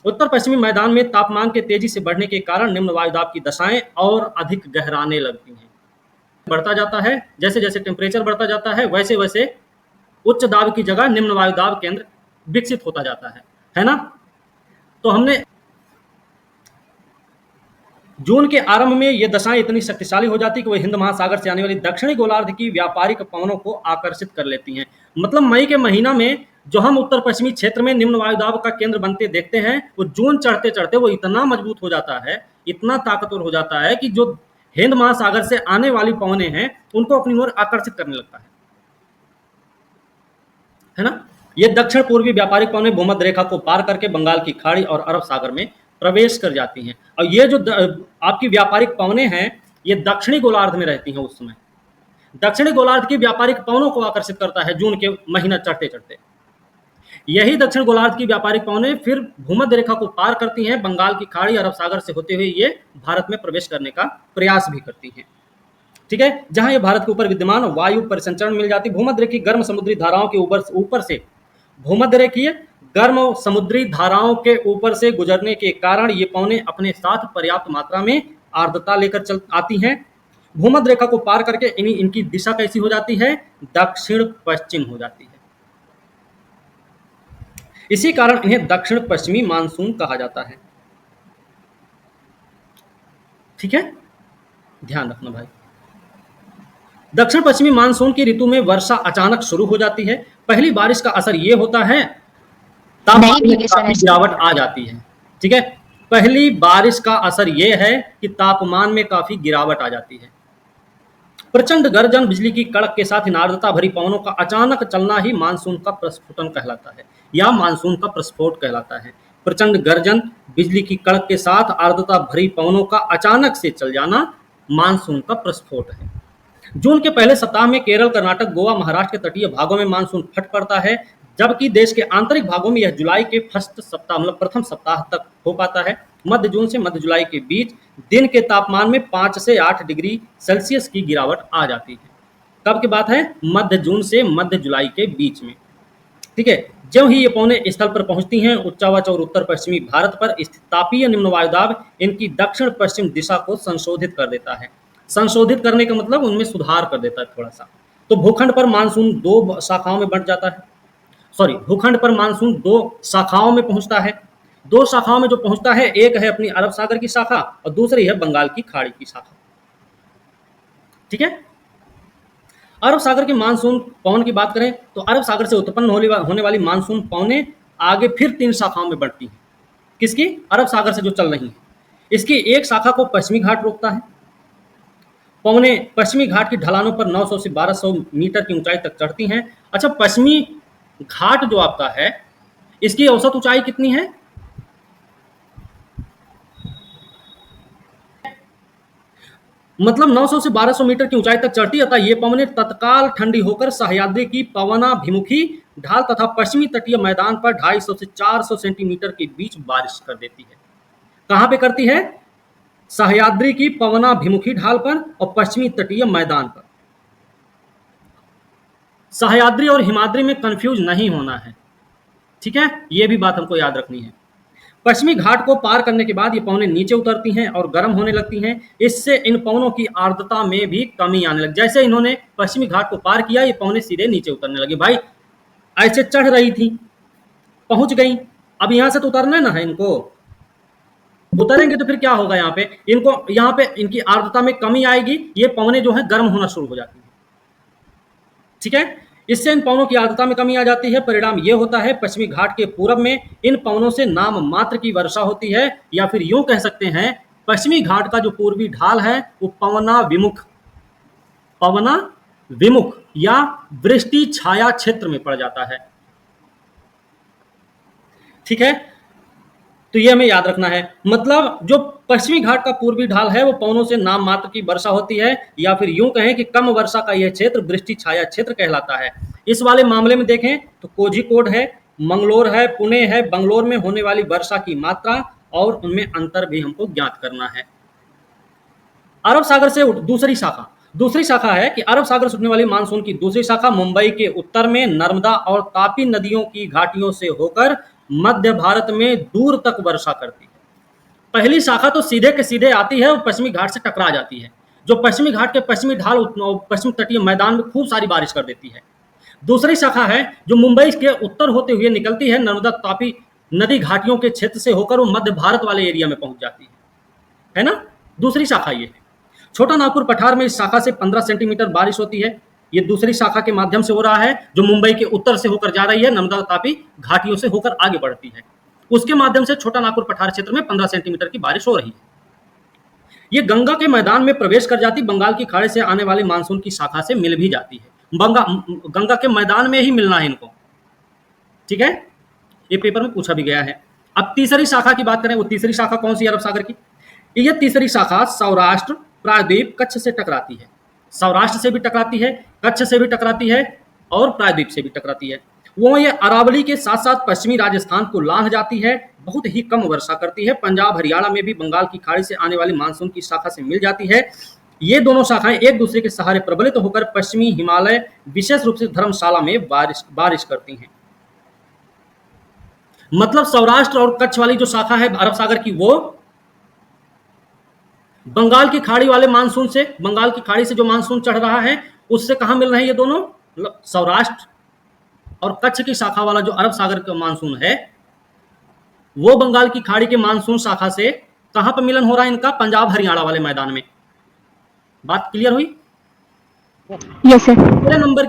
उत्तर पश्चिमी मैदान में तापमान के तेजी से बढ़ने के कारण निम्न वायुदाब की दशाएं और अधिक गहराने लगती हैं। बढ़ता जाता है, जैसे जैसे टेम्परेचर बढ़ता जाता है वैसे वैसे उच्च दाब की जगह निम्न वायुदाब केंद्र विकसित होता जाता है ना। तो हमने जून के आरंभ में ये दशाएं इतनी शक्तिशाली हो जाती कि वो हिंद महासागर से आने वाली दक्षिणी गोलार्ध की व्यापारिक पवनों को आकर्षित कर लेती हैं। मतलब मई के महीना में जो हम उत्तर पश्चिमी क्षेत्र में निम्न वायुदाब का केंद्र बनते देखते हैं, वो जून चढ़ते चढ़ते वो इतना मजबूत हो जाता है, इतना ताकतवर हो जाता है कि जो हिंद महासागर से आने वाली पवनें हैं उनको अपनी ओर आकर्षित करने लगता है ना। ये दक्षिण पूर्वी व्यापारिक पवनें भूमध्य रेखा को पार करके बंगाल की खाड़ी और अरब सागर में प्रवेश कर जाती हैं। और ये जो आपकी व्यापारिक पवनें हैं, ये दक्षिणी गोलार्ध में रहती हैं। उस समय दक्षिणी गोलार्ध की व्यापारिक पवनों को आकर्षित करता है जून के महीना चढ़ते चढ़ते। यही दक्षिण गोलार्ध की व्यापारिक पवनें फिर भूमध्य रेखा को पार करती हैं, बंगाल की खाड़ी, अरब सागर से होते हुए ये भारत में प्रवेश करने का प्रयास भी करती हैं। ठीक है। जहां ये भारत के ऊपर विद्यमान वायु परिसंचरण मिल जाती, भूमध्य रेखीय गर्म समुद्री धाराओं के ऊपर से, भूमध्य रेखीय गर्म समुद्री धाराओं के ऊपर से गुजरने के कारण ये पवनें अपने साथ पर्याप्त मात्रा में आर्द्रता लेकर चल आती हैं। भूमध्य रेखा को पार करके इनकी दिशा कैसी हो जाती है? दक्षिण पश्चिम हो जाती है। इसी कारण इन्हें दक्षिण पश्चिमी मानसून कहा जाता है। ठीक है, ध्यान रखना भाई। दक्षिण पश्चिमी मानसून की ऋतु में वर्षा अचानक शुरू हो जाती है। पहली बारिश का असर यह होता है तापमान में काफी गिरावट आ जाती है। ठीक है, पहली बारिश का असर यह है कि तापमान में काफी गिरावट आ जाती है। प्रचंड गर्जन, बिजली की कड़क के साथ इन आर्द्रता भरी पवनों का अचानक चलना ही मानसून का प्रस्फुटन कहलाता है, या मानसून का प्रस्फोट कहलाता है। प्रचंड गर्जन, बिजली की कड़क के साथ आर्द्रता भरी पवनों का अचानक से चल जाना मानसून का प्रस्फोट है। जून के पहले सप्ताह में केरल, कर्नाटक, गोवा, महाराष्ट्र के तटीय भागों में मानसून फट पड़ता है, जबकि देश के आंतरिक भागों में यह जुलाई के फर्स्ट सप्ताह मतलब प्रथम सप्ताह तक हो पाता है। मध्य जून से मध्य जुलाई के बीच दिन के तापमान में 5 से 8 डिग्री सेल्सियस की गिरावट आ जाती है। कब की बात है? मध्य जून से मध्य जुलाई के बीच में। ठीक है, जब ही ये पवनें स्थल पर पहुंचती हैं, उच्चावच और उत्तर पश्चिमी भारत पर स्थित तापीय निम्न वायुदाब इनकी दक्षिण पश्चिम दिशा को संशोधित कर देता है। संशोधित करने का मतलब उनमें सुधार कर देता है थोड़ा सा। तो भूखंड पर मानसून 2 शाखाओं में बंट जाता है। भूखंड पर मानसून 2 शाखाओं में पहुंचता है। 2 शाखाओं में जो पहुंचता है, एक है अपनी अरब सागर की शाखा और दूसरी है बंगाल की खाड़ी की शाखा। ठीक है, अरब सागर के मानसून पवन की बात करें तो अरब सागर से उत्पन्न होने वाली मानसून पवनें आगे फिर 3 शाखाओं में बढ़ती हैं। किसकी? अरब सागर से जो चल रही है। इसकी एक शाखा को पश्चिमी घाट रोकता है। पवनें पश्चिमी घाट की ढलानों पर 900 से 1200 मीटर की ऊंचाई तक चढ़ती हैं। अच्छा, पश्चिमी घाट जो आपका है, इसकी औसत ऊंचाई कितनी है? मतलब 900 से 1200 मीटर की ऊंचाई तक चढ़ती है। अतः ये पवनें तत्काल ठंडी होकर सह्याद्री की पवनाभिमुखी ढाल तथा पश्चिमी तटीय मैदान पर 250 से 400 सेंटीमीटर के बीच बारिश कर देती है। कहां पे करती है? सह्याद्री की पवनाभिमुखी ढाल पर और पश्चिमी तटीय मैदान पर। सह्याद्री और हिमाद्री में कंफ्यूज नहीं होना है। ठीक है, यह भी बात हमको याद रखनी है। पश्चिमी घाट को पार करने के बाद ये पवनें नीचे उतरती हैं और गर्म होने लगती हैं। इससे इन पवनों की आर्द्रता में भी कमी आने लगी। जैसे इन्होंने पश्चिमी घाट को पार किया, ये पवनें सीधे नीचे उतरने लगी। भाई ऐसे चढ़ रही थी, पहुंच गई, अब यहाँ से तो उतरना है ना है इनको। उतरेंगे तो फिर क्या होगा, यहाँ पे इनकी आर्द्रता में कमी आएगी, ये पवनें जो है गर्म होना शुरू हो जाती है। ठीक है, इससे इन पवनों की आर्द्रता में कमी आ जाती है। परिणाम ये होता है पश्चिमी घाट के पूरब में इन पवनों से नाम मात्र की वर्षा होती है, या फिर यूं कह सकते हैं पश्चिमी घाट का जो पूर्वी ढाल है वो पवना विमुख या वृष्टि छाया क्षेत्र में पड़ जाता है। ठीक है, तो ये हमें याद रखना है। मतलब जो पश्चिमी घाट का पूर्वी ढाल है वो पवनों से नाम मात्र की वर्षा होती है, या फिर यूं कहें कि कम वर्षा का यह क्षेत्र वृष्टि छाया क्षेत्र कहलाता है। इस वाले मामले में देखें तो कोझिकोड है, मंगलोर है, पुणे है, बंगलोर में होने वाली वर्षा की मात्रा और उनमें अंतर भी हमको ज्ञात करना है। अरब सागर से दूसरी शाखा है कि अरब सागर से उठने वाली मानसून की दूसरी शाखा मुंबई के उत्तर में नर्मदा और तापी नदियों की घाटियों से होकर मध्य भारत में दूर तक वर्षा करती है। पहली शाखा तो सीधे के सीधे आती है और पश्चिमी घाट से टकरा जाती है, जो पश्चिमी घाट के पश्चिमी ढाल पश्चिम तटीय मैदान में खूब सारी बारिश कर देती है। दूसरी शाखा है जो मुंबई के उत्तर होते हुए निकलती है, नर्मदा तापी नदी घाटियों के क्षेत्र से होकर वो मध्य भारत वाले एरिया में पहुंच जाती है ना। दूसरी शाखा ये है। छोटा नागपुर पठार में इस शाखा से 15 सेंटीमीटर बारिश होती है। ये दूसरी शाखा के माध्यम से हो रहा है, जो मुंबई के उत्तर से होकर जा रही है, नर्मदा तापी घाटियों से होकर आगे बढ़ती है। उसके माध्यम से छोटा नागपुर पठार क्षेत्र में 15 सेंटीमीटर की बारिश हो रही है। ये गंगा के मैदान में प्रवेश कर जाती, बंगाल की खाड़ी से आने वाली मानसून की शाखा से मिल भी जाती है। गंगा के मैदान में ही मिलना है इनको। ठीक है, ये पेपर में पूछा भी गया है। अब तीसरी शाखा की बात करें, वो तीसरी शाखा कौन सी है अरब सागर की? ये तीसरी शाखा सौराष्ट्र, प्रायद्वीप, कच्छ से टकराती है। सौराष्ट्र से भी टकराती है, कच्छ से भी टकराती है और प्रायद्वीप से भी टकराती है। वो ये अरावली के साथ साथ पश्चिमी राजस्थान को लांघ जाती है, बहुत ही कम वर्षा करती है। पंजाब हरियाणा में भी बंगाल की खाड़ी से आने वाली मानसून की शाखा से मिल जाती है। ये दोनों शाखाएं एक दूसरे के सहारे प्रबलित होकर पश्चिमी हिमालय, विशेष रूप से धर्मशाला में बारिश करती हैं। मतलब सौराष्ट्र और कच्छ वाली जो शाखा है अरब सागर की, वो बंगाल की खाड़ी वाले मानसून से, बंगाल की खाड़ी से जो मानसून चढ़ रहा है उससे कहां मिल रहे हैं ये दोनों? मतलब सौराष्ट्र और कच्छ की शाखा वाला जो अरब सागर का मानसून है वो बंगाल की खाड़ी के मानसून शाखा से कहां पर मिलन हो रहा है इनका? पंजाब हरियाणा वाले मैदान में। बात क्लियर हुई?
Yes sir.
दूसरे नंबर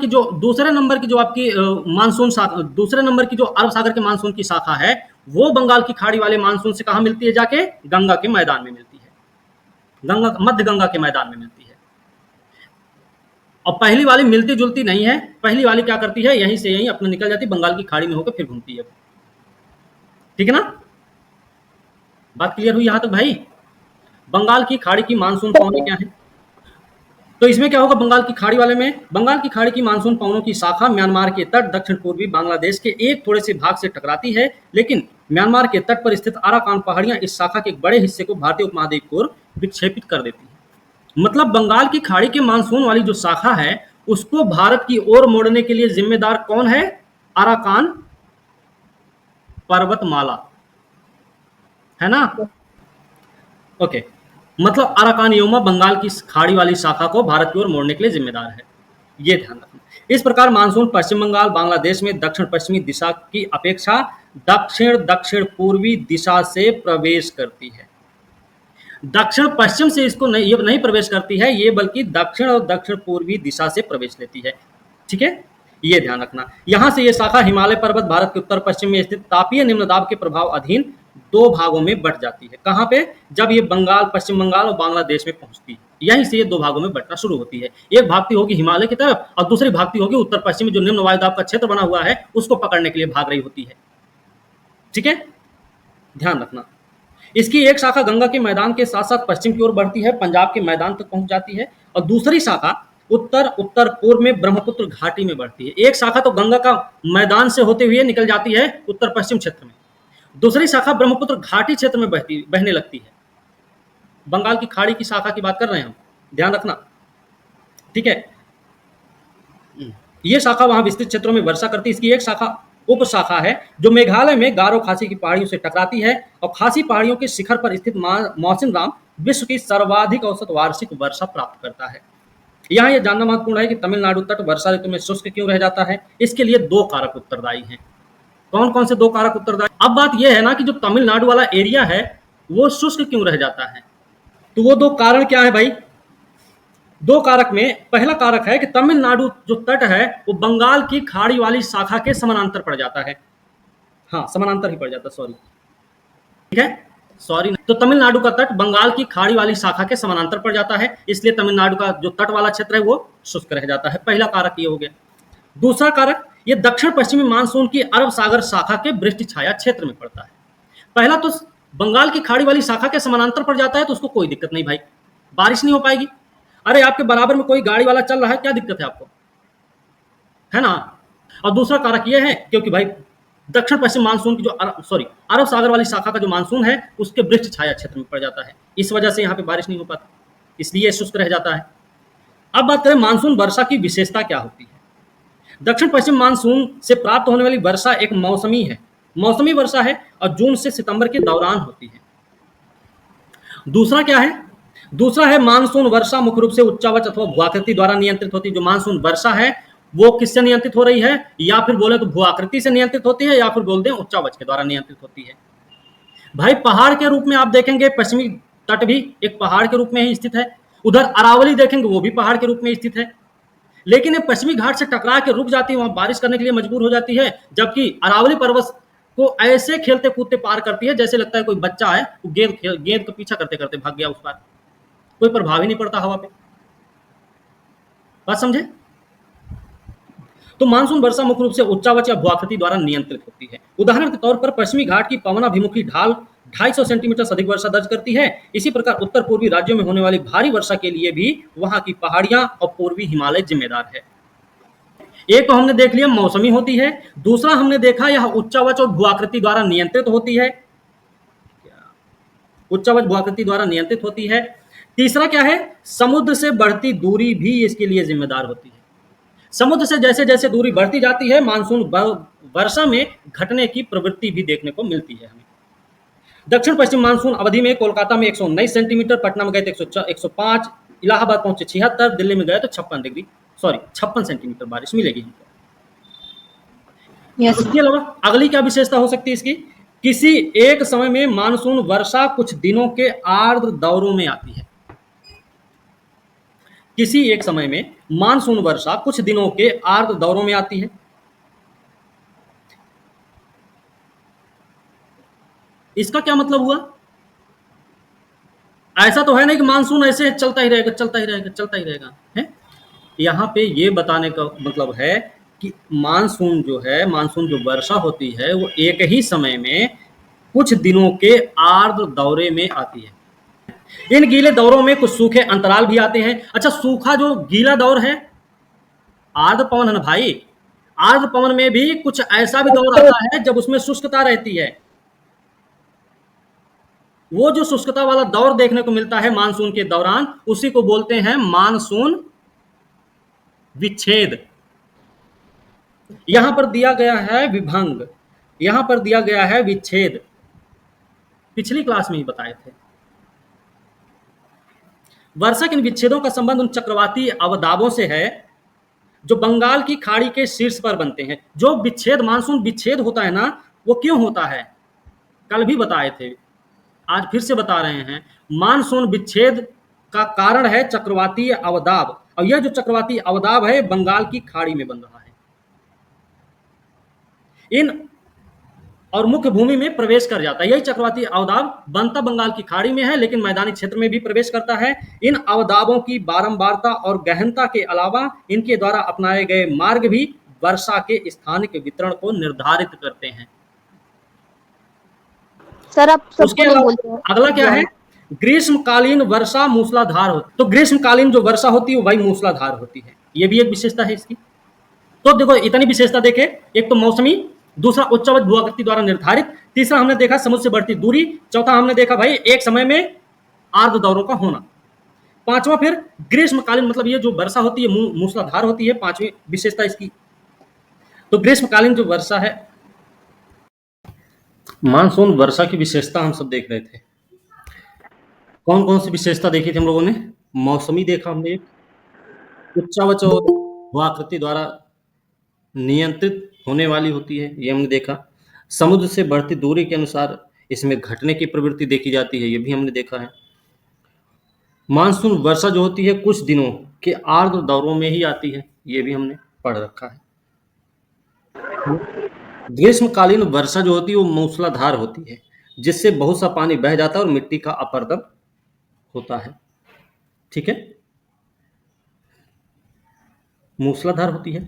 की जो आपकी मानसून शाखा, दूसरे नंबर की जो अरब सागर के मानसून की शाखा है वो बंगाल की खाड़ी वाले मानसून से कहां मिलती है? जाके गंगा के मैदान में मिलती है, मध्य गंगा के मैदान में मिलती है। और पहली वाली मिलती जुलती नहीं है। पहली वाली क्या करती है, यहीं से यहीं अपने निकल जाती, बंगाल की खाड़ी में होकर फिर घूमती है। ठीक है ना, बात क्लियर हुई यहां तक भाई? बंगाल की खाड़ी की मानसून पवनें क्या है? तो इसमें क्या होगा, बंगाल की खाड़ी वाले में, बंगाल की खाड़ी की मानसून पवनों की शाखा म्यांमार के तट, दक्षिण पूर्वी बांग्लादेश के एक थोड़े से भाग से टकराती है, लेकिन म्यांमार के तट पर स्थित आराकान पहाड़ियां इस शाखा के एक बड़े हिस्से को भारतीय उपमहाद्वीप की ओर विक्षेपित कर देती है। मतलब बंगाल की खाड़ी के मानसून वाली जो शाखा है उसको भारत की ओर मोड़ने के लिए जिम्मेदार कौन है? आराकान पर्वतमाला, है ना। ओके, मतलब अराकानियोमा बंगाल की खाड़ी वाली शाखा को भारत की ओर मोड़ने के लिए जिम्मेदार है, ये ध्यान रखना। इस प्रकार मानसून पश्चिम बंगाल, बांग्लादेश में दक्षिण पश्चिमी दिशा की अपेक्षा दक्षिण दक्षिण पूर्वी दिशा से प्रवेश करती है। दक्षिण पश्चिम से इसको नहीं प्रवेश करती है ये, बल्कि दक्षिण और दक्षिण पूर्वी दिशा से प्रवेश लेती है। ठीक है, ये ध्यान रखना। यहां से ये शाखा हिमालय पर्वत, भारत के उत्तर पश्चिम में स्थित तापीय निम्न दाब के प्रभाव अधीन दो भागों में बंट जाती है। कहां पे? जब ये बंगाल, पश्चिम बंगाल और बांग्लादेश में पहुंचती है, यहीं से ये दो भागों में बंटना शुरू होती है। एक भागती होगी हिमालय की तरफ और दूसरी भागती होगी उत्तर पश्चिम में जो निम्न वायुदाब का क्षेत्र बना हुआ है उसको पकड़ने के लिए भाग रही होती है। ठीक है, ध्यान रखना। इसकी एक शाखा गंगा के मैदान के साथ साथ पश्चिम की ओर बढ़ती है, पंजाब के मैदान तक पहुंच जाती है, और दूसरी शाखा उत्तर उत्तर पूर्व में ब्रह्मपुत्र घाटी में बढ़ती है। एक शाखा तो गंगा का मैदान से होते हुए निकल जाती है उत्तर पश्चिम क्षेत्र में, दूसरी शाखा ब्रह्मपुत्र घाटी क्षेत्र में बहने लगती है। बंगाल की खाड़ी की शाखा की बात कर रहे हैं हम, ध्यान रखना। ठीक है, ये शाखा वहां विस्तृत क्षेत्रों में वर्षा करती है। इसकी एक शाखा उपशाखा है जो मेघालय में गारो खासी की पहाड़ियों से टकराती है और खासी पहाड़ियों के शिखर पर स्थित मौसिनराम विश्व की सर्वाधिक औसत वार्षिक वर्षा प्राप्त करता है। यहाँ यह जानना महत्वपूर्ण है कि तमिलनाडु तट वर्षा ऋतु में शुष्क क्यों रह जाता है। इसके लिए 2 कारक उत्तरदायी हैं। कौन कौन से 2 कारक उत्तरदायी? अब बात यह है ना कि जो तमिलनाडु वाला एरिया है वो शुष्क क्यों रह जाता है, तो वो 2 कारण क्या है भाई? 2 कारक में पहला कारक है कि तमिलनाडु जो तट है वो बंगाल की खाड़ी वाली शाखा के समानांतर पड़ जाता है। हाँ, समानांतर ही पड़ जाता, सॉरी, ठीक है, सॉरी। तो तमिलनाडु का तट बंगाल की खाड़ी वाली शाखा के समानांतर पड़ जाता है, इसलिए तमिलनाडु का जो तट वाला क्षेत्र है वो शुष्क रह जाता है। पहला कारक ये हो गया। दूसरा कारक, ये दक्षिण पश्चिमी मानसून की अरब सागर शाखा के वृष्टि छाया क्षेत्र में पड़ता है। पहला तो बंगाल की खाड़ी वाली शाखा के समानांतर पड़ जाता है तो उसको कोई दिक्कत नहीं भाई, बारिश नहीं हो पाएगी। अरे आपके बराबर में कोई गाड़ी वाला चल रहा है, क्या दिक्कत है आपको, है ना। और दूसरा कारक ये है क्योंकि भाई दक्षिण पश्चिम मानसून की जो अरब सागर वाली शाखा का जो मानसून है उसके वृष्टि छाया क्षेत्र में पड़ जाता है, इस वजह से यहाँ पे बारिश नहीं हो पाती, इसलिए शुष्क रह जाता है। अब बात करें मानसून वर्षा की विशेषता क्या होती है। दक्षिण पश्चिम मानसून से प्राप्त होने वाली वर्षा एक मौसमी वर्षा है और जून से सितंबर के दौरान होती है। दूसरा क्या है? दूसरा है मानसून वर्षा मुख्य रूप से उच्चावच अथवा भूआकृति द्वारा नियंत्रित होती है। जो मानसून वर्षा है वो किससे नियंत्रित हो रही है, या फिर बोले तो भूआकृति से नियंत्रित होती है, या फिर बोल दें उच्चावच के द्वारा नियंत्रित होती है। भाई पहाड़ के रूप में आप देखेंगे पश्चिमी तट भी एक पहाड़ के रूप में ही स्थित है, उधर अरावली देखेंगे वो भी पहाड़ के रूप में स्थित है, लेकिन ये पश्चिमी घाट से टकरा के रुक जाती है, वहां बारिश करने के लिए मजबूर हो जाती है, जबकि अरावली पर्वत को ऐसे खेलते कूदते पार करती है जैसे लगता है कोई बच्चा है वो गेंद का पीछा करते करते भाग गया उस पार, कोई प्रभाव ही नहीं पड़ता हवा पे। बात समझे? तो मानसून वर्षा मुख्य रूप से उच्चावच या भूआकृति द्वारा नियंत्रित होती है। उदाहरण के तौर पर पश्चिमी घाट की पवनाभिमुखी ढाल 250 सेंटीमीटर से अधिक वर्षा दर्ज करती है। इसी प्रकार उत्तर पूर्वी राज्यों में होने वाली भारी वर्षा के लिए भी वहां की पहाड़ियां और पूर्वी हिमालय जिम्मेदार है। एक तो हमने देख लिया मौसमी होती है, दूसरा हमने देखा यह उच्चावच और भूआकृति द्वारा नियंत्रित होती है। उच्चावच भूआकृति द्वारा नियंत्रित होती है। तीसरा क्या है? समुद्र से बढ़ती दूरी भी इसके लिए जिम्मेदार होती है। समुद्र से जैसे जैसे दूरी बढ़ती जाती है मानसून वर्षा में घटने की प्रवृत्ति भी देखने को मिलती है हमें। दक्षिण पश्चिम मानसून अवधि में कोलकाता में 119 सेंटीमीटर, पटना में गए थे 105, इलाहाबाद पहुंचे 76, दिल्ली में गए तो 56 सेंटीमीटर बारिश मिलेगी हमको। इसके अलावा अगली क्या विशेषता हो सकती है इसकी? किसी एक समय में मानसून वर्षा कुछ दिनों के आर्द्र दौरों में आती है। किसी एक समय में मानसून वर्षा कुछ दिनों के आर्द्र दौरों में आती है। इसका क्या मतलब हुआ? ऐसा तो है नहीं कि मानसून ऐसे चलता ही रहेगा है। यहां पे ये बताने का मतलब है कि मानसून जो वर्षा होती है वो एक ही समय में कुछ दिनों के आर्द्र दौरे में आती है। इन गीले दौरों में कुछ सूखे अंतराल भी आते हैं। अच्छा, सूखा जो गीला दौर है आर्द्र पवन है ना भाई, आर्द्र पवन में भी कुछ ऐसा भी दौर आता है जब उसमें शुष्कता रहती है। वो जो शुष्कता वाला दौर देखने को मिलता है मानसून के दौरान, उसी को बोलते हैं मानसून विच्छेद। यहां पर दिया गया है विभंग, यहां पर दिया गया है विच्छेद, पिछली क्लास में ही बताए थे। वर्षा के विच्छेदों का संबंध उन चक्रवाती अवदाबों से है जो बंगाल की खाड़ी के शीर्ष पर बनते हैं। जो विच्छेद मानसून विच्छेद होता है ना, वो क्यों होता है? कल भी बताए थे, आज फिर से बता रहे हैं। मानसून विच्छेद का कारण है चक्रवाती अवदाब, और यह जो चक्रवाती अवदाब है बंगाल की खाड़ी में बन रहा है। इन और मुख्य भूमि में प्रवेश कर जाता है। यही चक्रवाती अवदाब बनता बंगाल की खाड़ी में है, लेकिन मैदानी क्षेत्र में भी प्रवेश करता है। इन अवदाबों की बारंबारता और गहनता के अलावा इनके द्वारा अपनाए गए मार्ग भी वर्षा के स्थानिक वितरण को निर्धारित करते हैं।
सर आप
उसके अलावा अगला क्या है? ग्रीष्मकालीन वर्षा मूसलाधार होती। तो ग्रीष्मकालीन जो वर्षा होती है वो भाई मूसलाधार होती है, ये भी एक विशेषता है इसकी। तो देखो इतनी विशेषता देखे, एक तो मौसमी, दूसरा उच्चावच भूआकृति द्वारा निर्धारित, तीसरा हमने देखा समुद्र से बढ़ती दूरी, चौथा हमने देखा भाई एक समय में आर्द्र दौरों का होना, पांचवा फिर ग्रीष्मकालीन, मतलब ये जो वर्षा होती है मूसलाधार होती है, पांचवी विशेषता इसकी। तो ग्रीष्मकालीन जो वर्षा है मानसून वर्षा की विशेषता हम सब देख रहे थे। कौन कौन सी विशेषता देखी थी हम लोगों ने? मौसमी देखा हमने, एक उच्चावच और भू-आकृति द्वारा नियंत्रित होने वाली होती है, ये हमने देखा। समुद्र से बढ़ती दूरी के अनुसार इसमें घटने की प्रवृत्ति देखी जाती है, ये भी हमने देखा है। मानसून वर्षा जो होती है कुछ दिनों के आर्द्र दौरों में ही आती है, ये भी हमने पढ़ रखा है। ग्रीष्मकालीन वर्षा जो होती है वो मूसलाधार होती है, जिससे बहुत सा पानी बह जाता है और मिट्टी का अपरदन होता है। ठीक है, मूसलाधार होती है।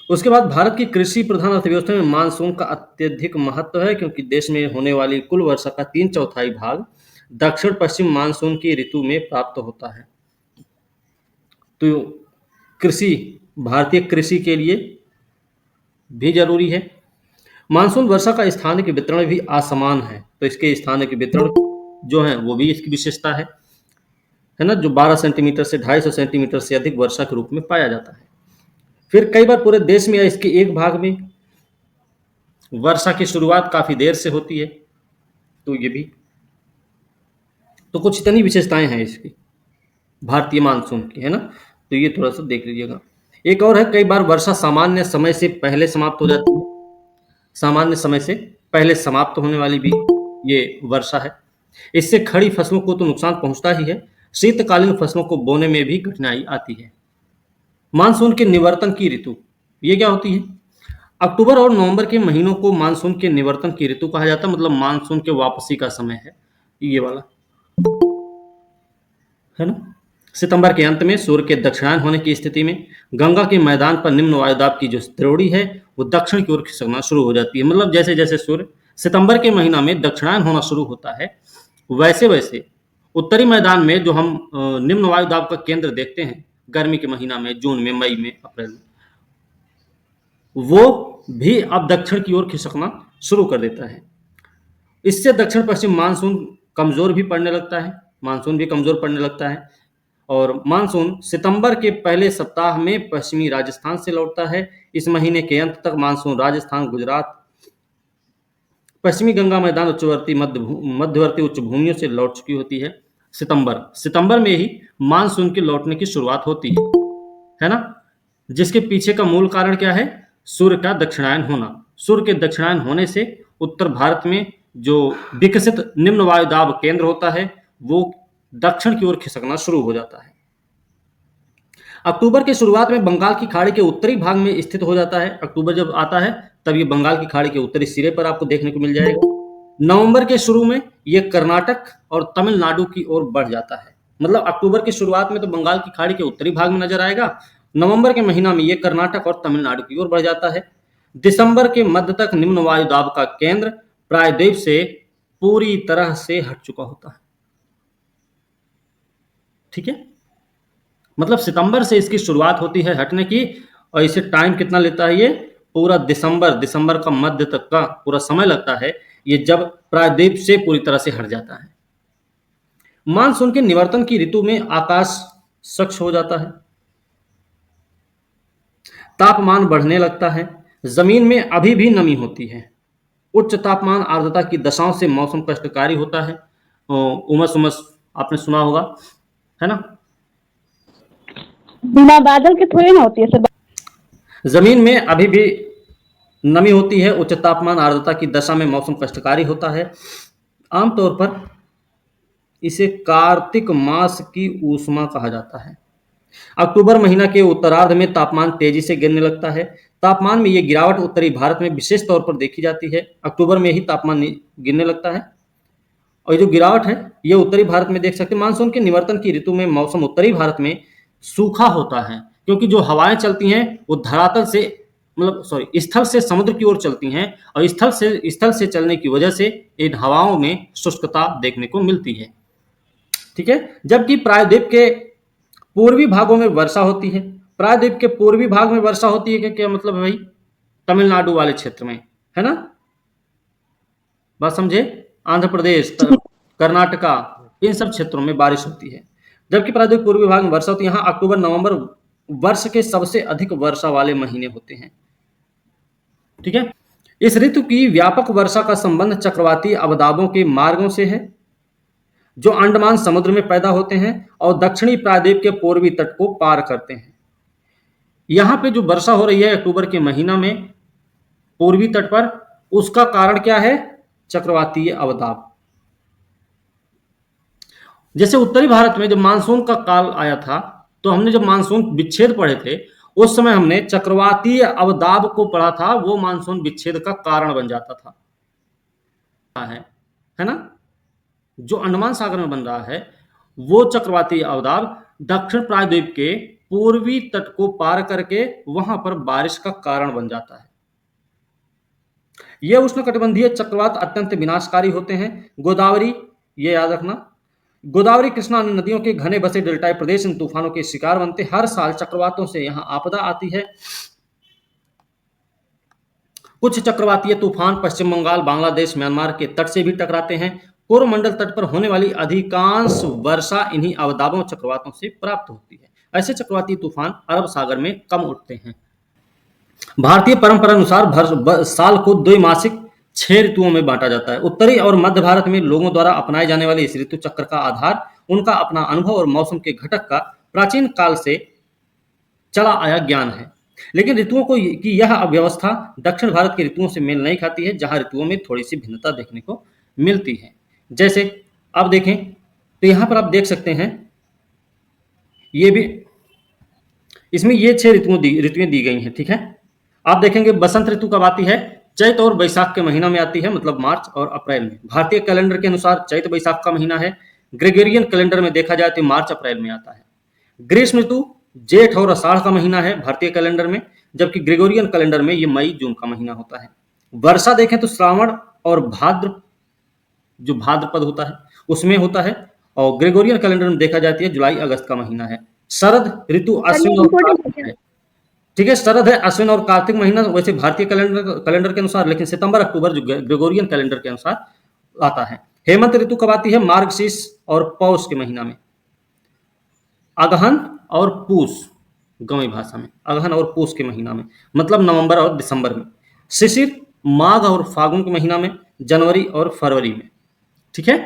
उसके बाद भारत की कृषि प्रधान अर्थव्यवस्था में मानसून का अत्यधिक महत्व है, क्योंकि देश में होने वाली कुल वर्षा का 3/4 भाग दक्षिण पश्चिम मानसून की ऋतु में प्राप्त होता है। तो कृषि, भारतीय कृषि के लिए भी जरूरी है। मानसून वर्षा का स्थानिक वितरण भी असमान है, तो इसके स्थानिक वितरण जो है वो भी इसकी विशेषता है ना, जो 12 सेंटीमीटर से 250 सेंटीमीटर से अधिक वर्षा के रूप में पाया जाता है। फिर कई बार पूरे देश में या इसके एक भाग में वर्षा की शुरुआत काफी देर से होती है, तो ये भी, तो कुछ इतनी विशेषताएं हैं इसकी भारतीय मानसून की, है ना। तो ये थोड़ा सा देख लीजिएगा। एक और है, कई बार वर्षा सामान्य समय से पहले समाप्त हो जाती है, सामान्य समय से पहले समाप्त होने वाली भी ये वर्षा है। इससे खड़ी फसलों को तो नुकसान पहुंचता ही है, शीतकालीन फसलों को बोने में भी कठिनाई आती है। मानसून के निवर्तन की ऋतु, ये क्या होती है? अक्टूबर और नवंबर के महीनों को मानसून के निवर्तन की ऋतु कहा जाता है, मतलब मानसून के वापसी का समय है ये वाला, है ना। सितंबर के अंत में सूर्य के दक्षिणायन होने की स्थिति में गंगा के मैदान पर निम्न वायुदाब की जो द्रोणी है वो दक्षिण की ओर खिसकना शुरू हो जाती है। मतलब जैसे जैसे सूर्य सितंबर के महीना में दक्षिणायन होना शुरू होता है, वैसे वैसे उत्तरी मैदान में जो हम निम्न वायुदाब का केंद्र देखते हैं गर्मी के महीना में, जून में, मई में, अप्रैल में, वो भी अब दक्षिण की ओर खिसकना शुरू कर देता है। इससे दक्षिण पश्चिम मानसून कमजोर भी पड़ने लगता है, मानसून भी कमजोर पड़ने लगता है। और मानसून सितंबर के पहले सप्ताह में पश्चिमी राजस्थान से लौटता है। इस महीने के अंत तक मानसून राजस्थान, गुजरात, पश्चिमी गंगा मैदान, मध्यवर्ती उच्च भूमियों से लौट चुकी होती है। सितंबर में ही मानसून के लौटने की शुरुआत होती है ना। जिसके पीछे का मूल कारण क्या है? सूर्य का दक्षिणायन होना। सूर्य के दक्षिणायन होने से उत्तर भारत में जो विकसित निम्न वायुदाब केंद्र होता है वो दक्षिण की ओर खिसकना शुरू हो जाता है। अक्टूबर के शुरुआत में बंगाल की खाड़ी के उत्तरी भाग में स्थित हो जाता है। अक्टूबर जब आता है तब ये बंगाल की खाड़ी के उत्तरी सिरे पर आपको देखने को मिल जाएगा। नवंबर के शुरू में ये कर्नाटक और तमिलनाडु की ओर बढ़ जाता है। मतलब अक्टूबर की शुरुआत में तो बंगाल की खाड़ी के उत्तरी भाग में नजर आएगा, नवंबर के महीना में ये कर्नाटक और तमिलनाडु की ओर बढ़ जाता है। दिसंबर के मध्य तक निम्न वायुदाब का केंद्र प्रायद्वीप से पूरी तरह से हट चुका होता है। ठीक है, मतलब सितंबर से इसकी शुरुआत होती है हटने की, और इसे टाइम कितना लेता है? ये पूरा दिसंबर का मध्य तक का पूरा समय लगता है, ये जब प्रायद्वीप से पूरी तरह से हट जाता है। मानसून के निवर्तन की ऋतु में आकाश स्वच्छ हो जाता है, तापमान बढ़ने लगता है, जमीन में अभी भी नमी होती है, उच्च तापमान आर्द्रता की दशाओं से मौसम कष्टकारी होता है। उमस आपने सुना होगा, है ना।
बिना बादल के थोड़ी ना होती है सर।
जमीन में अभी भी नमी होती है, उच्च तापमान आर्द्रता की दशा में मौसम कष्टकारी होता है। आमतौर पर इसे कार्तिक मास की ऊष्मा कहा जाता है। अक्टूबर महीना के उत्तरार्ध में तापमान तेजी से गिरने लगता है। तापमान में यह गिरावट उत्तरी भारत में विशेष तौर पर देखी जाती है। अक्टूबर में ही तापमान गिरने लगता है, और ये जो गिरावट है ये उत्तरी भारत में देख सकते हैं। मानसून के निवर्तन की ऋतु में मौसम उत्तरी भारत में सूखा होता है, क्योंकि जो हवाएं चलती हैं वो धरातल से, मतलब स्थल से समुद्र की ओर चलती हैं, और स्थल से चलने की वजह से इन हवाओं में शुष्कता देखने को मिलती है। ठीक है, जबकि प्रायद्वीप के पूर्वी भागों में वर्षा होती है। प्रायद्वीप के पूर्वी भाग में वर्षा होती है, क्या मतलब है भाई? तमिलनाडु वाले क्षेत्र में, है ना, बात समझे। आंध्र प्रदेश, कर्नाटका, इन सब क्षेत्रों में बारिश होती है, जबकि प्रायद्वीप पूर्वी भाग में वर्षा होती है। यहाँ अक्टूबर नवंबर वर्ष के सबसे अधिक वर्षा वाले महीने होते हैं। ठीक है, इस ऋतु की व्यापक वर्षा का संबंध चक्रवाती अवदाबों के मार्गों से है जो अंडमान समुद्र में पैदा होते हैं और दक्षिणी प्रायद्वीप के पूर्वी तट को पार करते हैं। यहाँ पे जो वर्षा हो रही है अक्टूबर के महीना में पूर्वी तट पर, उसका कारण क्या है? चक्रवातीय अवदाब। जैसे उत्तरी भारत में जब मानसून का काल आया था, तो हमने जब मानसून विच्छेद पढ़े थे, उस समय हमने चक्रवातीय अवदाब को पढ़ा था, वो मानसून विच्छेद का कारण बन जाता था, है ना? जो अंडमान सागर में बन रहा है वो चक्रवातीय अवदाब दक्षिण प्रायद्वीप के पूर्वी तट को पार करके वहां पर बारिश का कारण बन जाता है। ये उष्णकटिबंधीय चक्रवात अत्यंत विनाशकारी होते हैं। गोदावरी, ये याद रखना, गोदावरी कृष्णा नदियों के घने बसे डेल्टाई प्रदेश इन तूफानों के शिकार बनते। हर साल चक्रवातों से यहां आपदा आती है। कुछ चक्रवातीय तूफान पश्चिम बंगाल, बांग्लादेश, म्यांमार के तट से भी टकराते हैं। कोरोमंडल तट पर होने वाली अधिकांश वर्षा इन्हीं अवदाबों चक्रवातों से प्राप्त होती है। ऐसे चक्रवाती तूफान अरब सागर में कम उठते हैं। भारतीय परंपरा अनुसार साल को द्विमासिक 6 ऋतुओं में बांटा जाता है। उत्तरी और मध्य भारत में लोगों द्वारा अपनाए जाने वाले इस ऋतु चक्र का आधार उनका अपना अनुभव और मौसम के घटक का प्राचीन काल से चला आया ज्ञान है। लेकिन ऋतुओं की यह अव्यवस्था दक्षिण भारत के ऋतुओं से मेल नहीं खाती है, जहां ऋतुओं में थोड़ी सी भिन्नता देखने को मिलती है। जैसे आप देखें तो यहां पर आप देख सकते हैं, ये भी इसमें ये 6 ऋतुएं दी गई हैं। ठीक है, आप देखेंगे बसंत ऋतु कब आती है? चैत और बैसाख के महीना में आती है, मतलब मार्च और अप्रैल में। भारतीय कैलेंडर के अनुसार चैत बैसाख का महीना है। ग्रेगोरियन कैलेंडर में देखा जाए तो मार्च अप्रैल में आता है। ग्रीष्म ऋतु जेठ और आषाढ़ का महीना है भारतीय कैलेंडर में, जबकि ग्रेगोरियन कैलेंडर में ये मई जून का महीना होता है। वर्षा देखें तो श्रावण और भाद्र, जो भाद्रपद होता है उसमें होता है, और ग्रेगोरियन कैलेंडर में देखा जाती है जुलाई अगस्त का महीना है। शरद ऋतु अश्विन और कार्तिक है। ठीक है, शरद है अश्विन और कार्तिक महीना वैसे भारतीय कैलेंडर के अनुसार, लेकिन सितंबर अक्टूबर जो ग्रेगोरियन कैलेंडर के अनुसार आता है। हेमंत ऋतु कब आती है? मार्गशीर्ष और पौष के महीना में। अगहन और पूस, गंवी भाषा में अगहन और पूस के महीना में, मतलब नवंबर और दिसंबर में। शिशिर माघ और फागुन के महीना में, जनवरी और फरवरी में। ठीक है,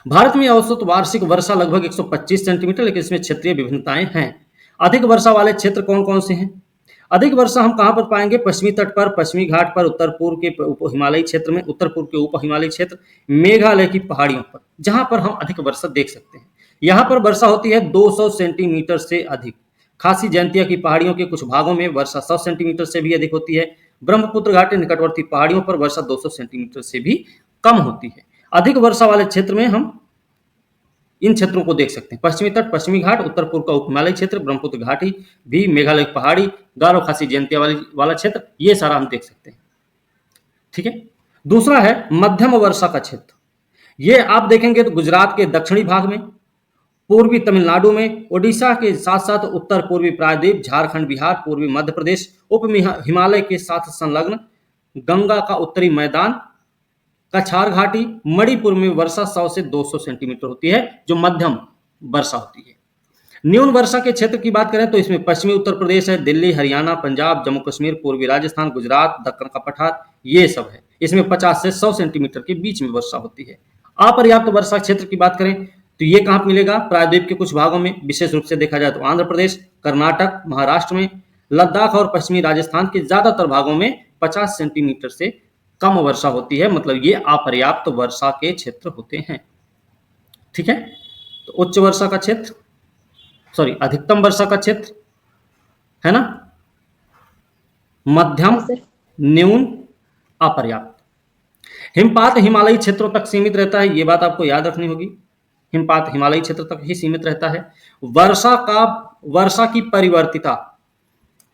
भारत में औसत वार्षिक वर्षा लगभग 125 सेंटीमीटर, लेकिन इसमें क्षेत्रीय विभिन्नताएं हैं। अधिक वर्षा वाले क्षेत्र कौन कौन से हैं? अधिक वर्षा हम कहां पर पाएंगे? पश्चिमी तट पर, पश्चिमी घाट पर, उत्तर पूर्व के उप हिमालयी क्षेत्र में, उत्तर पूर्व के उप हिमालयी क्षेत्र, मेघालय की पहाड़ियों पर, जहां पर हम अधिक वर्षा देख सकते हैं। यहां पर वर्षा होती है 200 सेंटीमीटर से अधिक। खासी जयंतिया की पहाड़ियों के कुछ भागों में वर्षा 100 सेंटीमीटर से भी अधिक होती है। ब्रह्मपुत्र घाट के निकटवर्ती पहाड़ियों पर वर्षा 200 सेंटीमीटर से भी कम होती है। अधिक वर्षा वाले क्षेत्र में हम इन क्षेत्रों को देख सकते हैं: पश्चिमी तट, पश्चिमी घाट, उत्तर पूर्व का उप हिमालयी क्षेत्र, ब्रह्मपुत्र घाटी भी, मेघालय की पहाड़ी, गारो खासी जयंतिया वाला क्षेत्र, ये सारा हम देख सकते हैं। ठीक है, दूसरा है मध्यम वर्षा का क्षेत्र। ये आप देखेंगे तो गुजरात के दक्षिणी भाग में, पूर्वी तमिलनाडु में, ओडिशा के साथ साथ उत्तर पूर्वी प्रायद्वीप, झारखंड, बिहार, पूर्वी मध्य प्रदेश, उप हिमालय के साथ संलग्न गंगा का उत्तरी मैदान, कछार घाटी, मणिपुर में वर्षा 100 से 200 सेंटीमीटर होती है, जो मध्यम वर्षा होती है। न्यून वर्षा के क्षेत्र की बात करें तो इसमें पश्चिमी उत्तर प्रदेश है, दिल्ली, हरियाणा, पंजाब, जम्मू कश्मीर, पूर्वी राजस्थान, गुजरात, दक्कन का पठार, ये सब है। इसमें 50 से 100 सेंटीमीटर के बीच में वर्षा होती है। अपर्याप्त वर्षा क्षेत्र की बात करें तो ये कहां पर मिलेगा? प्रायद्वीप के कुछ भागों में, विशेष रूप से देखा जाए तो आंध्र प्रदेश, कर्नाटक, महाराष्ट्र में, लद्दाख और पश्चिमी राजस्थान के ज्यादातर भागों में 50 सेंटीमीटर से कम वर्षा होती है, मतलब ये अपर्याप्त वर्षा के क्षेत्र होते हैं। ठीक है, तो उच्च वर्षा का क्षेत्र, अधिकतम वर्षा का क्षेत्र है ना, मध्यम, न्यून, अपर्याप्त। हिमपात हिमालयी क्षेत्रों तक सीमित रहता है, ये बात आपको याद रखनी होगी। हिमपात हिमालयी क्षेत्र तक ही सीमित रहता है। वर्षा की परिवर्तिता,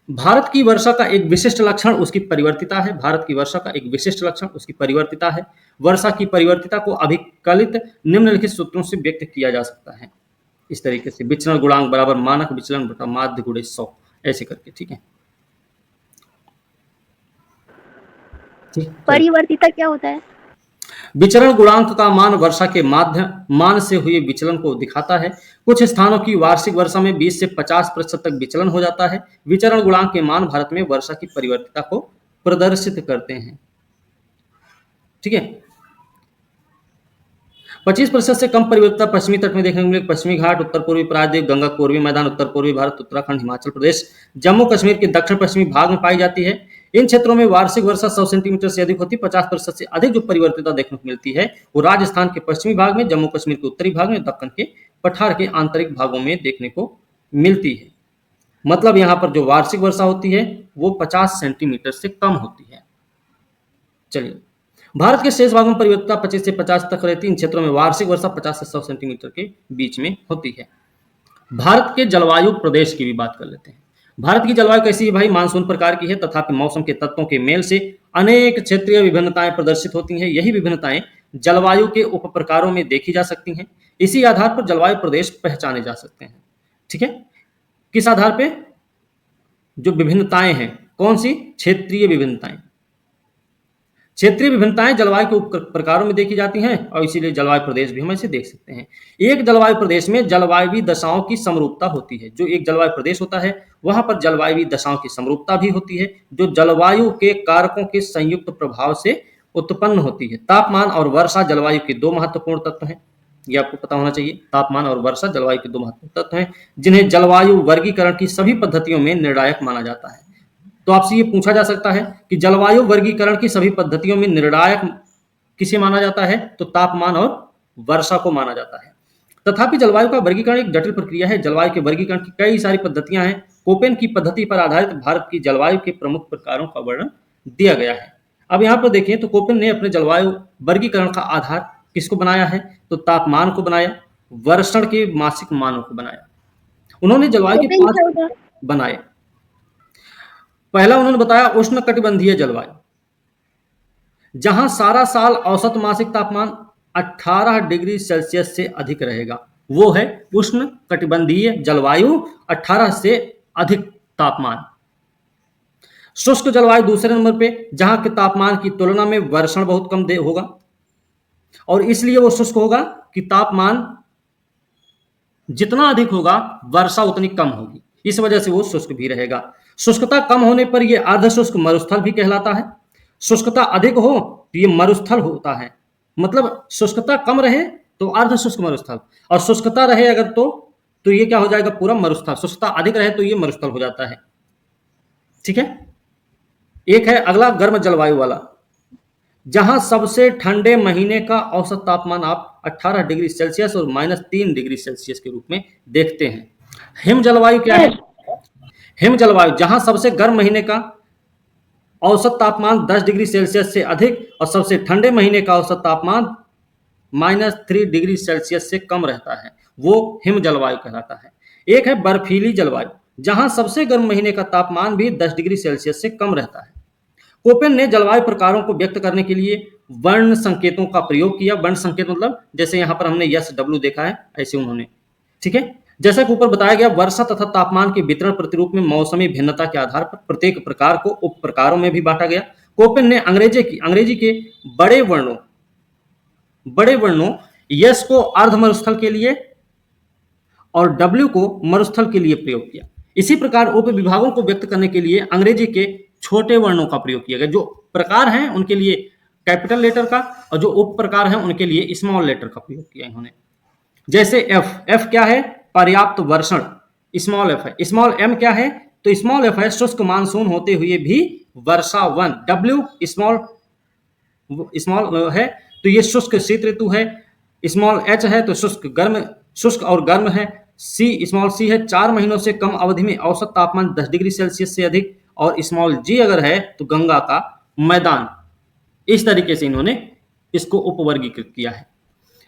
भारत की वर्षा का एक विशिष्ट लक्षण उसकी परिवर्तिता है। भारत की वर्षा का एक विशिष्ट लक्षण उसकी परिवर्तिता है। वर्षा की परिवर्तिता को अभिकलित निम्नलिखित सूत्रों से व्यक्त किया जा सकता है इस तरीके से: विचलन गुणांक बराबर मानक विचलन बटा माध्य गुणे 100, ऐसे करके। ठीक है,
परिवर्तिता क्या होता है?
विचरण गुणांक का मान वर्षा के माध्य मान से हुए विचलन को दिखाता है। कुछ स्थानों की वार्षिक वर्षा में 20 से 50% तक विचलन हो जाता है। विचरण गुणांक के मान भारत में वर्षा की परिवर्तिता को प्रदर्शित करते हैं। ठीक है, 25% से कम परिवर्तनता पश्चिमी तट में देखने को मिलेगी। पश्चिमी घाट, उत्तर पूर्वी प्रायद्वीप, गंगा पूर्वी मैदान, उत्तर पूर्वी भारत, उत्तराखंड, हिमाचल प्रदेश, जम्मू कश्मीर के दक्षिण पश्चिमी भाग में पाई जाती है। इन क्षेत्रों में वार्षिक वर्षा 100 सेंटीमीटर से अधिक होती है। 50% से अधिक जो परिवर्तितता देखने को मिलती है वो राजस्थान के पश्चिमी भाग में, जम्मू कश्मीर के उत्तरी भाग में, दक्कन के पठार के आंतरिक भागों में देखने को मिलती है। मतलब यहाँ पर जो वार्षिक वर्षा होती है वो 50 सेंटीमीटर से कम होती है। चलिए, भारत के शेष भागों में परिवर्तनता 25 से 50 तक रहती है। इन क्षेत्रों में वार्षिक वर्षा 50 से 100 सेंटीमीटर के बीच में होती है। भारत के जलवायु प्रदेश की भी बात कर लेते हैं। भारत की जलवायु कैसी है भाई? मानसून प्रकार की है, तथापि मौसम के तत्वों के मेल से अनेक क्षेत्रीय विभिन्नताएं प्रदर्शित होती हैं। यही विभिन्नताएं जलवायु के उप प्रकारों में देखी जा सकती हैं। इसी आधार पर जलवायु प्रदेश पहचाने जा सकते हैं। ठीक है, किस आधार पे? जो विभिन्नताएं हैं, कौन सी? क्षेत्रीय विभिन्नताएं। क्षेत्रीय विभिन्नताएं जलवायु के उप प्रकारों में देखी जाती हैं और इसीलिए जलवायु प्रदेश भी हम ऐसे देख सकते हैं। एक जलवायु प्रदेश में जलवायु दशाओं की समरूपता होती है। जो एक जलवायु प्रदेश होता है वहां पर जलवायु दशाओं की समरूपता भी होती है, जो जलवायु के कारकों के संयुक्त प्रभाव से उत्पन्न होती है। तापमान और वर्षा जलवायु के दो महत्वपूर्ण तत्व हैं, ये आपको पता होना चाहिए। तापमान और वर्षा जलवायु के दो महत्वपूर्ण तत्व हैं जिन्हें जलवायु वर्गीकरण की सभी पद्धतियों में निर्णायक माना जाता है। तो आपसे ये पूछा जा सकता है कि जलवायु वर्गीकरण की सभी पद्धतियों में निर्णायक किसे माना जाता है? तो तापमान और वर्षा को माना जाता है। तथापि जलवायु का वर्गीकरण एक जटिल प्रक्रिया है। जलवायु के वर्गीकरण की कई सारी पद्धतियां हैं। कोपेन की पद्धति पर आधारित भारत की जलवायु के प्रमुख प्रकारों का वर्णन दिया गया है। अब यहाँ पर देखें तो कोपेन ने अपने जलवायु वर्गीकरण का आधार किसको बनाया है? तो तापमान को बनाया, वर्षण के मासिक मानों को बनाया। उन्होंने जलवायु के 5 बनाए। पहला उन्होंने बताया उष्ण कटिबंधीय जलवायु, जहां सारा साल औसत मासिक तापमान 18 डिग्री सेल्सियस से अधिक रहेगा। वो है उष्ण कटिबंधीय जलवायु, 18 से अधिक तापमान। शुष्क जलवायु दूसरे नंबर पे, जहां के तापमान की तुलना में वर्षण बहुत कम होगा और इसलिए वो शुष्क होगा कि तापमान जितना अधिक होगा वर्षा उतनी कम होगी, इस वजह से वो शुष्क भी रहेगा। शुष्कता कम होने पर यह अर्धशुष्क मरुस्थल भी कहलाता है। शुष्कता अधिक हो तो ये मरुस्थल होता है। मतलब शुष्कता कम रहे तो अर्धशुष्क मरुस्थल, और शुष्कता रहे अगर तो ये क्या हो जाएगा? पूरा मरुस्थल। शुष्कता अधिक रहे तो ये मरुस्थल हो जाता है। ठीक है, एक है अगला गर्म जलवायु वाला, जहां सबसे ठंडे महीने का औसत तापमान आप 18 डिग्री सेल्सियस और -3 डिग्री सेल्सियस के रूप में देखते हैं। हिम जलवायु क्या है? हिम जलवायु, जहां सबसे गर्म महीने का औसत तापमान 10 डिग्री सेल्सियस से अधिक और सबसे ठंडे महीने का औसत तापमान -3 डिग्री सेल्सियस से कम रहता है, वो हिम जलवायु कहलाता है। एक है बर्फीली जलवायु, जहां सबसे गर्म महीने का तापमान भी 10 डिग्री सेल्सियस से कम रहता है। कोपेन ने जलवायु प्रकारों को व्यक्त करने के लिए वर्ण संकेतों का प्रयोग किया। वर्ण संकेत मतलब जैसे यहाँ पर हमने यस डब्ल्यू देखा है, ऐसे उन्होंने। ठीक है, जैसा कि ऊपर बताया गया, वर्षा तथा तापमान के वितरण प्रतिरूप में मौसमी भिन्नता के आधार पर प्रत्येक प्रकार को उप प्रकारों में भी बांटा गया। कोपेन ने अंग्रेजी के बड़े वर्णों यस को अर्ध मरुस्थल के लिए और डब्ल्यू को मरुस्थल के लिए प्रयोग किया। इसी प्रकार उप विभागों को व्यक्त करने के लिए अंग्रेजी के छोटे वर्णों का प्रयोग किया गया। जो प्रकार हैं उनके लिए कैपिटल लेटर का और जो उप प्रकार हैं उनके लिए स्मॉल लेटर का प्रयोग किया इन्होंने। जैसे एफ क्या है? पर्याप्त वर्षण, स्मॉल एफ है। स्मॉल एम क्या है? तो स्मॉल एफ है शुष्क मानसून होते हुए भी वर्षावन। डब्ल्यू स्मॉल है तो ये शुष्क शीत ऋतु है। स्मॉल एच है तो शुष्क और गर्म है। स्मॉल सी है 4 महीनों से कम अवधि में औसत तापमान 10 डिग्री सेल्सियस से अधिक, और स्मॉल जी अगर है तो गंगा का मैदान। इस तरीके से इन्होंने इसको उपवर्गीकृत किया है।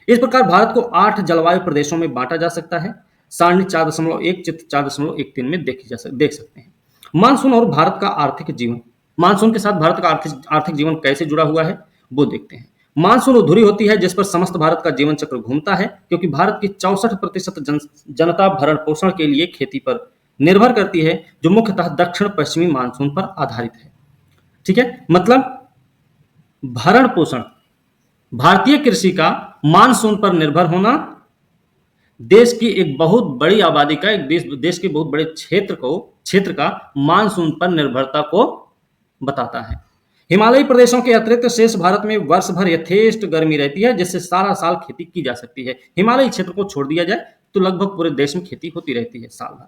इस प्रकार भारत को 8 जलवायु प्रदेशों में बांटा जा सकता है। सारणी 4.1 चित्र 4.13 में देख सकते हैं। मानसून और भारत का आर्थिक जीवन। मानसून के साथ भारत का आर्थिक जीवन कैसे जुड़ा हुआ है वो देखते हैं। मानसून धुरी होती है जिस पर समस्त भारत का जीवन चक्र घूमता है, क्योंकि भारत की 64% जनता भरण पोषण के लिए खेती पर निर्भर करती है, जो मुख्यतः दक्षिण पश्चिमी मानसून पर आधारित है। ठीक है, मतलब भरण पोषण, भारतीय कृषि का मानसून पर निर्भर होना देश की एक बहुत बड़ी आबादी का, देश के बहुत बड़े क्षेत्र का मानसून पर निर्भरता को बताता है। हिमालयी प्रदेशों के अतिरिक्त शेष भारत में वर्ष भर यथेष्ट गर्मी रहती है, जिससे सारा साल खेती की जा सकती है। हिमालयी क्षेत्र को छोड़ दिया जाए तो लगभग पूरे देश में खेती होती रहती है साल भर।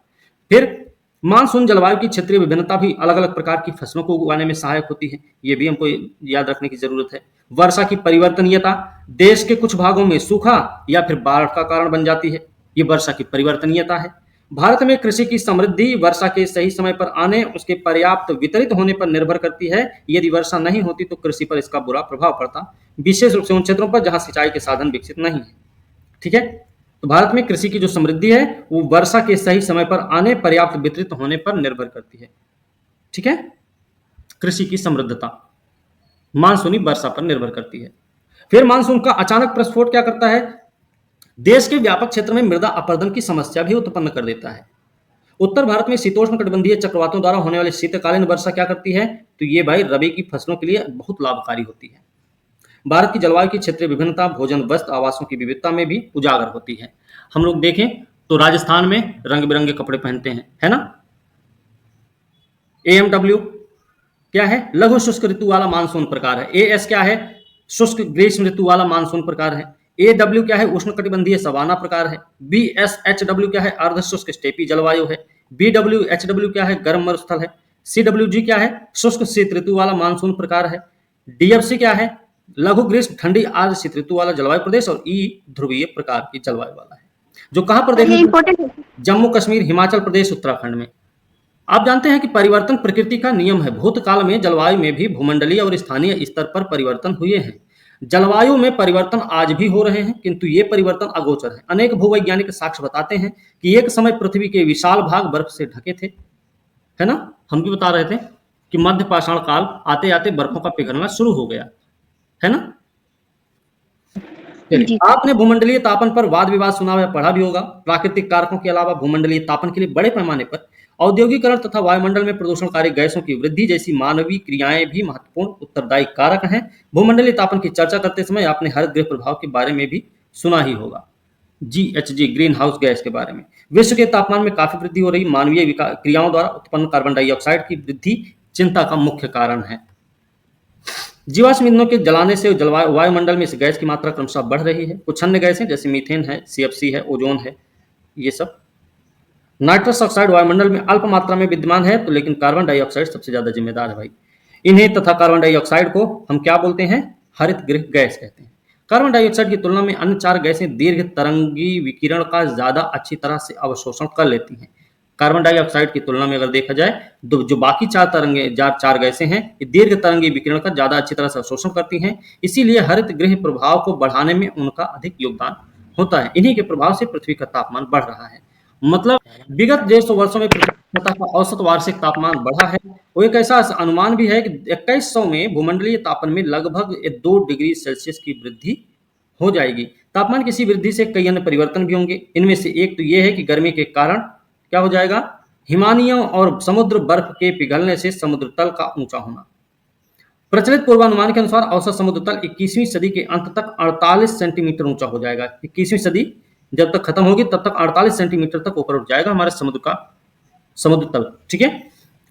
फिर मानसून जलवायु की क्षेत्रीय विभिन्नता भी अलग अलग प्रकार की फसलों को उगाने में सहायक होती है, ये भी हमको याद रखने की जरूरत है। वर्षा की परिवर्तनीयता देश के कुछ भागों में सूखा या फिर बाढ़ का कारण बन जाती है, ये वर्षा की परिवर्तनीयता है। भारत में कृषि की समृद्धि वर्षा के सही समय पर आने, उसके पर्याप्त वितरित होने पर निर्भर करती है। यदि वर्षा नहीं होती तो कृषि पर इसका बुरा प्रभाव पड़ता, विशेष रूप से उन क्षेत्रों पर जहां सिंचाई के साधन विकसित नहीं है। ठीक है, तो भारत में कृषि की जो समृद्धि है वो वर्षा के सही समय पर आने, पर्याप्त वितरित होने पर निर्भर करती है। ठीक है, कृषि की समृद्धता मानसूनी वर्षा पर निर्भर करती है। फिर मानसून का अचानक प्रस्फोट क्या करता है, देश के व्यापक क्षेत्र में मृदा अपरदन की समस्या भी उत्पन्न कर देता है। उत्तर भारत में शीतोष्ण कटिबंधीय चक्रवातों द्वारा होने वाली शीतकालीन वर्षा क्या करती है, तो ये भाई रबी की फसलों के लिए बहुत लाभकारी होती है। भारत की जलवायु की क्षेत्रीय विभिन्नता भोजन, वस्त्र, आवासों की विविधता में भी उजागर होती है। हम लोग देखें तो राजस्थान में रंग बिरंगे कपड़े पहनते हैं, है ना। AMW क्या है, लघु शुष्क ऋतु वाला मानसून प्रकार है। AS क्या है, शुष्क ग्रीष्म ऋतु वाला मानसून प्रकार है। AW क्या है, उष्णकटिबंधीय सवाना प्रकार है। BSHW क्या है, अर्ध शुष्क स्टेपी जलवायु है। BWHW क्या है, गर्म मरुस्थल है। CWG क्या है, शुष्क शीत ऋतु वाला मानसून प्रकार है। DFC क्या है, लघु ग्रीष्म ठंडी आर्द्र शीत ऋतु वाला जलवायु प्रदेश। और E ध्रुवीय प्रकार की जलवायु वाला है, जो कहां पर देखने
इम्पोर्टेंट है।
जम्मू कश्मीर, हिमाचल प्रदेश, उत्तराखंड में। आप जानते हैं कि परिवर्तन प्रकृति का नियम है। भूतकाल में जलवायु में भी भूमंडलीय और स्थानीय स्तर पर परिवर्तन हुए हैं। जलवायु में परिवर्तन आज भी हो रहे हैं, किंतु ये परिवर्तन अगोचर है। अनेक भूवैज्ञानिक साक्ष्य बताते हैं कि एक समय पृथ्वी के विशाल भाग बर्फ से ढके थे, है ना। हम भी बता रहे थे कि मध्य पाषाण काल आते आते बर्फों का पिघलना शुरू हो गया, है ना।
जी।
आपने भूमंडलीय तापन पर वाद विवाद सुना या पढ़ा भी होगा। प्राकृतिक कारकों के अलावा भूमंडलीय तापन के लिए बड़े पैमाने पर औद्योगिकरण तथा वायुमंडल में प्रदूषणकारी गैसों की वृद्धि जैसी मानवीय क्रियाएं भी महत्वपूर्ण उत्तरदायी कारक हैं। भूमंडलीय तापन की चर्चा करते समय आपने हरित गृह प्रभाव के बारे में भी सुना ही होगा, GHG ग्रीन हाउस गैस के बारे में। विश्व के तापमान में काफी वृद्धि हो रही मानवीय क्रियाओं द्वारा उत्पन्न कार्बन डाइऑक्साइड की वृद्धि चिंता का मुख्य कारण है। जीवाश्म ईंधनों के जलाने से वायुमंडल में इस गैस की मात्रा क्रमशः बढ़ रही है। कुछ अन्य गैसें जैसे मीथेन है, CFC है, ओजोन है, ये सब। नाइट्रस ऑक्साइड वायुमंडल में अल्प मात्रा में विद्यमान है, तो लेकिन कार्बन डाइऑक्साइड सबसे ज्यादा जिम्मेदार है भाई। इन्हें तथा कार्बन डाइऑक्साइड को हम क्या बोलते हैं, हरित गृह गैस कहते हैं। कार्बन डाइऑक्साइड की तुलना में अन्य 4 गैसें दीर्घ तरंगी विकिरण का ज्यादा अच्छी तरह से अवशोषण कर लेती हैं। कार्बन डाइऑक्साइड की तुलना में अगर देखा जाए तो जो बाकी 4 गैसें हैं, ये दीर्घ तरंगी विकिरण का ज्यादा अच्छी तरह से अवशोषण करती हैं। इसीलिए हरित गृह प्रभाव को बढ़ाने में उनका अधिक योगदान होता है। इन्हीं के प्रभाव से पृथ्वी का तापमान बढ़ रहा है। मतलब विगत 150 वर्षों में पृथ्वी सतह का औसत वार्षिक तापमान बढ़ा है। वो एक ऐसा अनुमान भी है कि 2100 में भूमंडलीय तापन में लगभग 2 डिग्री सेल्सियस की वृद्धि हो जाएगी। तापमान की इसी वृद्धि से कई अन्य परिवर्तन भी होंगे। इनमें से एक तो ये है कि गर्मी के कारण क्या हो जाएगा, हिमानियों और समुद्र बर्फ के पिघलने से समुद्र तल का ऊंचा होना। प्रचलित पूर्वानुमान के अनुसार औसत समुद्र तल 21वीं सदी के अंत तक 48 सेंटीमीटर ऊंचा हो जाएगा। 21वीं सदी जब तक खत्म होगी तब तक 48 सेंटीमीटर तक ऊपर उठ जाएगा हमारे समुद्र तल। ठीक है,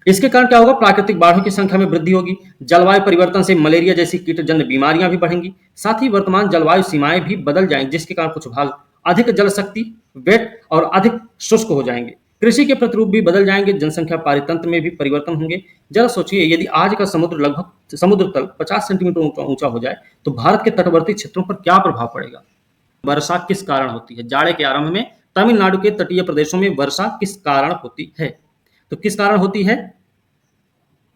इसके कारण क्या होगा, प्राकृतिक बाढ़ों की संख्या में वृद्धि होगी। जलवायु परिवर्तन से मलेरिया जैसी कीटजन्य बीमारियां भी बढ़ेंगी। साथ ही वर्तमान जलवायु सीमाएं भी बदल जाएंगी, जिसके कारण कुछ भाग अधिक जल शक्ति, वेट और अधिक शुष्क हो जाएंगे। कृषि के प्रतिरूप भी बदल जाएंगे। जनसंख्या पारितंत्र में भी परिवर्तन होंगे। जरा सोचिए, यदि आज का समुद्र तल 50 सेंटीमीटर ऊंचा हो जाए तो भारत के तटवर्ती क्षेत्रों पर क्या प्रभाव पड़ेगा। वर्षा किस कारण होती है, जाड़े के आरंभ में तमिलनाडु के तटीय प्रदेशों में वर्षा किस कारण होती है, तो किस कारण होती है,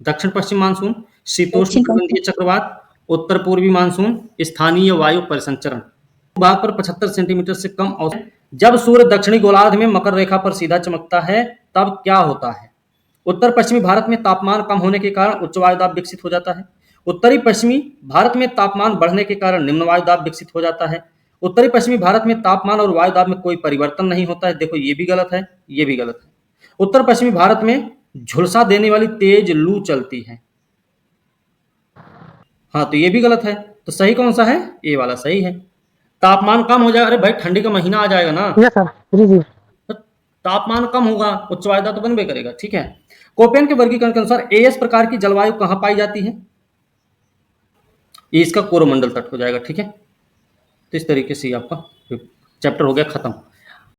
दक्षिण पश्चिम मानसून, शीतोष्ण कटिबंधीय चक्रवात, उत्तर पूर्वी मानसून, स्थानीय वायु परिसंचरण। भाग पर 75 सेंटीमीटर से कम औसत। जब सूर्य दक्षिणी गोलार्ध में मकर रेखा पर सीधा चमकता है तब क्या होता है, उत्तर पश्चिमी भारत में तापमान कम होने के कारण उच्च वायुदाब विकसित हो जाता है। उत्तरी पश्चिमी भारत में तापमान बढ़ने के कारण निम्न वायुदाब विकसित हो जाता है। उत्तरी पश्चिमी भारत में तापमान और वायुदाब में कोई परिवर्तन नहीं होता है। देखो, ये भी गलत है, ये भी गलत है। उत्तर पश्चिमी भारत में झुलसा देने वाली तेज लू चलती है। हाँ, तो ये भी गलत है। तो सही कौन सा है, ये वाला सही है। तापमान कम हो जाएगा, अरे भाई ठंडी का महीना आ जाएगा ना,
यस सर, जी जी।
तो तापमान कम होगा, उच्च वायुदाब तो बनबे करेगा। ठीक है, कोपेन के वर्गीकरण के अनुसार AS प्रकार की जलवायु कहाँ पाई जाती है, ये इसका कोरोमंडल तट हो जाएगा। ठीक है, तो इस तरीके से आपका चैप्टर हो गया खत्म।